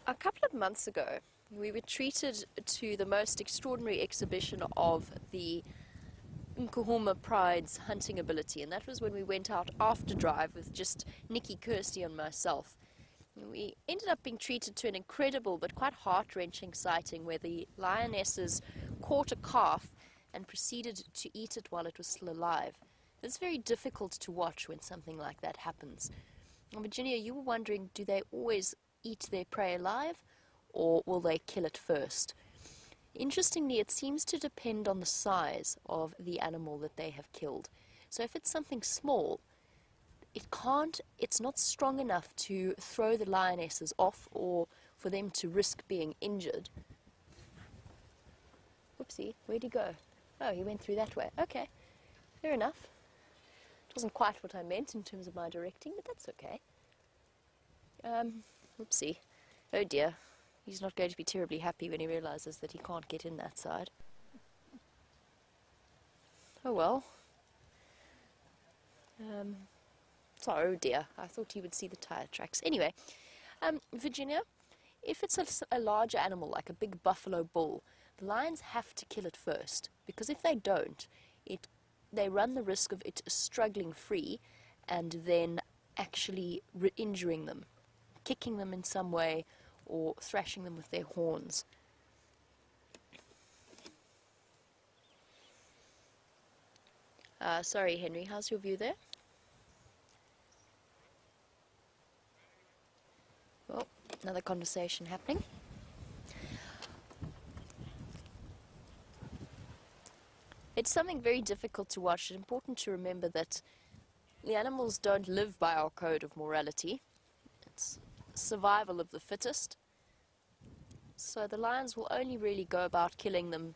A couple of months ago, we were treated to the most extraordinary exhibition of the Nkuhuma Pride's hunting ability, and that was when we went out after drive with just Nikki, Kirsty and myself. We ended up being treated to an incredible but quite heart-wrenching sighting where the lionesses caught a calf and proceeded to eat it while it was still alive. It's very difficult to watch when something like that happens. Virginia, you were wondering, do they always eat their prey alive, or will they kill it first? Interestingly, it seems to depend on the size of the animal that they have killed. So if it's something small, it's not strong enough to throw the lionesses off or for them to risk being injured. Whoopsie, where'd he go? Oh, he went through that way. Okay, fair enough. It wasn't quite what I meant in terms of my directing, but that's okay. Whoopsie. Oh dear. He's not going to be terribly happy when he realizes that he can't get in that side. Oh well. Oh dear, I thought he would see the tire tracks. Anyway, Virginia, if it's a larger animal, like a big buffalo bull, the lions have to kill it first, because if they don't, they run the risk of it struggling free and then actually injuring them, kicking them in some way or thrashing them with their horns. Sorry, Henry, how's your view there? Oh, another conversation happening. It's something very difficult to watch. It's important to remember that the animals don't live by our code of morality. It's survival of the fittest. So the lions will only really go about killing them.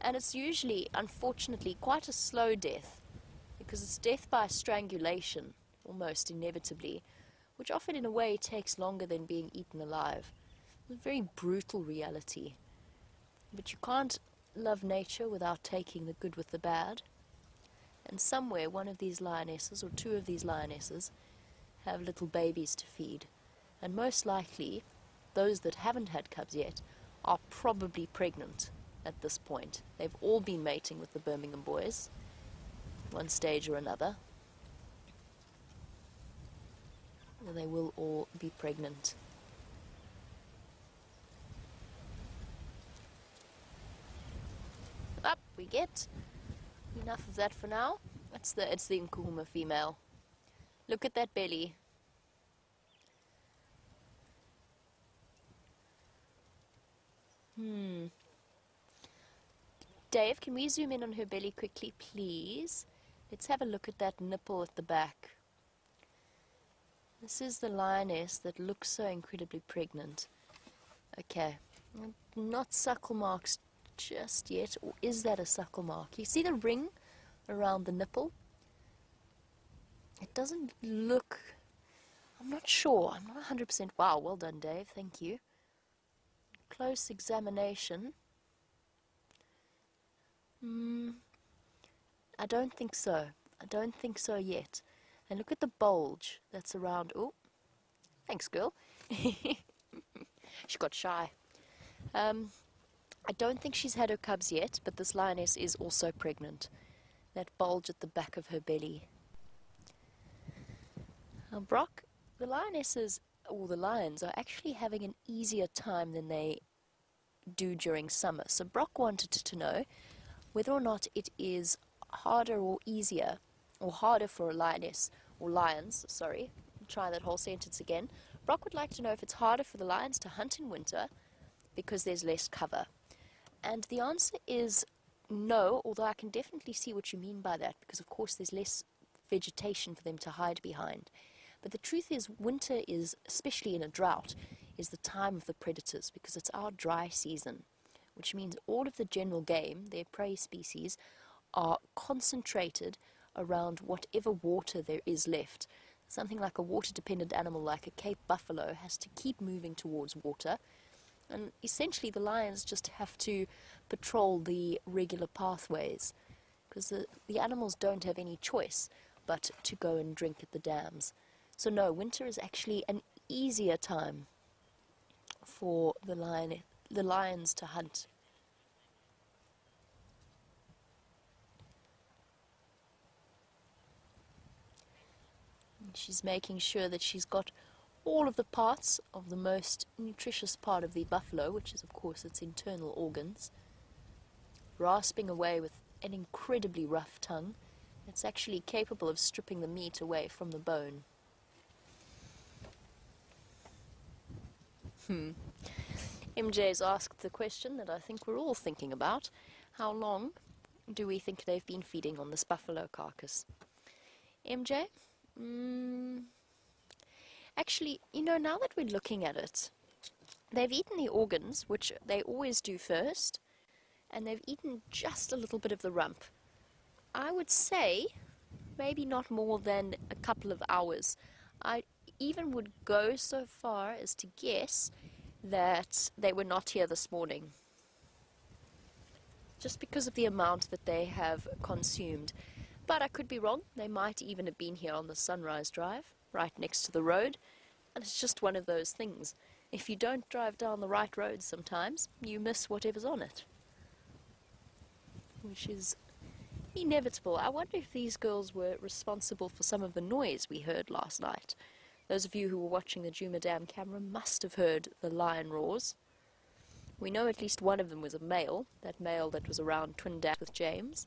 And it's usually, unfortunately, quite a slow death, because it's death by strangulation, almost inevitably, which often in a way takes longer than being eaten alive. It's a very brutal reality. But you can't love nature without taking the good with the bad. And somewhere one of these lionesses, or two of these lionesses, have little babies to feed. And most likely, those that haven't had cubs yet are probably pregnant at this point. They've all been mating with the Birmingham boys, one stage or another. And they will all be pregnant. Up we get. Enough of that for now. It's the Nkuhuma female. Look at that belly. Dave, can we zoom in on her belly quickly, please? Let's have a look at that nipple at the back. This is the lioness that looks so incredibly pregnant. Okay, not suckle marks just yet, or is that a suckle mark? You see the ring around the nipple? It doesn't look, I'm not sure, I'm not 100%. Wow, well done, Dave, thank you. Close examination. I don't think so. I don't think so yet. And look at the bulge that's around. Oh, thanks, girl. She got shy. I don't think she's had her cubs yet, but this lioness is also pregnant. That bulge at the back of her belly. Now, Brock, the lionesses, or the lions, are actually having an easier time than they do during summer. So Brock wanted to know whether or not it is harder or easier, or harder for a lioness, or lions, sorry, try that whole sentence again. Brock would like to know if it's harder for the lions to hunt in winter because there's less cover. And the answer is no, although I can definitely see what you mean by that, because of course there's less vegetation for them to hide behind. But the truth is, winter is, especially in a drought, is the time of the predators, because it's our dry season, which means all of the general game, their prey species, are concentrated around whatever water there is left. Something like a water-dependent animal like a Cape buffalo has to keep moving towards water, and essentially the lions just have to patrol the regular pathways, because the animals don't have any choice but to go and drink at the dams. So no, winter is actually an easier time for the lions to hunt. And she's making sure that she's got all of the parts of the most nutritious part of the buffalo, which is of course its internal organs, rasping away with an incredibly rough tongue. It's actually capable of stripping the meat away from the bone. MJ's asked the question that I think we're all thinking about. How long do we think they've been feeding on this buffalo carcass? MJ? Actually, you know, now that we're looking at it, they've eaten the organs, which they always do first, and they've eaten just a little bit of the rump. I would say maybe not more than a couple of hours. I even would go so far as to guess that they were not here this morning, just because of the amount that they have consumed. But I could be wrong. They might even have been here on the Sunrise Drive, right next to the road. And it's just one of those things. If you don't drive down the right road sometimes, you miss whatever's on it. which is inevitable. I wonder if these girls were responsible for some of the noise we heard last night. Those of you who were watching the Djuma Dam camera must have heard the lion roars. We know at least one of them was a male, that male that was around Twin Dam with James.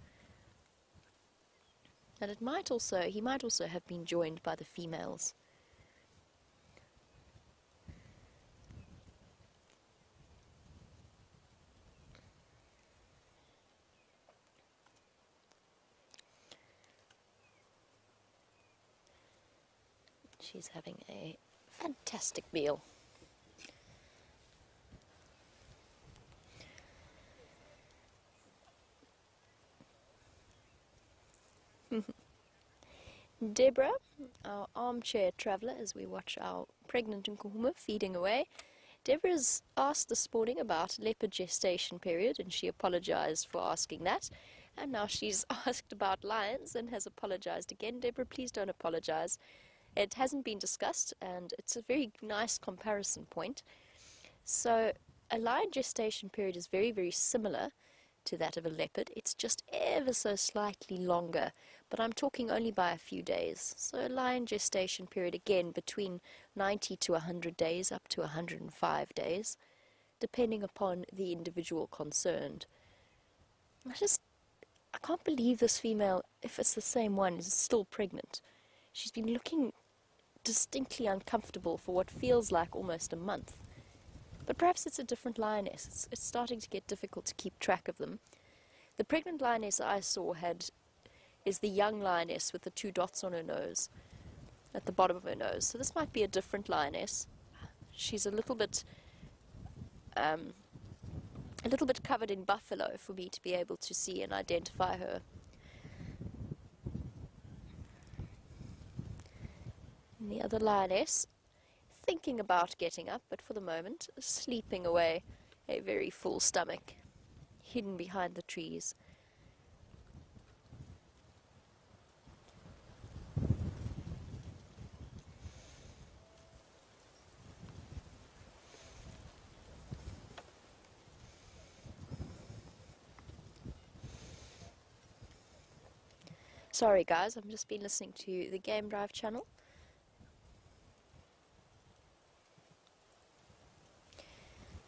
And he might also have been joined by the females. She's having a fantastic meal. Deborah, our armchair traveller, as we watch our pregnant Nkuhuma feeding away. Deborah's asked this morning about leopard gestation period, and she apologised for asking that. And now she's asked about lions and has apologised again. Deborah, please don't apologise. It hasn't been discussed, and it's a very nice comparison point. So a lion gestation period is very, very similar to that of a leopard. It's just ever so slightly longer, but I'm talking only by a few days. So a lion gestation period, again, between 90 to 100 days, up to 105 days, depending upon the individual concerned. I can't believe this female, if it's the same one, is still pregnant. She's been looking distinctly uncomfortable for what feels like almost a month. But perhaps it's a different lioness. It's starting to get difficult to keep track of them. The pregnant lioness I saw is the young lioness with the 2 dots on her nose, at the bottom of her nose. So this might be a different lioness. She's a little bit covered in buffalo for me to be able to see and identify her. And the other lioness, thinking about getting up, but for the moment, sleeping away a very full stomach, hidden behind the trees. Sorry guys, I've just been listening to the Game Drive channel.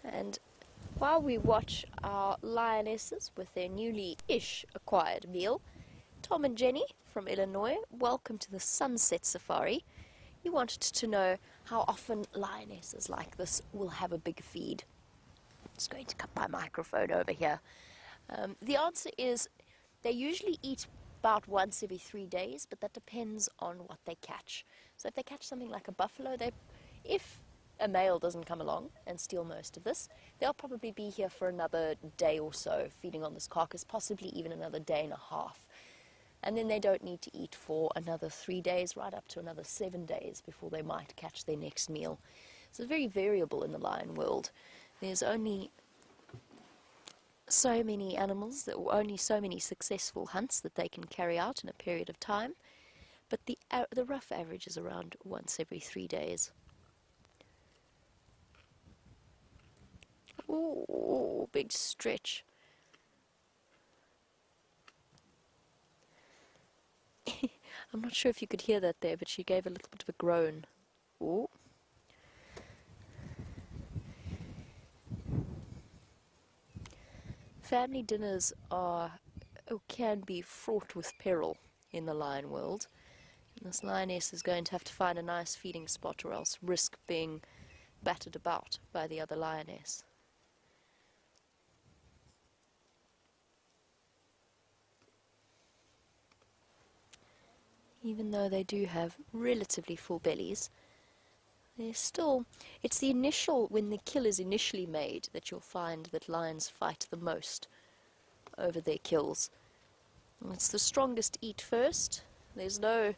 And while we watch our lionesses with their newly-ish acquired meal, Tom and Jenny from Illinois, welcome to the Sunset Safari. You wanted to know how often lionesses like this will have a big feed. I'm just going to cut my microphone over here. The answer is they usually eat about once every 3 days, but that depends on what they catch. So if they catch something like a buffalo, if a male doesn't come along and steal most of this, they'll probably be here for another day or so, feeding on this carcass, possibly even another day and a half. And then they don't need to eat for another 3 days, right up to another 7 days before they might catch their next meal. So it's very variable in the lion world. There's only so many animals, only so many successful hunts that they can carry out in a period of time, but the rough average is around once every 3 days. Ooh, big stretch. I'm not sure if you could hear that there, but she gave a little bit of a groan. Ooh. Family dinners can be fraught with peril in the lion world. And this lioness is going to have to find a nice feeding spot or else risk being battered about by the other lioness. Even though they do have relatively full bellies, they're still, it's the initial, when the kill is initially made, that you'll find that lions fight the most over their kills. And it's the strongest eat first. There's no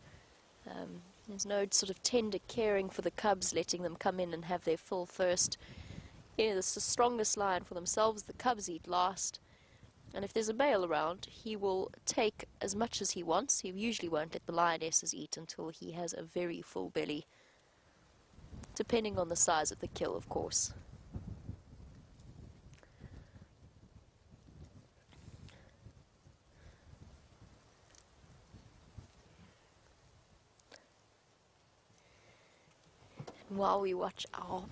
sort of tender caring for the cubs, letting them come in and have their fill first. It's the strongest lion for themselves. The cubs eat last. And if there's a male around, he will take as much as he wants. He usually won't let the lionesses eat until he has a very full belly, depending on the size of the kill, of course. While we watch our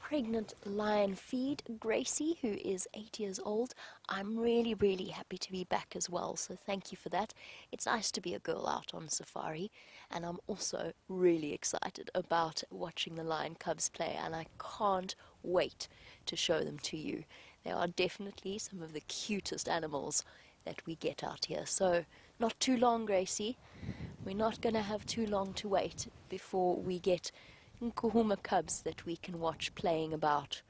pregnant lion feed, Gracie, who is 8 years old, I'm really, really happy to be back as well, so thank you for that. It's nice to be a girl out on safari, and I'm also really excited about watching the lion cubs play, and I can't wait to show them to you. They are definitely some of the cutest animals that we get out here. So, not too long, Gracie. We're not going to have too long to wait before we get Nkuhuma cubs that we can watch playing about.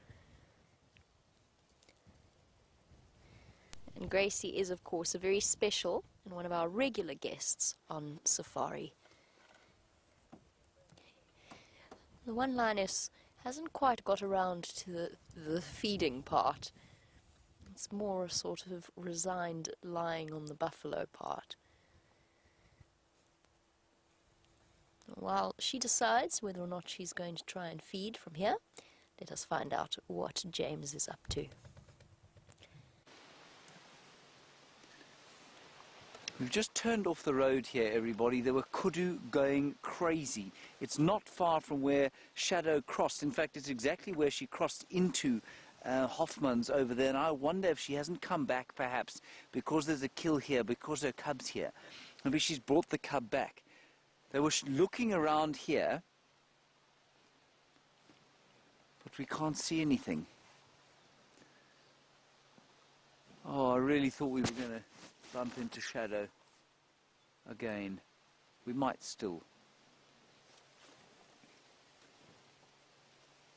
And Gracie is, of course, a very special and one of our regular guests on safari. The one lioness hasn't quite got around to the feeding part. It's more a sort of resigned lying on the buffalo part. While she decides whether or not she's going to try and feed from here, let us find out what James is up to. We've just turned off the road here, everybody. There were kudu going crazy. It's not far from where Shadow crossed. In fact, it's exactly where she crossed into Hoffman's over there. And I wonder if she hasn't come back, perhaps, because there's a kill here, because her cub's here. Maybe she's brought the cub back. They were looking around here, but we can't see anything. Oh, I really thought we were going to bump into Shadow again. We might still.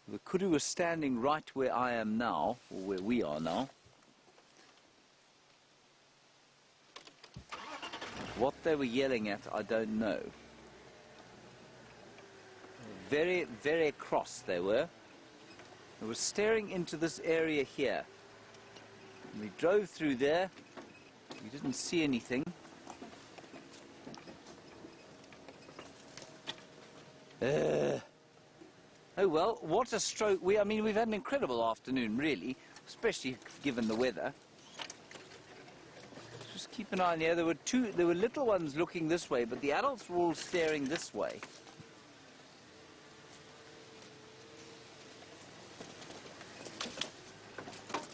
The kudu was standing right where I am now, or where we are now. What they were yelling at, I don't know. Very, very cross they were. They were staring into this area here. And we drove through there. We didn't see anything. Oh well, what a stroke. I mean, we've had an incredible afternoon, really, especially given the weather. Just keep an eye on here. There were little ones looking this way, but the adults were all staring this way.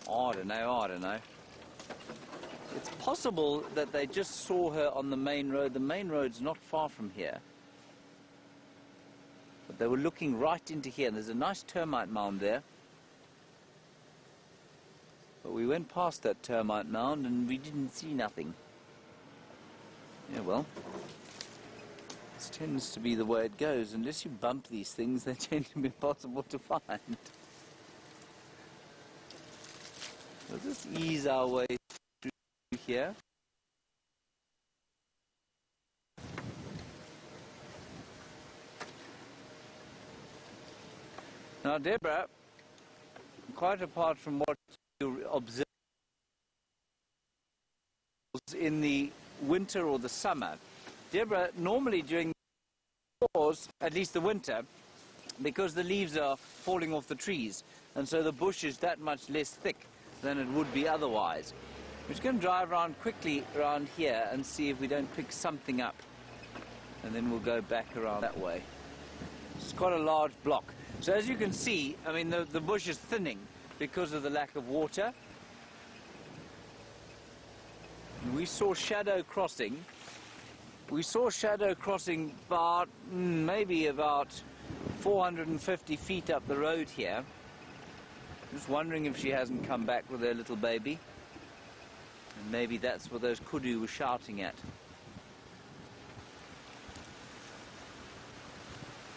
I don't know. It's possible that they just saw her on the main road. The main road's not far from here. But they were looking right into here. And there's a nice termite mound there. But we went past that termite mound and we didn't see nothing. Yeah, well, this tends to be the way it goes. Unless you bump these things, they tend to be impossible to find. We'll just ease our way through here. Now, Deborah, quite apart from what you observe in the winter or the summer, Deborah, normally during the course, at least the winter, because the leaves are falling off the trees, and so the bush is that much less thick than it would be otherwise. We're just going to drive around quickly around here and see if we don't pick something up, and then we'll go back around that way. It's quite a large block. So as you can see, I mean, the bush is thinning because of the lack of water. And we saw Shadow crossing. We saw Shadow crossing about, maybe about 450 feet up the road here. Just wondering if she hasn't come back with her little baby. And maybe that's what those kudu were shouting at.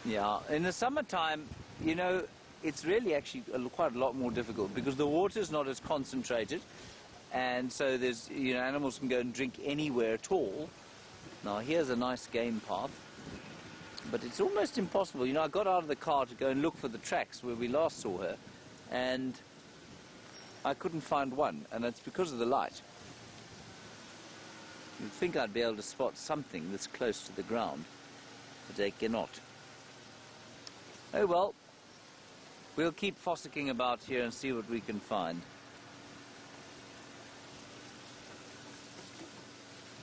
Yeah, in the summertime, you know, it's really actually quite a lot more difficult because the water's not as concentrated, and so there's, you know, animals can go and drink anywhere at all. Now here's a nice game path, but it's almost impossible. You know, I got out of the car to go and look for the tracks where we last saw her, and I couldn't find one, and it's because of the light. You'd think I'd be able to spot something that's close to the ground, but I cannot. Oh well, we'll keep fossicking about here and see what we can find.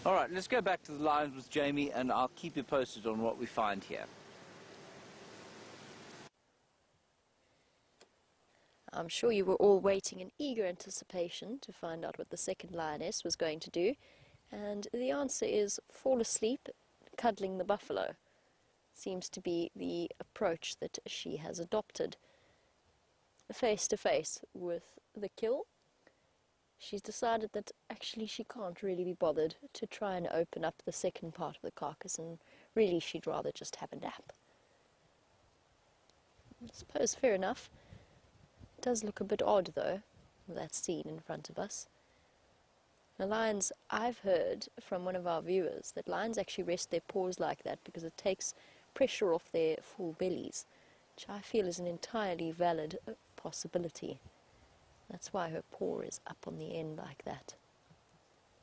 All right, let's go back to the lions with Jamie, and I'll keep you posted on what we find here. I'm sure you were all waiting in eager anticipation to find out what the second lioness was going to do, and the answer is fall asleep cuddling the buffalo. Seems to be the approach that she has adopted. Face to face with the kill, she's decided that actually she can't really be bothered to try and open up the second part of the carcass, and really she'd rather just have a nap. I suppose fair enough. It does look a bit odd though, with that scene in front of us. The lions, I've heard from one of our viewers that lions actually rest their paws like that because it takes pressure off their full bellies, which I feel is an entirely valid possibility. That's why her paw is up on the end like that,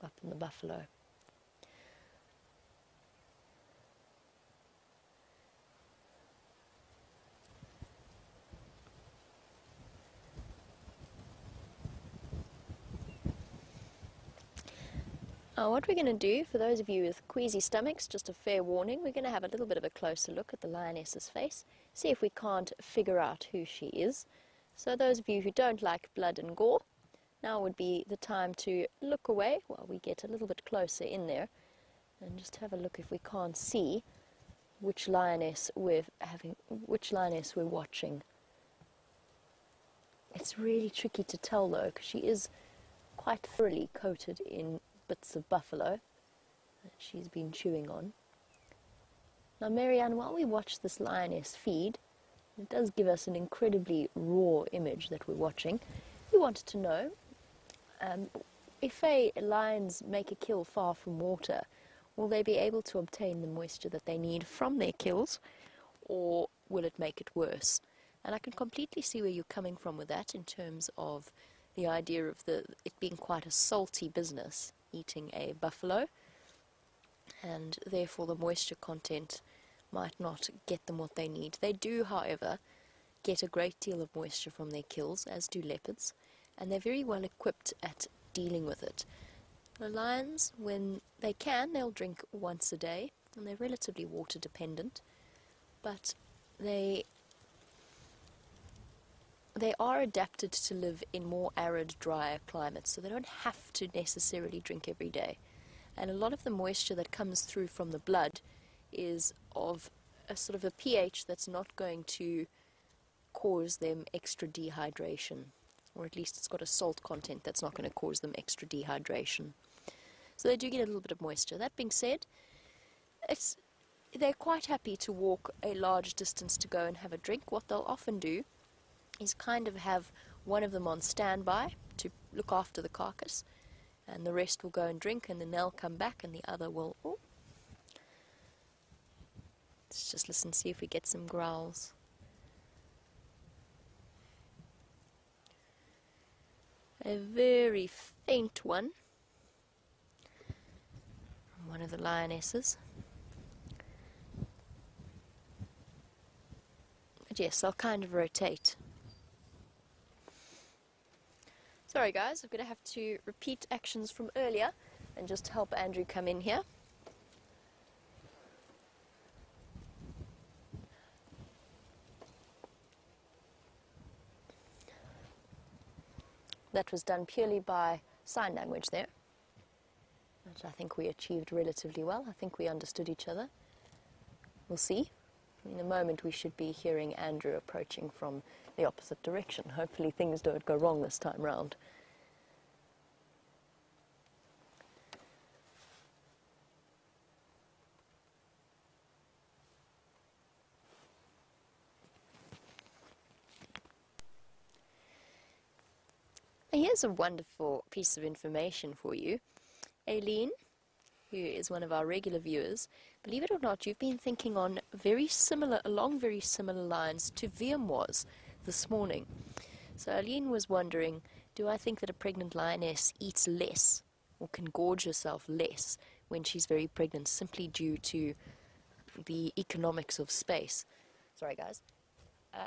up in the buffalo. Now what we're going to do, for those of you with queasy stomachs, just a fair warning, we're going to have a little bit of a closer look at the lioness's face, see if we can't figure out who she is. So those of you who don't like blood and gore, now would be the time to look away while we get a little bit closer in there and just have a look if we can't see which lioness we're watching. It's really tricky to tell though, because she is quite thoroughly coated in bits of buffalo that she's been chewing on. Now Marianne, while we watch this lioness feed, it does give us an incredibly raw image that we're watching. We wanted to know if lions make a kill far from water, will they be able to obtain the moisture that they need from their kills, or will it make it worse? And I can completely see where you're coming from with that in terms of the idea of it being quite a salty business, eating a buffalo, and therefore the moisture content might not get them what they need. They do, however, get a great deal of moisture from their kills, as do leopards, and they're very well equipped at dealing with it. The lions, when they can, they'll drink once a day, and they're relatively water dependent, but they are adapted to live in more arid, drier climates, so they don't have to necessarily drink every day. And a lot of the moisture that comes through from the blood is of a sort of a pH that's not going to cause them extra dehydration, or at least it's got a salt content that's not going to cause them extra dehydration. So they do get a little bit of moisture. That being said, they're quite happy to walk a large distance to go and have a drink. What they'll often do is kind of have one of them on standby to look after the carcass, and the rest will go and drink, and then they'll come back and the other will... Oh. Let's just listen, see if we get some growls. A very faint one from one of the lionesses. But yes, I'll kind of rotate. Sorry guys, I'm going to have to repeat actions from earlier and just help Andrew come in here. That was done purely by sign language there, which I think we achieved relatively well. I think we understood each other. We'll see. In a moment we should be hearing Andrew approaching from the opposite direction. Hopefully things don't go wrong this time round. Here's a wonderful piece of information for you. Aileen, who is one of our regular viewers, believe it or not, you've been thinking along very similar lines to VM was this morning. So Aileen was wondering, do I think that a pregnant lioness eats less or can gorge herself less when she's very pregnant, simply due to the economics of space? Sorry guys.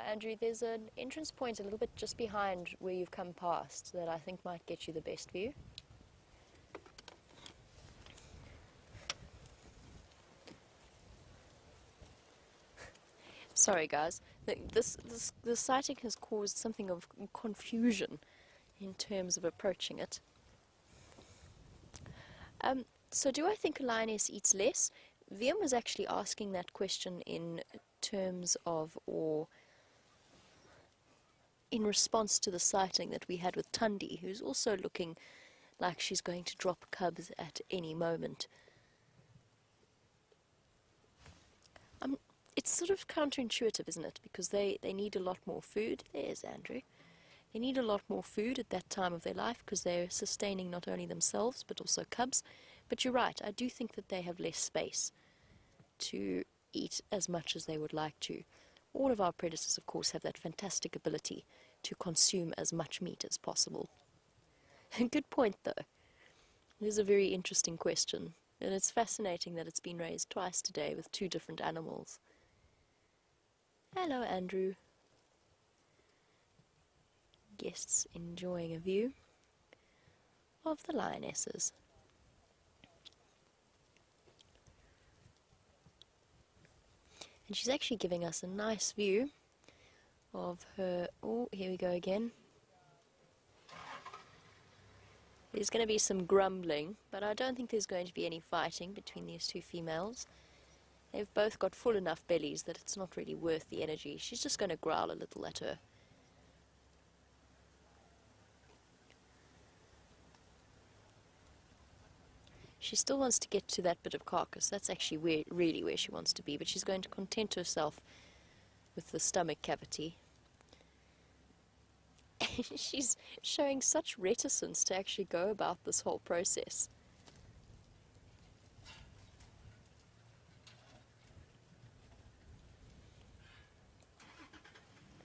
Andrew, there's an entrance point a little bit just behind where you've come past that I think might get you the best view. Sorry, guys. The sighting has caused something of confusion in terms of approaching it. So do I think a lioness eats less? VM was actually asking that question in terms of, or in response to the sighting that we had with Tundi, who's also looking like she's going to drop cubs at any moment. It's sort of counterintuitive, isn't it? Because they need a lot more food. There's Andrew. They need a lot more food at that time of their life because they're sustaining not only themselves but also cubs. But you're right, I do think that they have less space to eat as much as they would like to. All of our predators, of course, have that fantastic ability to consume as much meat as possible. Good point, though. It is a very interesting question, and it's fascinating that it's been raised twice today with two different animals. Hello, Andrew. Guests enjoying a view of the lionesses. And she's actually giving us a nice view of her... Oh, here we go again. There's going to be some grumbling, but I don't think there's going to be any fighting between these two females. They've both got full enough bellies that it's not really worth the energy. She's just going to growl a little at her. She still wants to get to that bit of carcass. That's actually really where she wants to be, but she's going to content herself with the stomach cavity. She's showing such reticence to actually go about this whole process.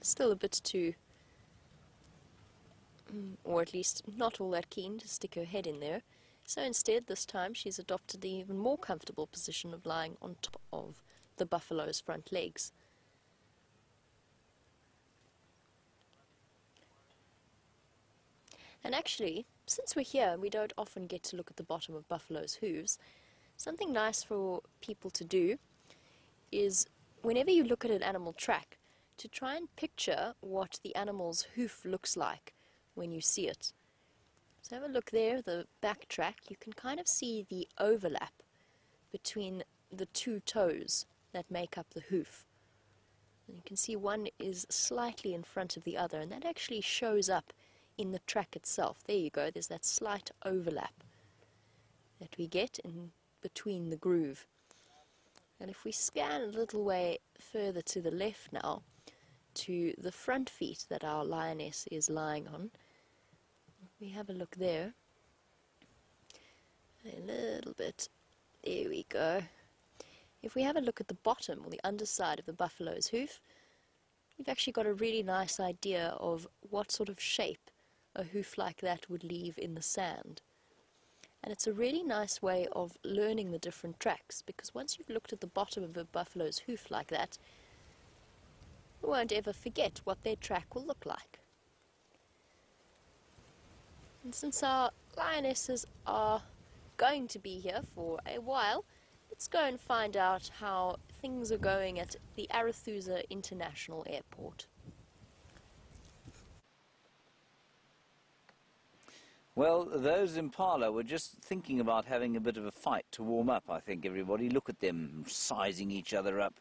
Still a bit too, or at least not all that keen to stick her head in there. So instead, this time, she's adopted the even more comfortable position of lying on top of the buffalo's front legs. And actually, since we're here and we don't often get to look at the bottom of buffalo's hooves, something nice for people to do is, whenever you look at an animal track, to try and picture what the animal's hoof looks like when you see it. So have a look there, the back track. You can kind of see the overlap between the two toes that make up the hoof. And you can see one is slightly in front of the other, and that actually shows up in the track itself. There you go, there's that slight overlap that we get in between the groove. And if we scan a little way further to the left now, to the front feet that our lioness is lying on, we have a look there. A little bit. There we go. If we have a look at the bottom or the underside of the buffalo's hoof, you've actually got a really nice idea of what sort of shape a hoof like that would leave in the sand. And it's a really nice way of learning the different tracks, because once you've looked at the bottom of a buffalo's hoof like that, you won't ever forget what their track will look like. And since our lionesses are going to be here for a while, let's go and find out how things are going at the Arathusa International Airport. Well, those impala were just thinking about having a bit of a fight to warm up, I think, everybody. Look at them sizing each other up.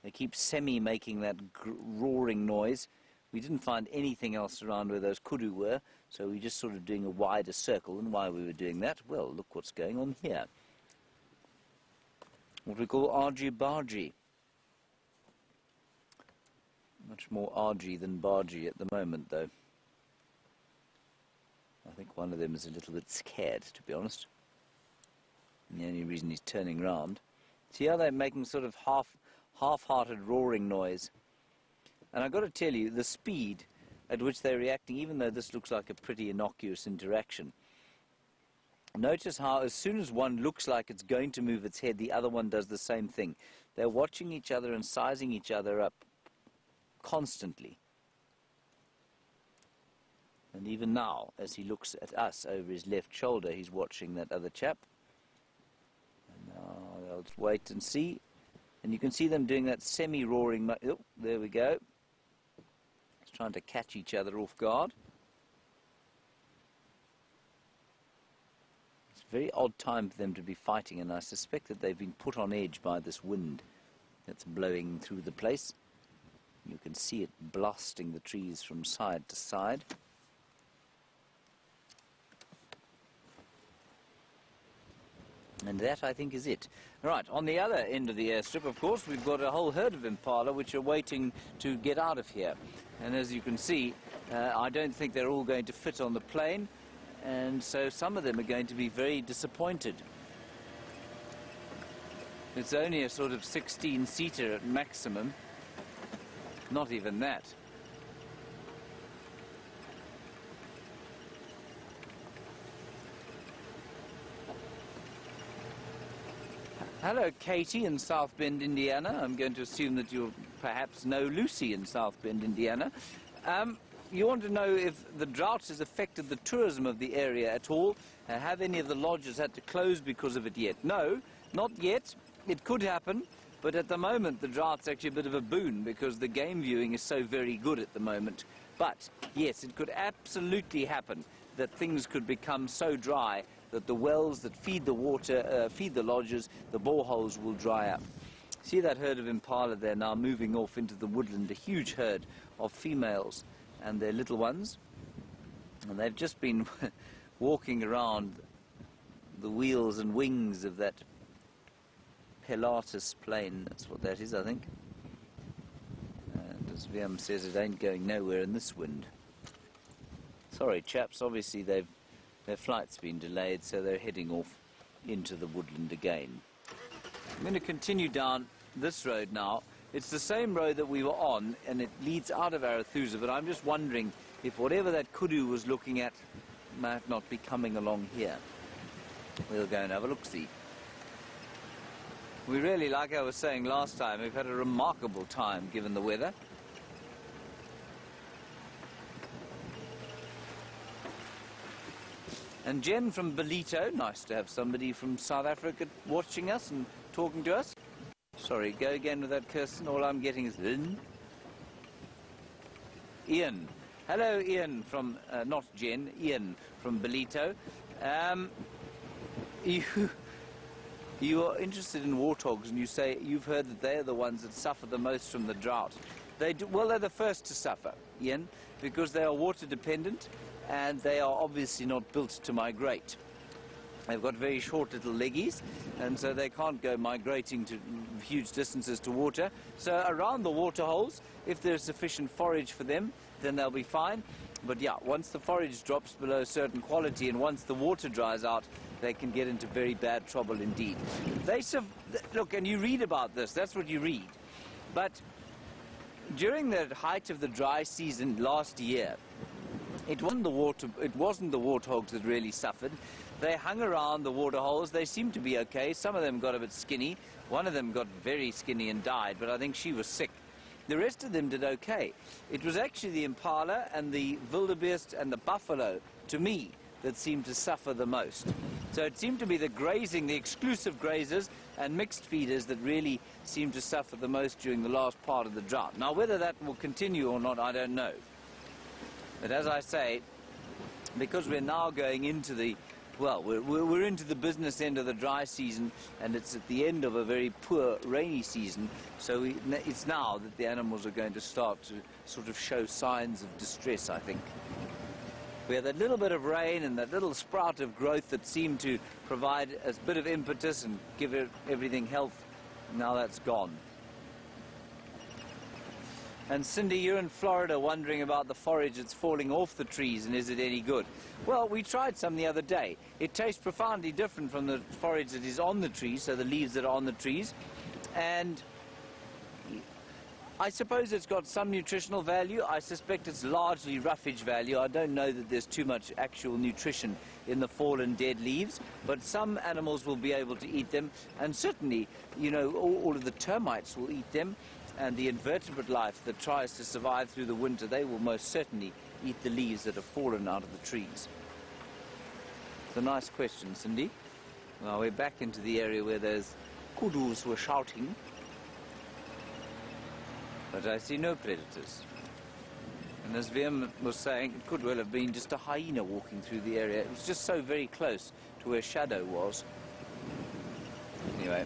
They keep making that roaring noise. We didn't find anything else around where those kudu were, so we're just sort of doing a wider circle. And while we were doing that, well, look what's going on here. What we call argy-bargy. Much more argy than bargy at the moment, though. I think one of them is a little bit scared, to be honest. And the only reason he's turning round. See how they're making sort of half-hearted roaring noise. And I've got to tell you, the speed at which they're reacting, even though this looks like a pretty innocuous interaction, notice how as soon as one looks like it's going to move its head, the other one does the same thing. They're watching each other and sizing each other up constantly. And even now, as he looks at us over his left shoulder, he's watching that other chap. And now they'll wait and see. And you can see them doing that semi-roaring... Oh, there we go. It's trying to catch each other off guard. It's a very odd time for them to be fighting, and I suspect that they've been put on edge by this wind that's blowing through the place. You can see it blasting the trees from side to side. And that, I think, is it. Right, on the other end of the airstrip, of course, we've got a whole herd of impala which are waiting to get out of here. And as you can see, I don't think they're all going to fit on the plane, and so some of them are going to be very disappointed. It's only a sort of 16-seater at maximum, not even that. Hello, Katie in South Bend, Indiana. I'm going to assume that you perhaps know Lucy in South Bend, Indiana. You want to know if the drought has affected the tourism of the area at all? Have any of the lodges had to close because of it yet? No, not yet. It could happen, but at the moment the drought's actually a bit of a boon because the game viewing is so very good at the moment. But yes, it could absolutely happen that things could become so dry that the wells that feed the water, feed the lodges, the boreholes will dry up. See that herd of impala there now moving off into the woodland, a huge herd of females and their little ones. And they've just been walking around the wheels and wings of that Pilatus plane. That's what that is, I think. And as Viam says, it ain't going nowhere in this wind. Sorry, chaps, obviously their flight's been delayed, so they're heading off into the woodland again. I'm going to continue down this road now. It's the same road that we were on, and it leads out of Arathusa, but I'm just wondering if whatever that kudu was looking at might not be coming along here. We'll go and have a look-see. We really, like I was saying last time, we've had a remarkable time given the weather. And Jen from Belito, nice to have somebody from South Africa watching us and talking to us. Sorry, go again with that, Kirsten. All I'm getting is Ian. Hello, Ian from, not Jen, Ian from Belito. You are interested in warthogs, and you say you've heard that they're the ones that suffer the most from the drought. Well, they're the first to suffer, Ian, because they are water dependent, and they are obviously not built to migrate. They've got very short little leggies, and so they can't go migrating to huge distances to water. So around the water holes, if there's sufficient forage for them, then they'll be fine. But yeah, once the forage drops below a certain quality and once the water dries out, they can get into very bad trouble indeed. Look, and you read about this, that's what you read. But during the height of the dry season last year, it wasn't the warthogs that really suffered. They hung around the water holes. They seemed to be okay. Some of them got a bit skinny. One of them got very skinny and died, but I think she was sick. The rest of them did okay. It was actually the impala and the wildebeest and the buffalo, to me, that seemed to suffer the most. So it seemed to be the grazing, the exclusive grazers and mixed feeders that really seemed to suffer the most during the last part of the drought. Now, whether that will continue or not, I don't know. But as I say, because we're now going into the, well, we're into the business end of the dry season, and it's at the end of a very poor rainy season, so it's now that the animals are going to start to sort of show signs of distress, I think. We had that little bit of rain and that little sprout of growth that seemed to provide a bit of impetus and give everything health. Now that's gone. And Cindy, you're in Florida wondering about the forage that's falling off the trees and is it any good? Well, we tried some the other day. It tastes profoundly different from the forage that is on the trees, so the leaves that are on the trees. And I suppose it's got some nutritional value. I suspect it's largely roughage value. I don't know that there's too much actual nutrition in the fallen dead leaves, but some animals will be able to eat them, and certainly, you know, all of the termites will eat them, and the invertebrate life that tries to survive through the winter, they will most certainly eat the leaves that have fallen out of the trees. It's a nice question, Cindy. Well, we're back into the area where those kudus were shouting. but I see no predators. And as Wiem was saying, it could well have been just a hyena walking through the area. It was just so very close to where Shadow was. Anyway,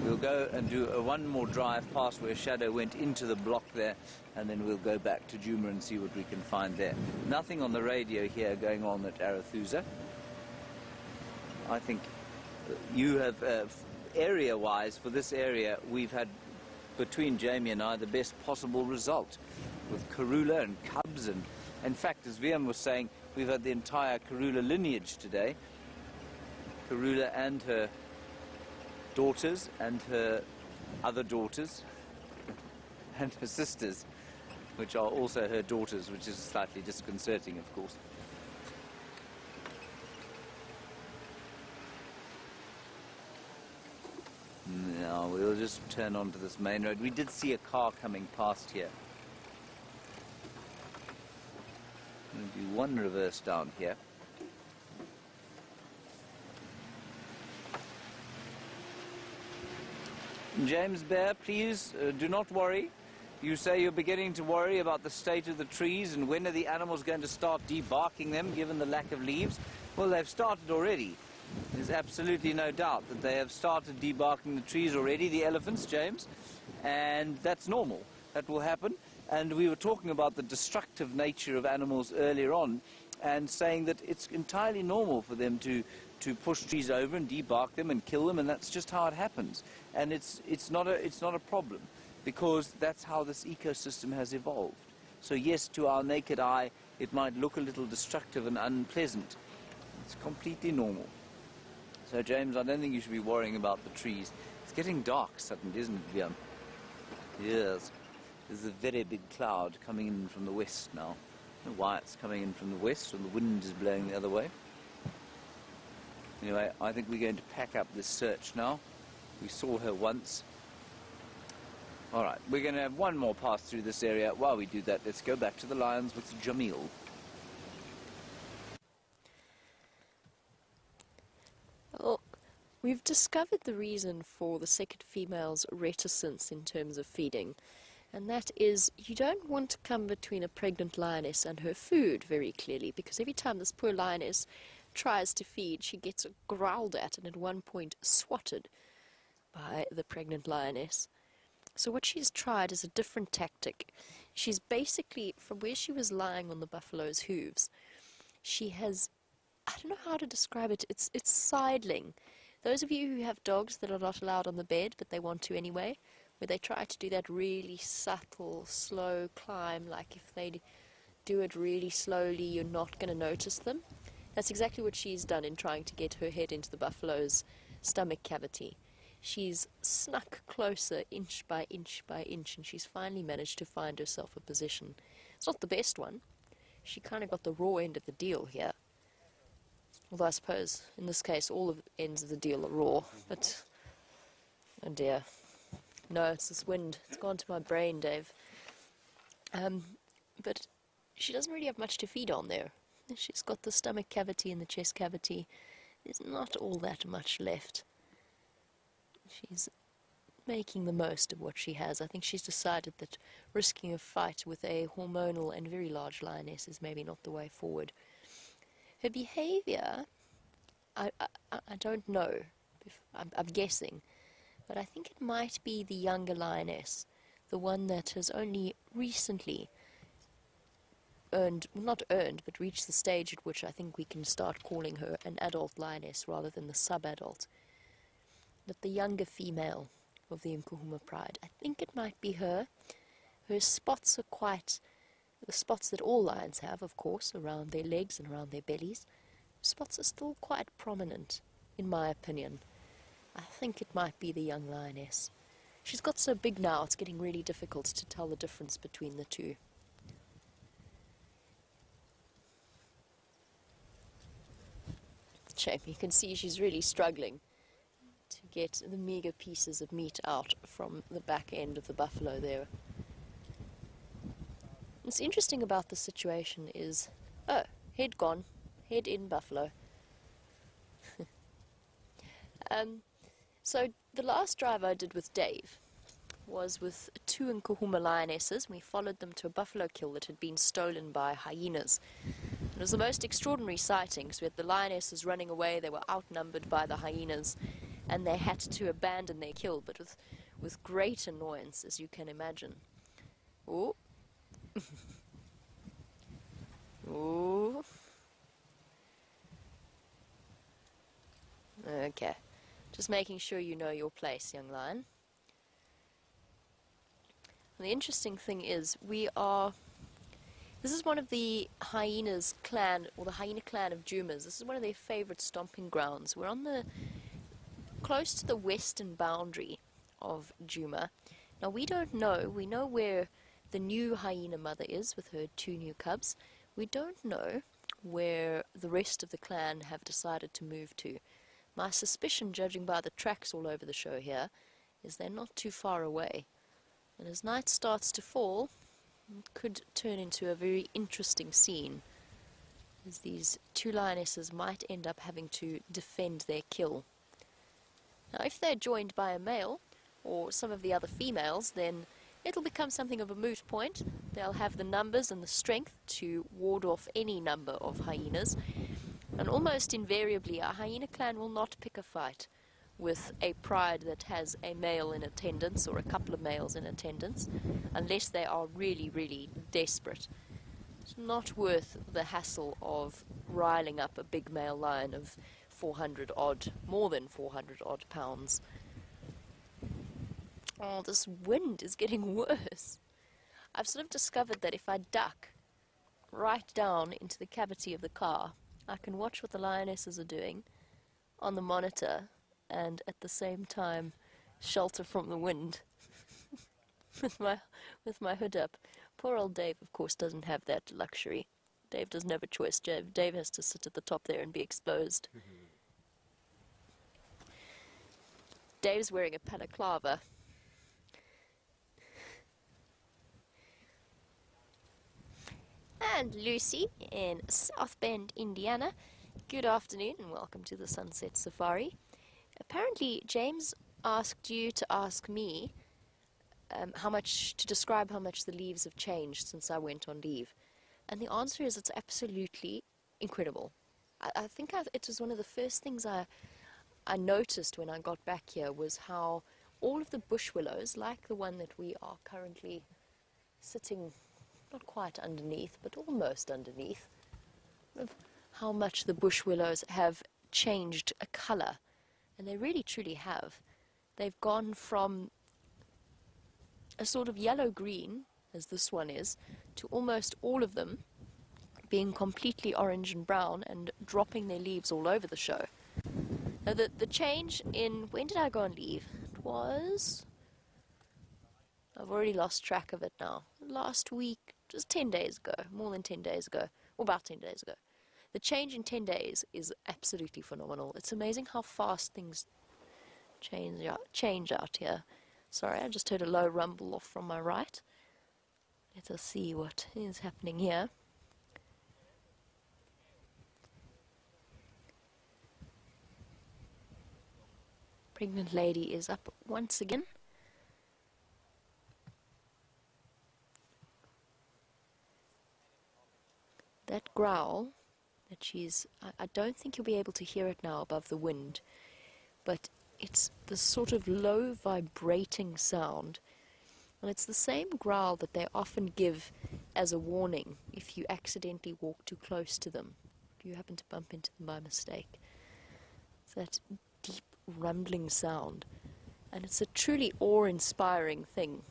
we'll go and do one more drive past where Shadow went into the block there, and then we'll go back to Djuma and see what we can find there. Nothing on the radio here going on at Arathusa. I think you have, area-wise, for this area, we've had, between Jamie and I, the best possible result, with Karula and cubs, and in fact, as Wiem was saying, we've had the entire Karula lineage today. Karula and her daughters and her other daughters and her sisters, which are also her daughters, which is slightly disconcerting, of course. Now we'll just turn onto this main road. We did see a car coming past here. We'll do one reverse down here. James Bear, please do not worry. You say you're beginning to worry about the state of the trees and when are the animals going to start debarking them given the lack of leaves. Well, they've started already. There's absolutely no doubt that they have started debarking the trees already, the elephants, James, and that's normal. That will happen. And we were talking about the destructive nature of animals earlier on and saying that it's entirely normal for them to push trees over and debark them and kill them, and that's just how it happens. And it's not a problem, because that's how this ecosystem has evolved. So yes, to our naked eye, it might look a little destructive and unpleasant. It's completely normal. So James, I don't think you should be worrying about the trees. It's getting dark suddenly, isn't it, Björn? Yes. There's a very big cloud coming in from the west now. I don't know why it's coming in from the west, and the wind is blowing the other way. Anyway, I think we're going to pack up this search now. We saw her once. All right, we're going to have one more pass through this area. While we do that, let's go back to the lions with Jamil. Well, we've discovered the reason for the second female's reticence in terms of feeding, and that is you don't want to come between a pregnant lioness and her food very clearly, because every time this poor lioness tries to feed, she gets growled at and at one point swatted by the pregnant lioness. So what she's tried is a different tactic. She's basically, from where she was lying on the buffalo's hooves, she has, I don't know how to describe it, it's sidling. Those of you who have dogs that are not allowed on the bed, but they want to anyway, where they try to do that really subtle, slow climb, like if they do it really slowly, you're not going to notice them. That's exactly what she's done in trying to get her head into the buffalo's stomach cavity. She's snuck closer inch by inch by inch, and she's finally managed to find herself a position. It's not the best one. She kind of got the raw end of the deal here. Although I suppose, in this case, all of the ends of the deal are raw. But, oh dear. No, it's this wind. It's gone to my brain, Dave. But she doesn't really have much to feed on there. She's got the stomach cavity and the chest cavity. There's not all that much left. She's making the most of what she has. I think she's decided that risking a fight with a hormonal and very large lioness is maybe not the way forward. Her behavior, I don't know. I'm guessing. But I think it might be the younger lioness, the one that has only recently but reached the stage at which I think we can start calling her an adult lioness rather than the sub-adult. That the younger female of the Nkuhuma pride, I think it might be her. Her spots are quite the spots that all lions have, of course, around their legs and around their bellies. Spots are still quite prominent, in my opinion. I think it might be the young lioness. She's got so big now, it's getting really difficult to tell the difference between the two. Shame, you can see she's really struggling to get the meager pieces of meat out from the back end of the buffalo there. What's interesting about the situation is, oh, head gone, head in buffalo. So the last drive I did with Dave, was with 2 Nkuhuma lionesses. We followed them to a buffalo kill that had been stolen by hyenas. It was the most extraordinary sighting, because we had the lionesses running away. They were outnumbered by the hyenas, and they had to abandon their kill, but with great annoyance, as you can imagine. Ooh. Ooh. Okay. Just making sure you know your place, young lion. And the interesting thing is, this is one of the hyenas clan, or the hyena clan of Jumas. This is one of their favorite stomping grounds. We're on close to the western boundary of Juma. Now we don't know, we know where the new hyena mother is with her 2 new cubs. We don't know where the rest of the clan have decided to move to. My suspicion, judging by the tracks all over the show here, is they're not too far away. And as night starts to fall, it could turn into a very interesting scene, as these 2 lionesses might end up having to defend their kill. Now, if they're joined by a male, or some of the other females, then it'll become something of a moot point. They'll have the numbers and the strength to ward off any number of hyenas, and almost invariably a hyena clan will not pick a fight with a pride that has a male in attendance or a couple of males in attendance, unless they are really, really desperate. It's not worth the hassle of riling up a big male lion of 400 odd, more than 400 odd pounds. Oh, this wind is getting worse. I've sort of discovered that if I duck right down into the cavity of the car, I can watch what the lionesses are doing on the monitor and at the same time shelter from the wind with my hood up. Poor old Dave, of course, doesn't have that luxury. Dave doesn't have a choice. Dave has to sit at the top there and be exposed. Dave's wearing a balaclava. And Lucy in South Bend, Indiana. Good afternoon and welcome to the Sunset Safari. Apparently, James asked you to ask me to describe how much the leaves have changed since I went on leave. And the answer is it's absolutely incredible. I think it was one of the first things I noticed when I got back here was how all of the bush willows, like the one that we are currently sitting not quite underneath, but almost underneath, of how much the bush willows have changed a colour. And they really truly have. They've gone from a sort of yellow-green, as this one is, to almost all of them being completely orange and brown and dropping their leaves all over the show. Now the change in, when did I go on leave? It was, I've already lost track of it now. Last week, just 10 days ago, more than 10 days ago, or about 10 days ago. The change in 10 days is absolutely phenomenal. It's amazing how fast things change out here. Sorry, I just heard a low rumble off from my right. Let us see what is happening here. Pregnant lady is up once again. That growl that she's, I don't think you'll be able to hear it now above the wind, but it's the sort of low vibrating sound, and it's the same growl that they often give as a warning if you accidentally walk too close to them, if you happen to bump into them by mistake. It's that deep rumbling sound, and it's a truly awe-inspiring thing.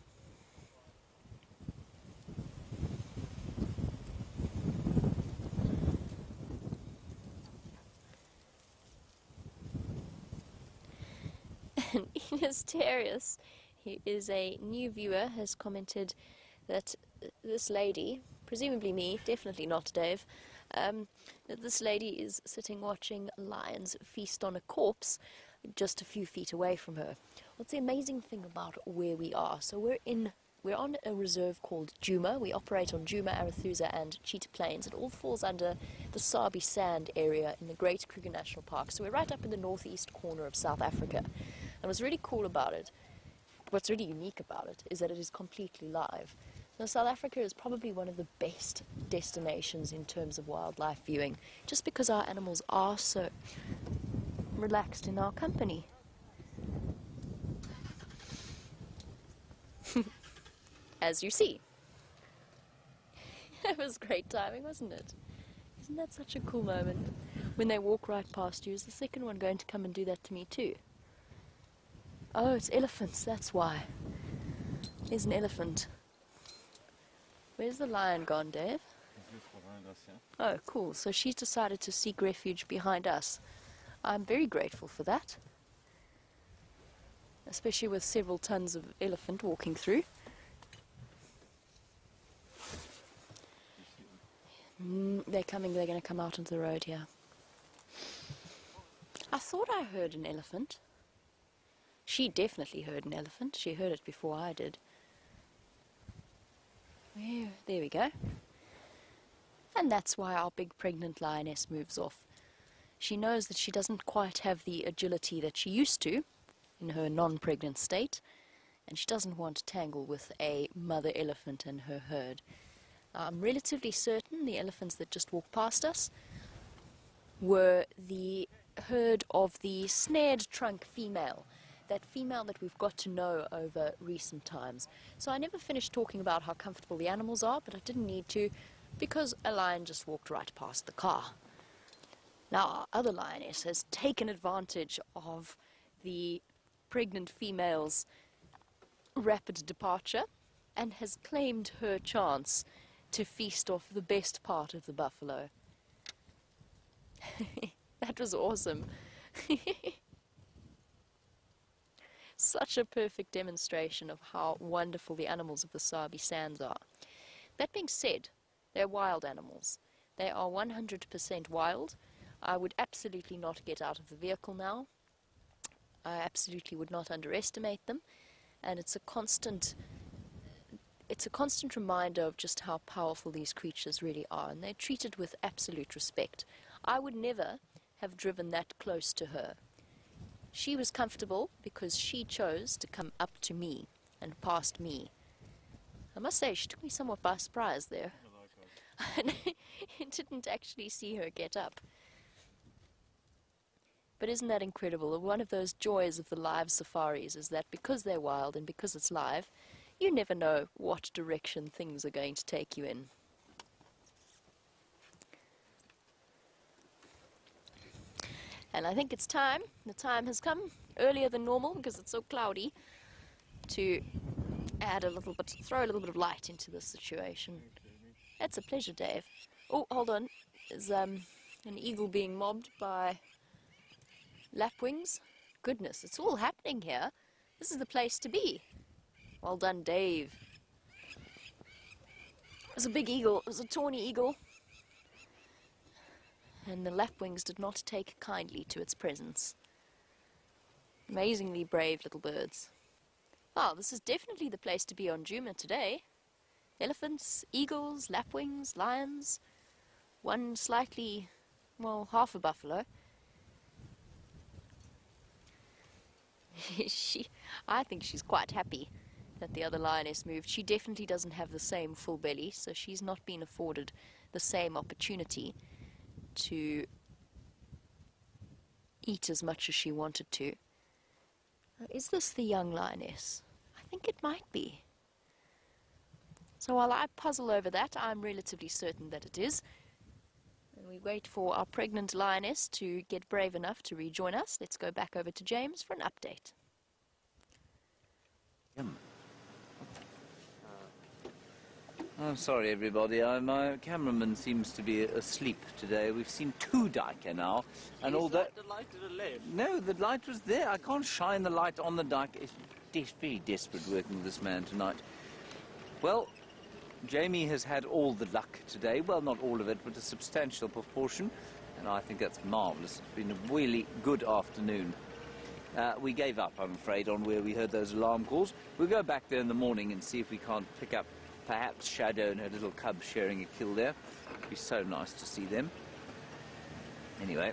And Enos Terrius, who is a new viewer, has commented that this lady, presumably me, definitely not Dave, that this lady is sitting watching lions feast on a corpse just a few feet away from her. What's the amazing thing about where we are? So we're on a reserve called Juma. We operate on Juma, Arathusa and Cheetah Plains. It all falls under the Sabi Sand area in the Great Kruger National Park. So we're right up in the northeast corner of South Africa. And what's really cool about it, what's really unique about it is that it is completely live. Now, South Africa is probably one of the best destinations in terms of wildlife viewing, just because our animals are so relaxed in our company. As you see. It was great timing, wasn't it? Isn't that such a cool moment? When they walk right past you, is the second one going to come and do that to me too? Oh, it's elephants, that's why. There's an elephant. Where's the lion gone, Dave? Oh, cool. So she's decided to seek refuge behind us. I'm very grateful for that. Especially with several tons of elephant walking through. They're coming, they're going to come out onto the road here. I thought I heard an elephant. She definitely heard an elephant. She heard it before I did. There we go. And that's why our big pregnant lioness moves off. She knows that she doesn't quite have the agility that she used to in her non-pregnant state, and she doesn't want to tangle with a mother elephant and her herd. I'm relatively certain the elephants that just walked past us were the herd of the snared trunk female, that female that we've got to know over recent times. So I never finished talking about how comfortable the animals are, but I didn't need to, because a lion just walked right past the car. Now our other lioness has taken advantage of the pregnant female's rapid departure and has claimed her chance to feast off the best part of the buffalo. That was awesome. Such a perfect demonstration of how wonderful the animals of the Sabi Sands are. That being said, they're wild animals. They are 100% wild. I would absolutely not get out of the vehicle now. I absolutely would not underestimate them. And it's a constant reminder of just how powerful these creatures really are. And they're treated with absolute respect. I would never have driven that close to her. She was comfortable because she chose to come up to me and past me. I must say, she took me somewhat by surprise there. I didn't actually see her get up. But isn't that incredible? One of those joys of the live safaris is that because they're wild and because it's live, you never know what direction things are going to take you in. And I think it's time, the time has come, earlier than normal because it's so cloudy, to add a little bit, throw a little bit of light into this situation. It's a pleasure, Dave. Oh, hold on. There's an eagle being mobbed by lapwings. Goodness, it's all happening here. This is the place to be. Well done, Dave. It was a big eagle. It was a tawny eagle. And the lapwings did not take kindly to its presence. Amazingly brave little birds. Oh, this is definitely the place to be on Juma today. Elephants, eagles, lapwings, lions. One slightly, well, half a buffalo. I think she's quite happy that the other lioness moved. She definitely doesn't have the same full belly, so she's not been afforded the same opportunity to eat as much as she wanted to. Is this the young lioness? I think it might be. So while I puzzle over that, I'm relatively certain that it is. And we wait for our pregnant lioness to get brave enough to rejoin us. Let's go back over to James for an update. I'm sorry, everybody. My cameraman seems to be asleep today. We've seen 2 duiker now, and all that. The light to the left. No, the light was there. I can't shine the light on the duiker. It's very desperate working with this man tonight. Well, Jamie has had all the luck today. Well, not all of it, but a substantial proportion, and I think that's marvellous. It's been a really good afternoon. We gave up, I'm afraid, on where we heard those alarm calls. We'll go back there in the morning and see if we can't pick up perhaps Shadow and her little cub sharing a kill there. It'd be so nice to see them. Anyway,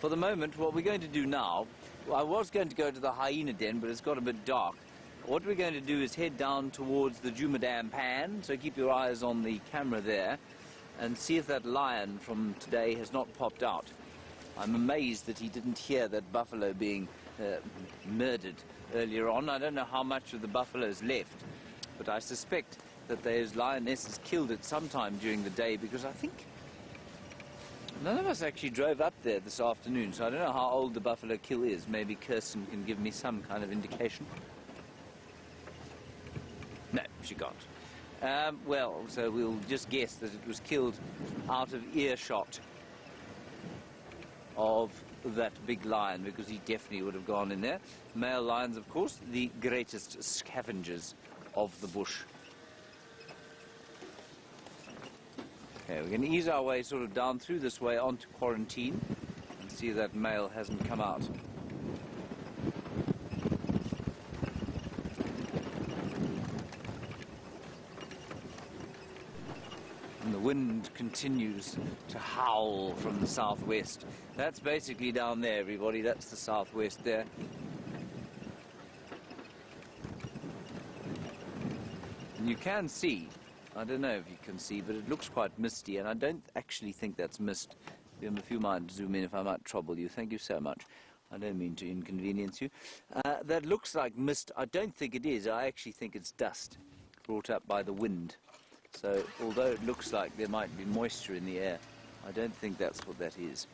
for the moment, what we're going to do now, well, I was going to go to the hyena den, but it's got a bit dark. what we're going to do is head down towards the Jumadam Pan, so keep your eyes on the camera there, and see if that lion from today has not popped out. I'm amazed that he didn't hear that buffalo being murdered earlier on. I don't know how much of the buffalo's left, but I suspect that those lionesses killed it sometime during the day, because I think none of us actually drove up there this afternoon, so I don't know how old the buffalo kill is. Maybe Kirsten can give me some kind of indication. No, she can't. Well, so we'll just guess that it was killed out of earshot of that big lion, because he definitely would have gone in there. Male lions, of course, the greatest scavengers of the bush. Okay, we're going to ease our way sort of down through this way onto quarantine and see if that male hasn't come out. And the wind continues to howl from the southwest. That's basically down there, everybody. That's the southwest there. And you can see, I don't know if you can see, but it looks quite misty, and I don't actually think that's mist. If you mind zoom in, if I might trouble you. Thank you so much. I don't mean to inconvenience you. That looks like mist. I don't think it is. I actually think it's dust brought up by the wind. So, although it looks like there might be moisture in the air, I don't think that's what that is.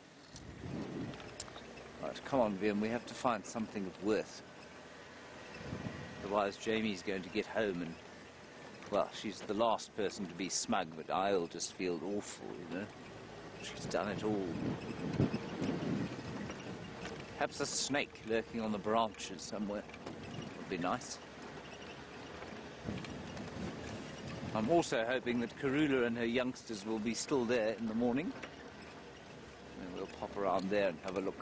Right, come on, Vivian, we have to find something of worth. Otherwise, Jamie's going to get home and, well, she's the last person to be smug, but I'll just feel awful, you know. She's done it all. Perhaps a snake lurking on the branches somewhere would be nice. I'm also hoping that Karula and her youngsters will be still there in the morning. And we'll pop around there and have a look.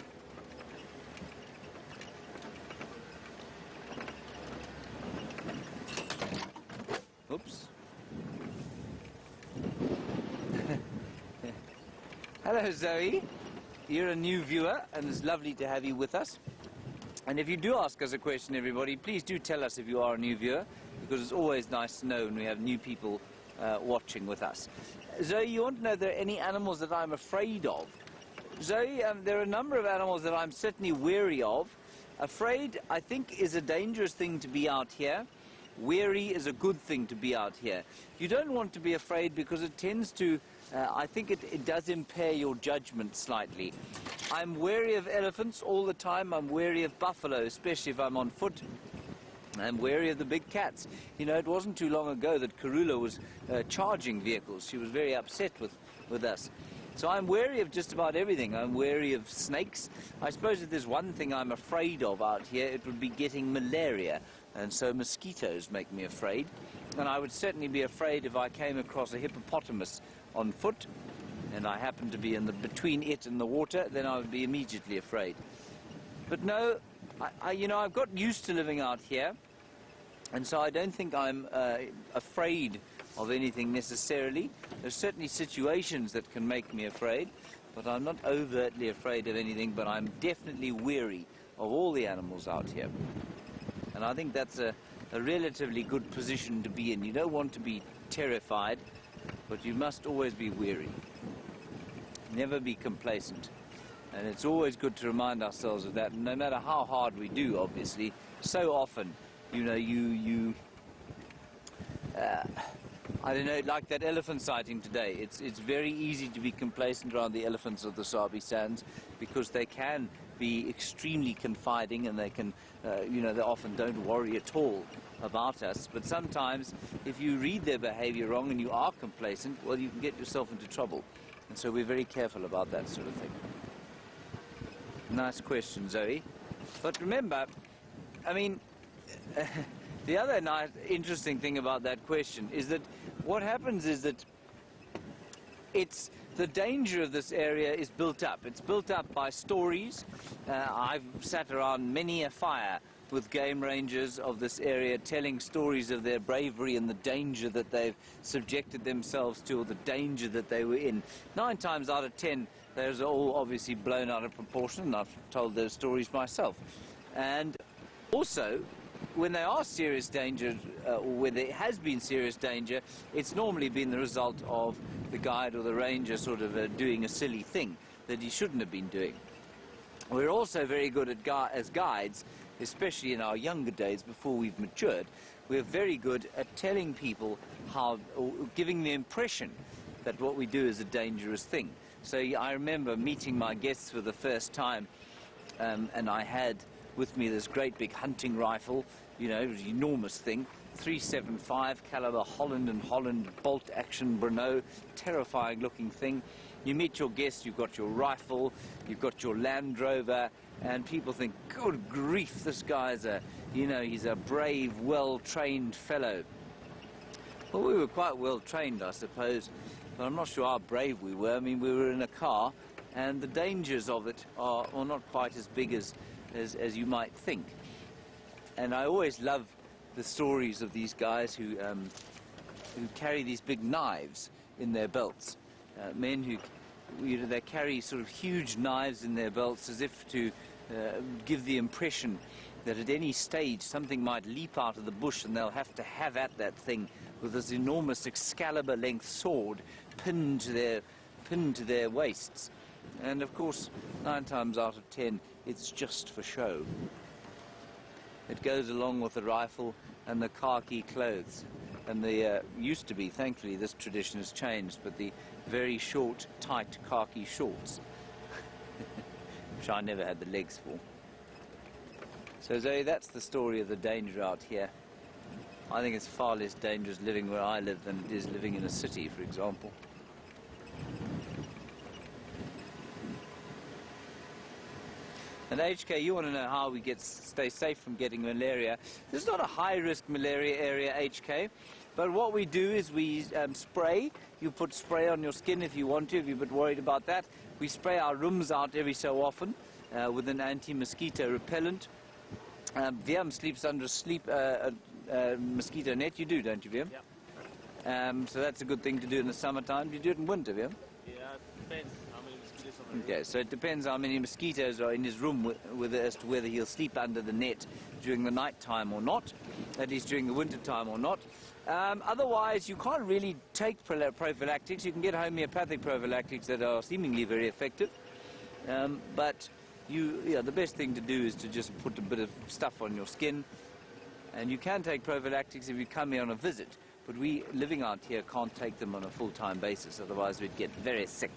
Oops. Hello, Zoe. You're a new viewer, and it's lovely to have you with us. And if you do ask us a question, everybody, please do tell us if you are a new viewer, because it's always nice to know when we have new people watching with us. Zoe, you want to know if there are any animals that I'm afraid of? Zoe, there are a number of animals that I'm certainly wary of. Afraid, I think, is a dangerous thing to be out here. Wary is a good thing to be out here. You don't want to be afraid because it tends to, I think it does impair your judgment slightly. I'm wary of elephants all the time. I'm wary of buffalo, especially if I'm on foot. I'm wary of the big cats. You know, it wasn't too long ago that Karula was charging vehicles. She was very upset with us. So I'm wary of just about everything. I'm wary of snakes. I suppose if there's one thing I'm afraid of out here, it would be getting malaria. And so mosquitoes make me afraid. And I would certainly be afraid if I came across a hippopotamus on foot and I happened to be between it and the water, then I would be immediately afraid. But no, you know, I've got used to living out here, and so I don't think I'm afraid of anything necessarily. There's certainly situations that can make me afraid, but I'm not overtly afraid of anything, but I'm definitely wary of all the animals out here. And I think that's a relatively good position to be in. You don't want to be terrified, but you must always be wary. Never be complacent. And it's always good to remind ourselves of that, no matter how hard we do, obviously. So often, you know, I don't know, like that elephant sighting today. It's very easy to be complacent around the elephants of the Sabi Sands because they can be extremely confiding, and they can, you know, they often don't worry at all about us. But sometimes, if you read their behavior wrong and you are complacent, well, you can get yourself into trouble. And so we're very careful about that sort of thing. Nice question, Zoe. But remember, I mean, the other nice, interesting thing about that question is that what happens is that the danger of this area is built up. It's built up by stories. I've sat around many a fire with game rangers of this area telling stories of their bravery and the danger that they've subjected themselves to, or the danger that they were in. 9 times out of 10, those are all obviously blown out of proportion, and I've told those stories myself. And also, when there are serious danger, or when there has been serious danger, it's normally been the result of the guide or the ranger sort of doing a silly thing that he shouldn't have been doing. We're also very good at as guides, especially in our younger days before we've matured. We're very good at telling people how, or giving the impression that what we do is a dangerous thing. So I remember meeting my guests for the first time, and I had with me this great big hunting rifle. You know, it was an enormous thing, 375 caliber Holland bolt action Bruno, terrifying looking thing. You meet your guest, you've got your rifle, you've got your Land Rover, and people think, good grief, this guy's he's a brave, well-trained fellow. Well, we were quite well-trained, I suppose, but I'm not sure how brave we were. I mean, we were in a car, and the dangers of it are not quite as big as you might think. And I always love the stories of these guys who carry these big knives in their belts. Men who, they carry sort of huge knives in their belts as if to give the impression that at any stage something might leap out of the bush and they'll have to have at that thing with this enormous Excalibur-length sword pinned to their waists. And of course, 9 times out of 10, it's just for show. It goes along with the rifle and the khaki clothes. And the used to be, thankfully, this tradition has changed, but the very short, tight khaki shorts, which I never had the legs for. So Zoe, that's the story of the danger out here. I think it's far less dangerous living where I live than it is living in a city, for example. And HK, you want to know how we stay safe from getting malaria. This is not a high-risk malaria area, HK, but what we do is we spray. You put spray on your skin if you want to, if you're a bit worried about that. We spray our rooms out every so often with an anti-mosquito repellent. Viam sleeps under a mosquito net. You do, don't you, Viam? Yeah. So that's a good thing to do in the summertime. Do you do it in winter, Viam? Yeah, it depends how many mosquitoes are there. Okay, so it depends how many mosquitoes are in his room as to whether he'll sleep under the net during the night time or not, at least during the winter time or not. Otherwise, you can't really take prophylactics. You can get homeopathic prophylactics that are seemingly very effective, but the best thing to do is to just put a bit of stuff on your skin, and you can take prophylactics if you come here on a visit, but we, living out here, can't take them on a full-time basis, otherwise we'd get very sick.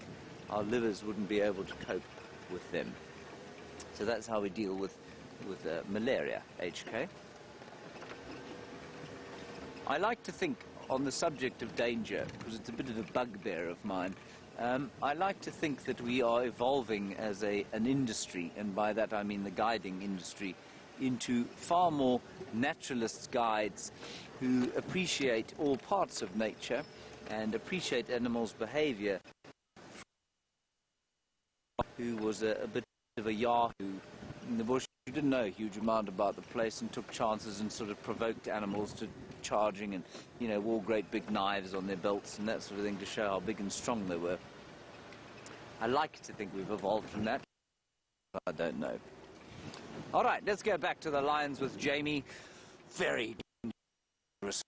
Our livers wouldn't be able to cope with them. So that's how we deal with malaria, HK. I like to think, on the subject of danger, because it's a bit of a bugbear of mine, I like to think that we are evolving as an industry, and by that I mean the guiding industry, into far more naturalist guides who appreciate all parts of nature and appreciate animals' behavior. Who was a bit of a yahoo in the bush, who didn't know a huge amount about the place and took chances and sort of provoked animals to charging and, wore great big knives on their belts and that sort of thing to show how big and strong they were. I like to think we've evolved from that. I don't know. All right, let's go back to the lines with Jamie. Very dangerous.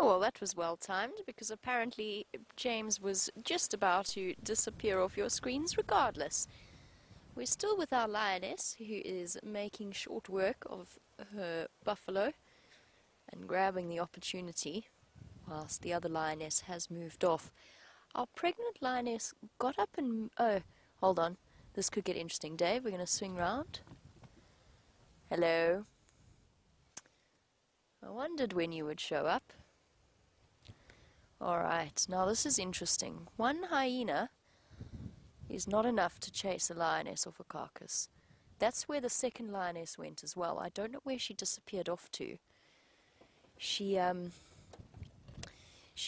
Oh, well, that was well timed, because apparently James was just about to disappear off your screens regardless. We're still with our lioness, who is making short work of her buffalo and grabbing the opportunity, whilst the other lioness has moved off. Our pregnant lioness got up and... Oh, hold on. This could get interesting, Dave. We're going to swing round. Hello. I wondered when you would show up. Alright, now this is interesting. One hyena is not enough to chase a lioness off a carcass. That's where the second lioness went as well. I don't know where she disappeared off to. She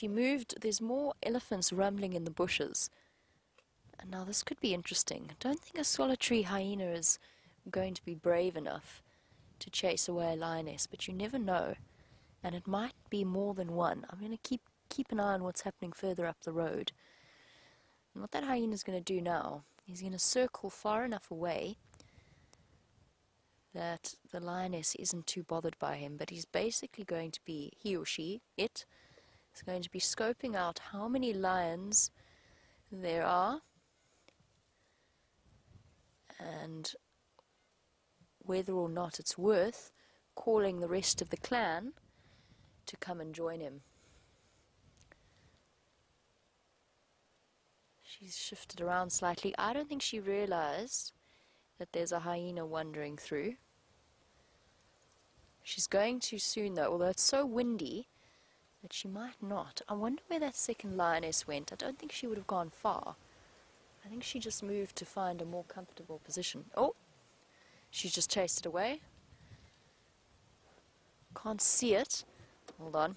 moved. There's more elephants rumbling in the bushes. And now this could be interesting. I don't think a solitary hyena is going to be brave enough to chase away a lioness, but you never know. And it might be more than one. I'm going to keep an eye on what's happening further up the road. And what that hyena is going to do now He's going to circle far enough away that the lioness isn't too bothered by him, but he's basically going to be, he or she, it, is going to be scoping out how many lions there are and whether or not it's worth calling the rest of the clan to come and join him. She's shifted around slightly. I don't think she realized that there's a hyena wandering through. She's going to soon though, although it's so windy that she might not. I wonder where that second lioness went. I don't think she would have gone far. I think she just moved to find a more comfortable position. Oh, she's just chased it away. Can't see it. Hold on.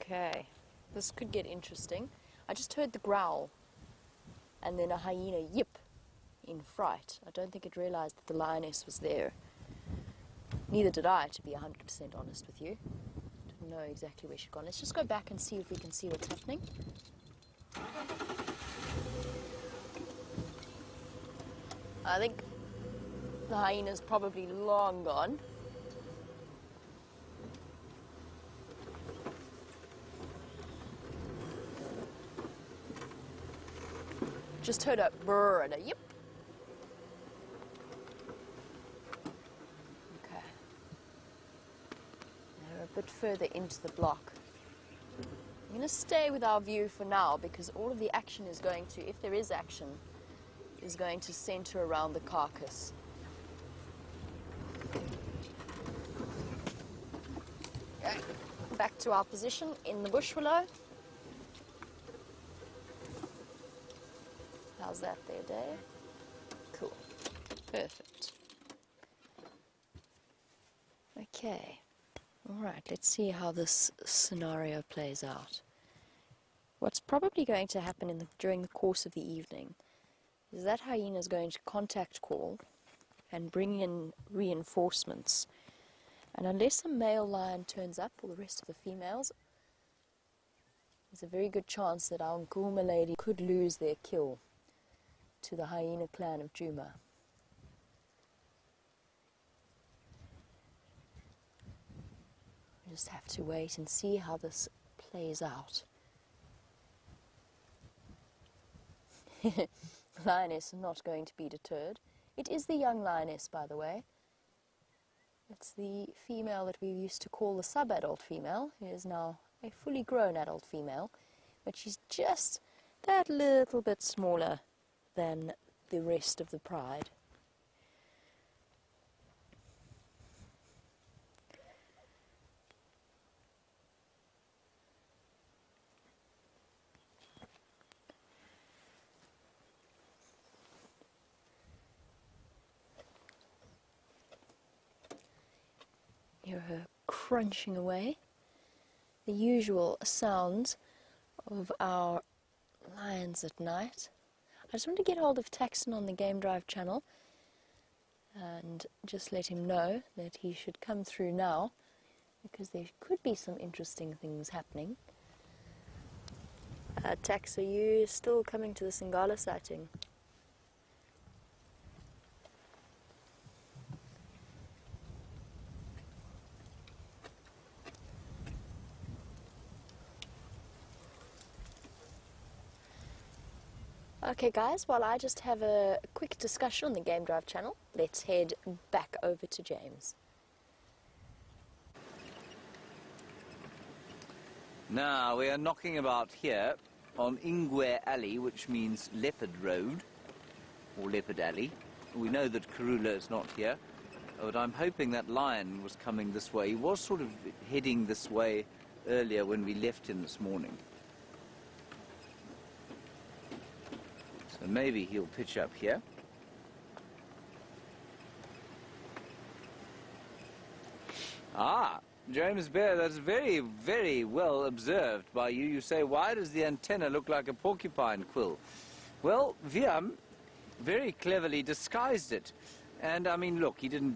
Okay, this could get interesting. I just heard the growl and then a hyena yip in fright. I don't think it realized that the lioness was there. Neither did I, to be 100% honest with you. Didn't know exactly where she'd gone. Let's just go back and see if we can see what's happening. I think the hyena's probably long gone. Just heard a brrr and a yip. Okay. Now we're a bit further into the block. I'm going to stay with our view for now because all of the action is going to, if there is action, is going to center around the carcass. Okay. Back to our position in the bush willow. How's that there, Dave? Cool. Perfect. Okay. All right, let's see how this scenario plays out. What's probably going to happen during the course of the evening is that hyena is going to contact call and bring in reinforcements. And unless a male lion turns up, or the rest of the females, there's a very good chance that our Nkulma lady could lose their kill to the hyena clan of Djuma. We just have to wait and see how this plays out. Lioness is not going to be deterred. It is the young lioness, by the way. It's the female that we used to call the sub-adult female. It is now a fully grown adult female, but she's just that little bit smaller than the rest of the pride. Hear her crunching away. The usual sounds of our lions at night. I just want to get hold of Taxon on the Game Drive channel and just let him know that he should come through now because there could be some interesting things happening. Tax, are you still coming to the Singala sighting? Okay guys, while I just have a quick discussion on the Game Drive channel, let's head back over to James. Now we are knocking about here on Ingwe Alley, which means Leopard Road, or Leopard Alley. We know that Karula is not here, but I'm hoping that lion was coming this way. He was sort of heading this way earlier when we left him this morning. So maybe he'll pitch up here. Ah, James Bear, that's very, very well observed by you. You say, why does the antenna look like a porcupine quill? Well, Viam very cleverly disguised it. And I mean, look, he didn't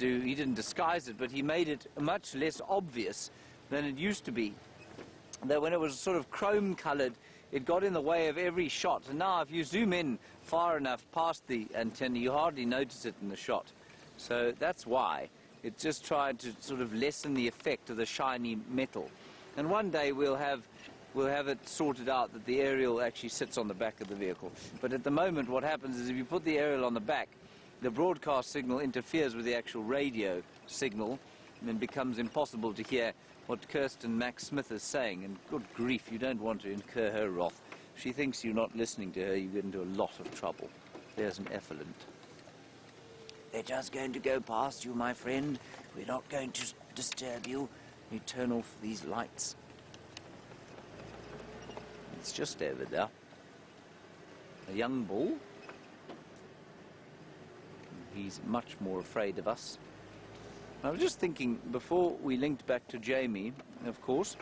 disguise it, but he made it much less obvious than it used to be. That when it was sort of chrome-colored it got in the way of every shot. And now if you zoom in far enough past the antenna, you hardly notice it in the shot. So that's why. It's just trying to sort of lessen the effect of the shiny metal. And one day we'll have it sorted out that the aerial actually sits on the back of the vehicle. But at the moment what happens is if you put the aerial on the back, the broadcast signal interferes with the actual radio signal and it becomes impossible to hear what Kirsten Max Smith is saying. And good grief, you don't want to incur her wrath. If she thinks you're not listening to her, you get into a lot of trouble. There's an effluent. They're just going to go past you, my friend. We're not going to disturb you. You turn off these lights. It's just over there. A young bull. He's much more afraid of us. I was just thinking, before we linked back to Jamie, of course,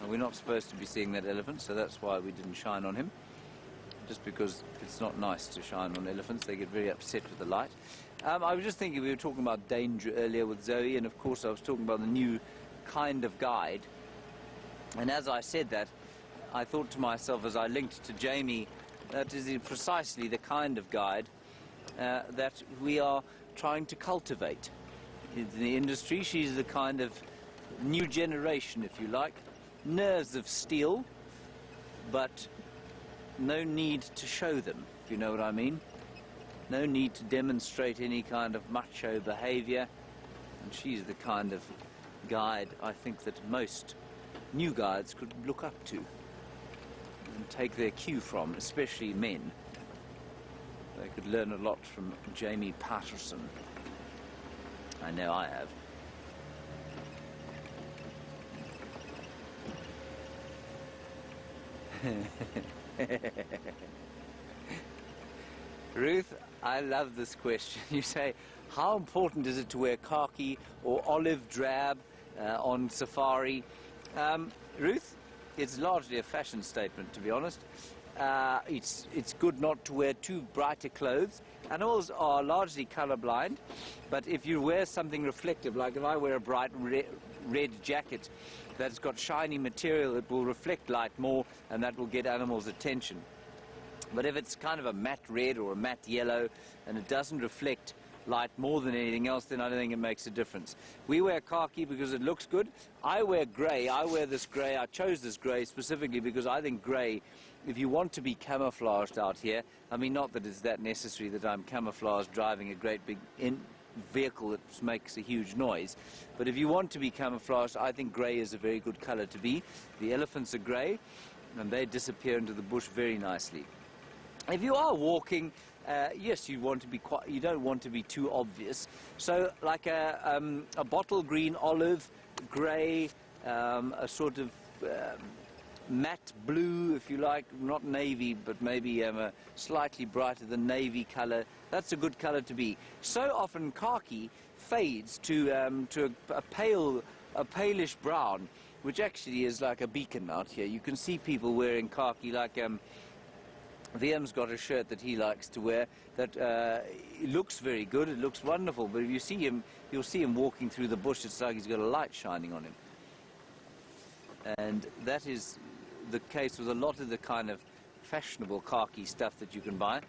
we're not supposed to be seeing that elephant, so that's why we didn't shine on him. Just because it's not nice to shine on elephants. They get very upset with the light. I was just thinking, we were talking about danger earlier with Zoe, and of course I was talking about the new kind of guide. And as I said that, I thought to myself as I linked to Jamie, that is precisely the kind of guide that we are trying to cultivate. In the industry, she's the kind of new generation, if you like. Nerves of steel, but no need to show them, if you know what I mean. No need to demonstrate any kind of macho behavior. And she's the kind of guide I think that most new guides could look up to and take their cue from, especially men. They could learn a lot from Jamie Patterson. I know I have. Ruth, I love this question. You say, how important is it to wear khaki or olive drab on safari? Ruth, it's largely a fashion statement, to be honest. It's good not to wear too brighter clothes. Animals are largely colorblind, but if you wear something reflective, like if I wear a bright red jacket that's got shiny material, it will reflect light more, and that will get animals' attention. But if it's kind of a matte red or a matte yellow, and it doesn't reflect light more than anything else, then I don't think it makes a difference. We wear khaki because it looks good. I wear grey. I wear this grey. I chose this grey specifically because I think grey, if you want to be camouflaged out here, I mean, not that it's that necessary that I'm camouflaged driving a great big vehicle that makes a huge noise, but if you want to be camouflaged, I think grey is a very good colour to be. The elephants are grey, and they disappear into the bush very nicely. If you are walking, yes, you don't want to be too obvious. So, like a bottle green, olive, grey, a sort of matte blue, if you like, not navy, but maybe a slightly brighter than navy colour. That's a good colour to be. So often khaki fades to a palish brown, which actually is like a beacon out here. You can see people wearing khaki, like VM's got a shirt that he likes to wear that it looks very good, it looks wonderful, but if you see him, you'll see him walking through the bush, it's like he's got a light shining on him. And that is the case with a lot of the kind of fashionable khaki stuff that you can buy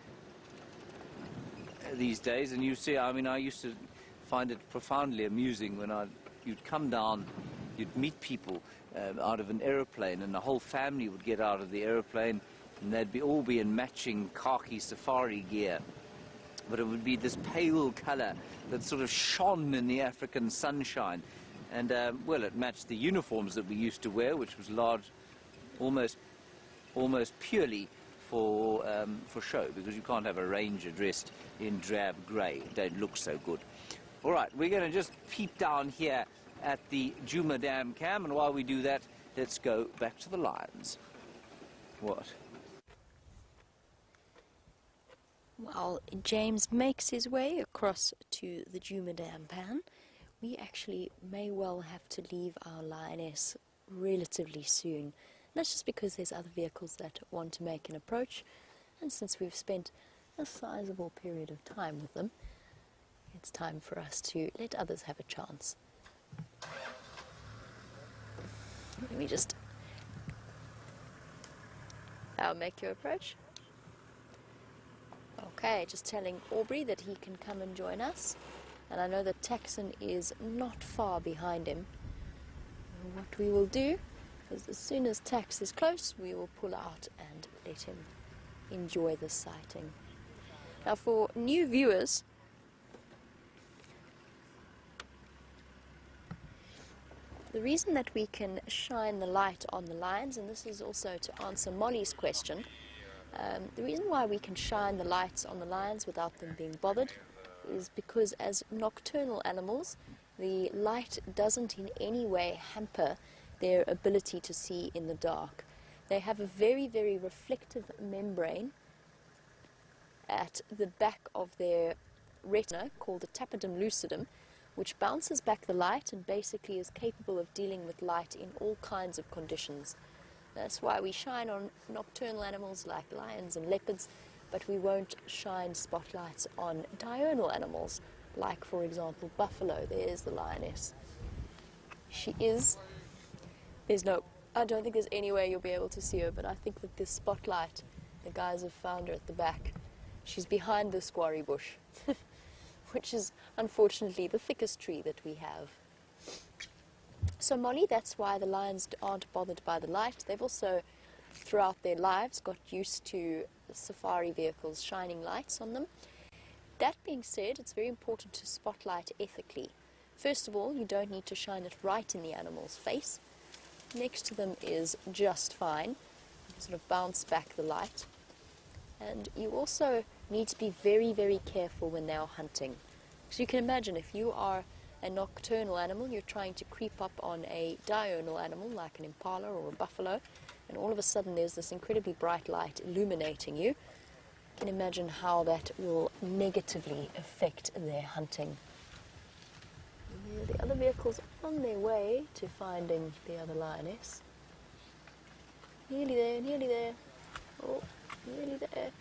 these days. And you see, I mean, I used to find it profoundly amusing when you'd come down, you'd meet people out of an aeroplane, and the whole family would get out of the aeroplane, and they'd all be in matching khaki safari gear. But it would be this pale colour that sort of shone in the African sunshine. And, well, it matched the uniforms that we used to wear, which was large, almost purely for show, because you can't have a ranger dressed in drab grey. It don't look so good. All right, we're going to just peep down here at the Djuma Dam Cam, and while we do that, let's go back to the lions. What? While James makes his way across to the Djuma Dam Pan, we actually may well have to leave our lioness relatively soon. And that's just because there's other vehicles that want to make an approach, and since we've spent a sizable period of time with them, it's time for us to let others have a chance. Let me just I'll make your approach. Okay, just telling Aubrey that he can come and join us. And I know that Taxon is not far behind him. What we will do is as soon as Tax is close, we will pull out and let him enjoy the sighting. Now for new viewers, the reason that we can shine the light on the lions, and this is also to answer Molly's question, the reason why we can shine the lights on the lions without them being bothered is because as nocturnal animals, the light doesn't in any way hamper their ability to see in the dark. They have a very, very reflective membrane at the back of their retina called the tapetum lucidum, which bounces back the light and basically is capable of dealing with light in all kinds of conditions. That's why we shine on nocturnal animals like lions and leopards, but we won't shine spotlights on diurnal animals, like, for example, buffalo. There's the lioness. She is. I don't think there's any way you'll be able to see her, but I think that this spotlight, the guys have found her at the back. She's behind the squarry bush, which is unfortunately the thickest tree that we have. So Molly, that's why the lions aren't bothered by the light. They've also, throughout their lives, got used to safari vehicles shining lights on them. That being said, it's very important to spotlight ethically. First of all, you don't need to shine it right in the animal's face. Next to them is just fine. You can sort of bounce back the light. And you also need to be very, very careful when they are hunting. Because you can imagine if you are a nocturnal animal, you're trying to creep up on a diurnal animal like an impala or a buffalo, and all of a sudden there's this incredibly bright light illuminating you. You can imagine how that will negatively affect their hunting. And the other vehicles on their way to finding the other lioness. Nearly there, nearly there. Oh, nearly there.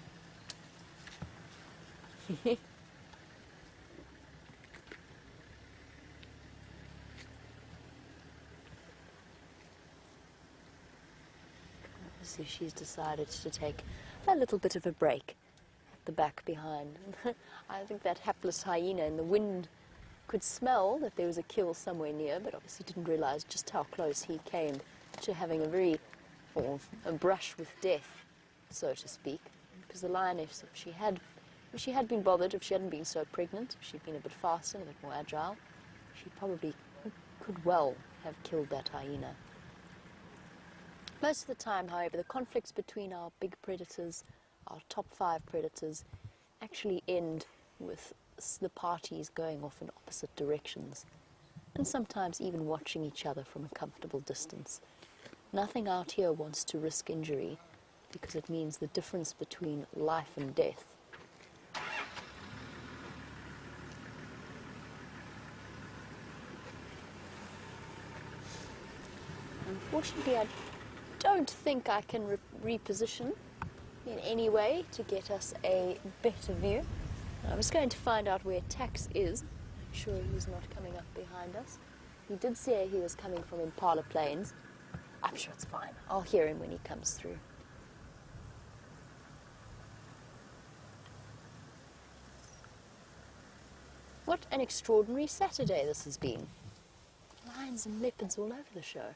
Obviously she's decided to take a little bit of a break at the back behind. I think that hapless hyena in the wind could smell that there was a kill somewhere near, but obviously didn't realize just how close he came to having a brush with death, so to speak. Because the lioness, if she had been bothered, if she hadn't been so pregnant, if she'd been a bit faster and a bit more agile, she probably could well have killed that hyena. Most of the time, however, the conflicts between our big predators, our top 5 predators, actually end with the parties going off in opposite directions, and sometimes even watching each other from a comfortable distance. Nothing out here wants to risk injury, because it means the difference between life and death. Unfortunately, I don't think I can reposition in any way to get us a better view. I'm just going to find out where Tax is. I'm sure he's not coming up behind us. He did say he was coming from Impala Plains. I'm sure it's fine. I'll hear him when he comes through. What an extraordinary Saturday this has been. Lions and leopards all over the show.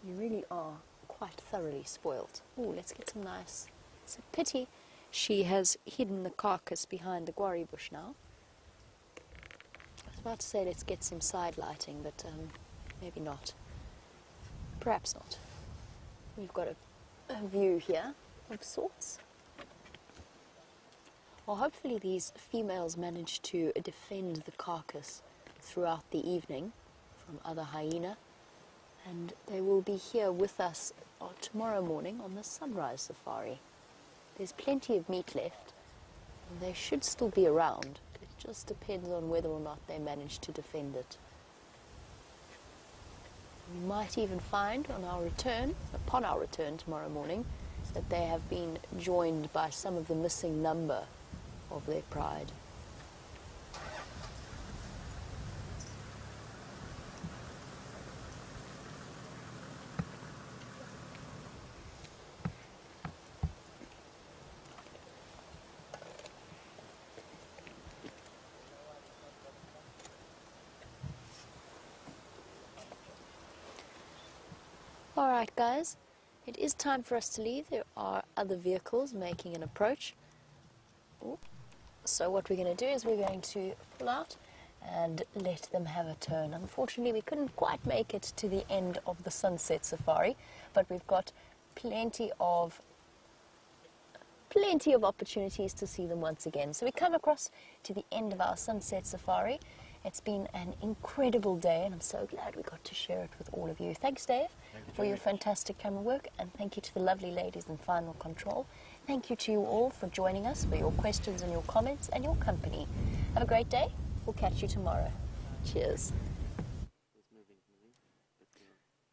You really are quite thoroughly spoilt. Oh, let's get some nice... It's a pity she has hidden the carcass behind the guarri bush now. I was about to say let's get some side lighting, but maybe not. Perhaps not. We've got a view here of sorts. Well, hopefully these females manage to defend the carcass throughout the evening from other hyena, and they will be here with us tomorrow morning on the sunrise safari. There's plenty of meat left, and they should still be around. It just depends on whether or not they manage to defend it. We might even find upon our return tomorrow morning, that they have been joined by some of the missing number of their pride. All right, guys, it is time for us to leave. There are other vehicles making an approach. Ooh. So what we're going to do is we're going to pull out and let them have a turn. Unfortunately, we couldn't quite make it to the end of the sunset safari, but we've got plenty of opportunities to see them once again. So we come across to the end of our sunset safari. It's been an incredible day, and I'm so glad we got to share it with all of you. Thanks, Dave, for your fantastic camera work, and thank you to the lovely ladies in Final Control. Thank you to you all for joining us, for your questions and your comments and your company. Have a great day. We'll catch you tomorrow. Cheers.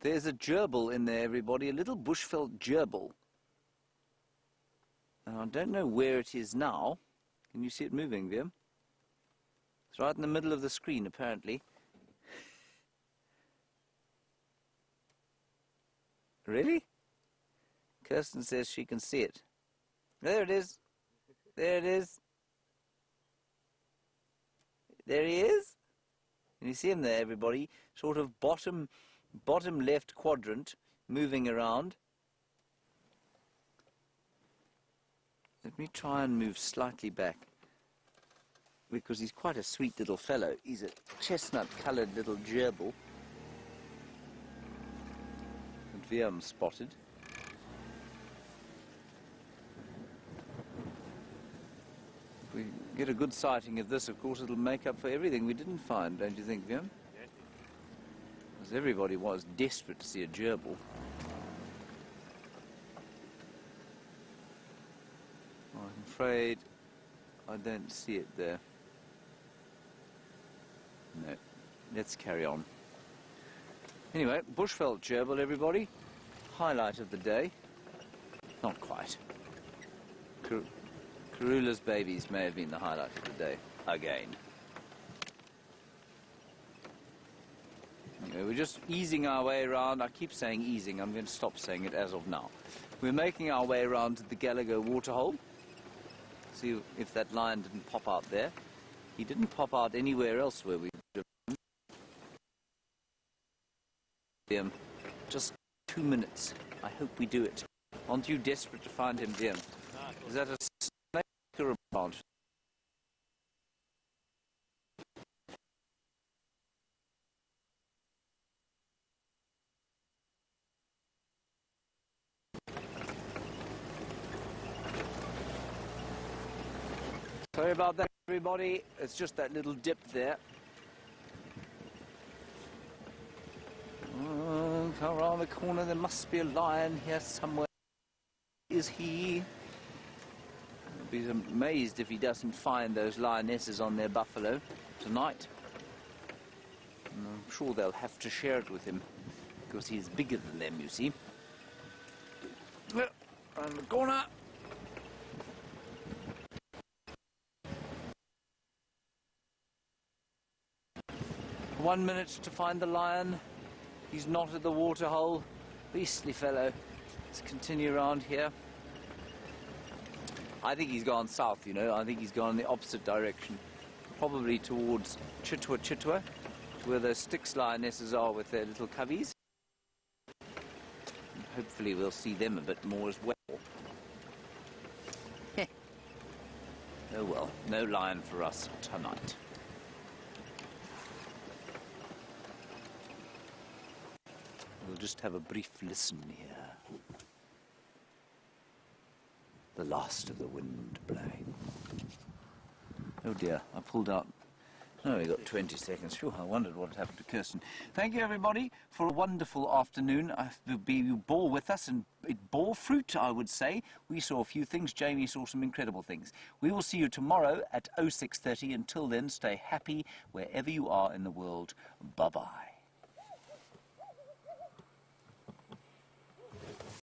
There's a gerbil in there, everybody, a little bushveld gerbil. And I don't know where it is now. Can you see it moving, Liam? It's right in the middle of the screen, apparently. Really? Kirsten says she can see it. There it is. There it is. There he is. Can you see him there, everybody? Sort of bottom left quadrant, moving around. Let me try and move slightly back, because he's quite a sweet little fellow. He's a chestnut-coloured little gerbil. And Liam spotted. If we get a good sighting of this, of course, it'll make up for everything we didn't find, don't you think, Liam? Because everybody was desperate to see a gerbil. I'm afraid I don't see it there. No, let's carry on. Anyway, bushveld gerbil, everybody. Highlight of the day. Not quite. Karula's babies may have been the highlight of the day. Again. Anyway, we're just easing our way around. I keep saying easing. I'm going to stop saying it as of now. We're making our way around to the Gallagher waterhole. See if that lion didn't pop out there. He didn't pop out anywhere else where we would have. Just 2 minutes. I hope we do it. Aren't you desperate to find him, Liam? Is that a snake or a branch? Sorry about that, everybody. It's just that little dip there. Come around the corner. There must be a lion here somewhere. Is he? I'll be amazed if he doesn't find those lionesses on their buffalo tonight. And I'm sure they'll have to share it with him, because he's bigger than them, you see. Around the corner. 1 minute to find the lion. He's not at the waterhole. Beastly fellow. Let's continue around here. I think he's gone south, you know. I think he's gone in the opposite direction. Probably towards Chitwa, where those Styx lionesses are with their little cubbies. And hopefully we'll see them a bit more as well. Oh well, no lion for us tonight. We'll just have a brief listen here. The last of the wind blowing. Oh dear, I pulled out. Oh, we got 20 seconds. Phew, I wondered what had happened to Kirsten. Thank you, everybody, for a wonderful afternoon. You bore with us, and it bore fruit, I would say. We saw a few things. Jamie saw some incredible things. We will see you tomorrow at 06:30. Until then, stay happy wherever you are in the world. Bye-bye.